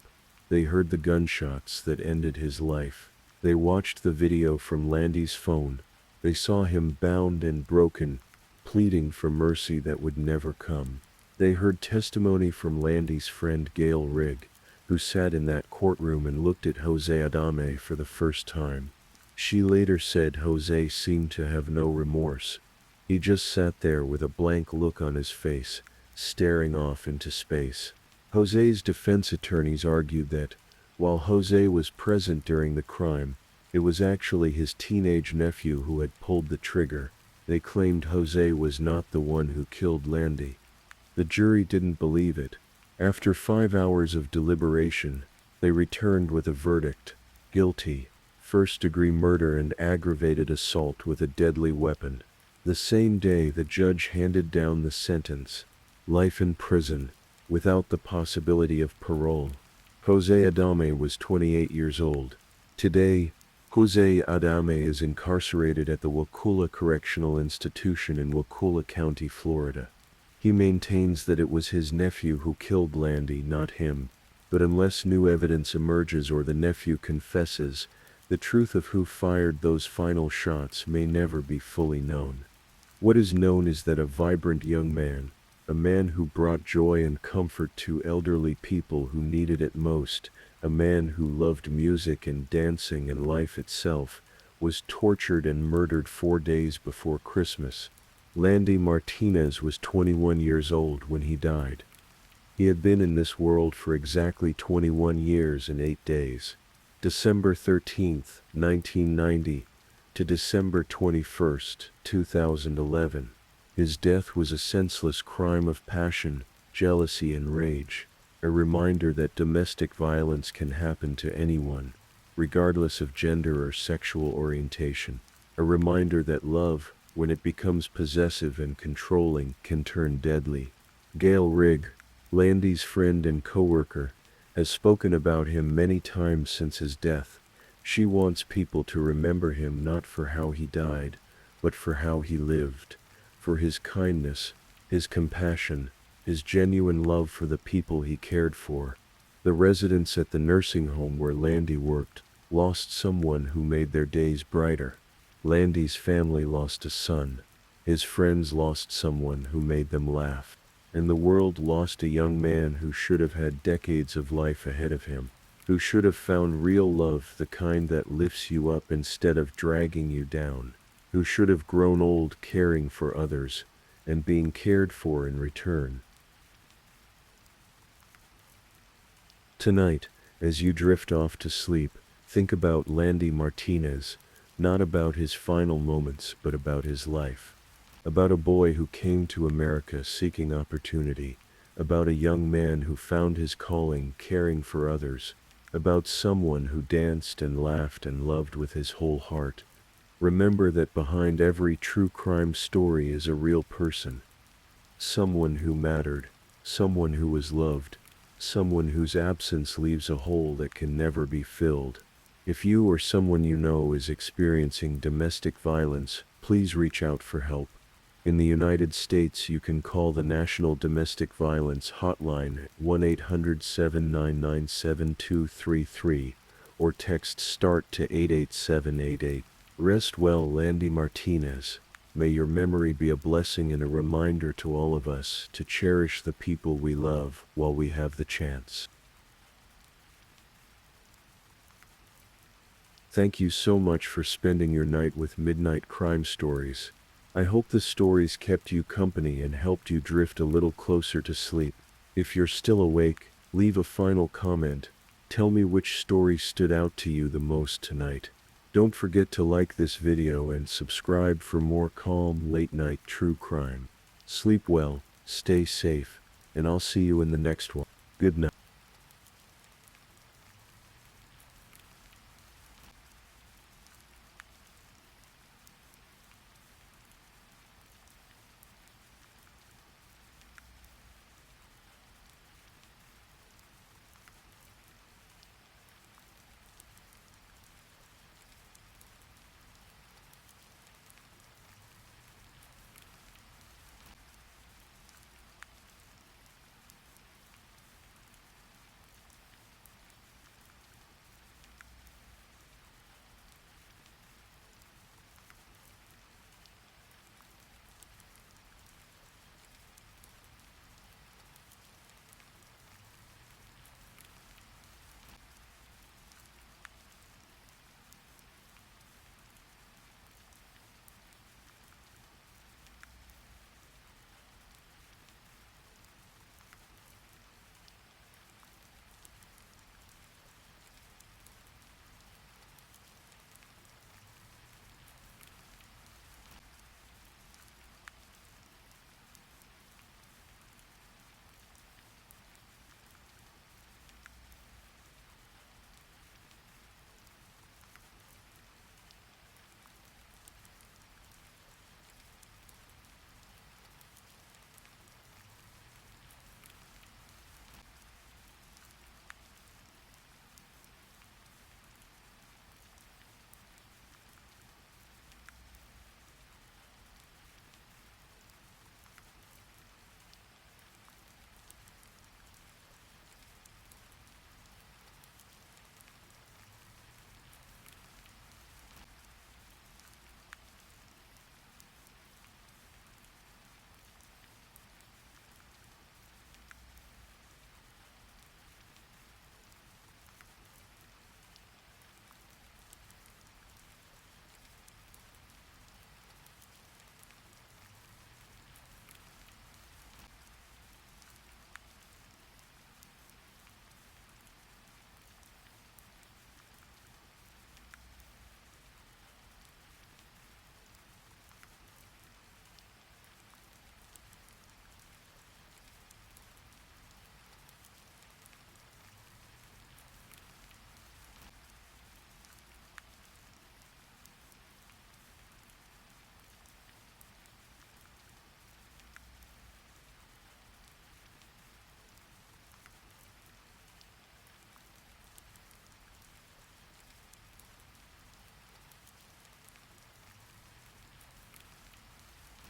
Speaker 1: They heard the gunshots that ended his life. They watched the video from Landy's phone. They saw him bound and broken, pleading for mercy that would never come. They heard testimony from Landy's friend Gail Rigg, who sat in that courtroom and looked at Jose Adame for the first time. She later said Jose seemed to have no remorse. He just sat there with a blank look on his face, staring off into space. Jose's defense attorneys argued that, while Jose was present during the crime, it was actually his teenage nephew who had pulled the trigger. They claimed Jose was not the one who killed Landy. The jury didn't believe it. After 5 hours of deliberation, they returned with a verdict: guilty, first-degree murder and aggravated assault with a deadly weapon. The same day, the judge handed down the sentence: life in prison, without the possibility of parole. Jose Adame was 28 years old. Today, Jose Adame is incarcerated at the Wakulla Correctional Institution in Wakulla County, Florida. He maintains that it was his nephew who killed Landy, not him, but unless new evidence emerges or the nephew confesses, the truth of who fired those final shots may never be fully known. What is known is that a vibrant young man, a man who brought joy and comfort to elderly people who needed it most, a man who loved music and dancing and life itself, was tortured and murdered 4 days before Christmas. Landy Martinez was 21 years old when he died. He had been in this world for exactly 21 years and 8 days. December 13th, 1990 to December 21st, 2011. His death was a senseless crime of passion, jealousy and rage, a reminder that domestic violence can happen to anyone, regardless of gender or sexual orientation, a reminder that love, when it becomes possessive and controlling, can turn deadly. Gail Rigg, Landy's friend and co-worker, has spoken about him many times since his death. She wants people to remember him not for how he died, but for how he lived, for his kindness, his compassion, his genuine love for the people he cared for. The residents at the nursing home where Landy worked lost someone who made their days brighter. Landy's family lost a son. His friends lost someone who made them laugh. And the world lost a young man who should have had decades of life ahead of him, who should have found real love, the kind that lifts you up instead of dragging you down, who should have grown old caring for others and being cared for in return. Tonight, as you drift off to sleep, think about Landy Martinez, not about his final moments, but about his life. About a boy who came to America seeking opportunity, about a young man who found his calling caring for others, about someone who danced and laughed and loved with his whole heart. Remember that behind every true crime story is a real person. Someone who mattered, someone who was loved, someone whose absence leaves a hole that can never be filled. If you or someone you know is experiencing domestic violence, please reach out for help. In the United States, you can call the National Domestic Violence Hotline at 1-800-799-7233 or text START to 88788. Rest well, Landy Martinez. May your memory be a blessing and a reminder to all of us to cherish the people we love while we have the chance. Thank you so much for spending your night with Midnight Crime Stories. I hope the stories kept you company and helped you drift a little closer to sleep. If you're still awake, leave a final comment. Tell me which story stood out to you the most tonight. Don't forget to like this video and subscribe for more calm, late-night true crime. Sleep well, stay safe, and I'll see you in the next one. Good night.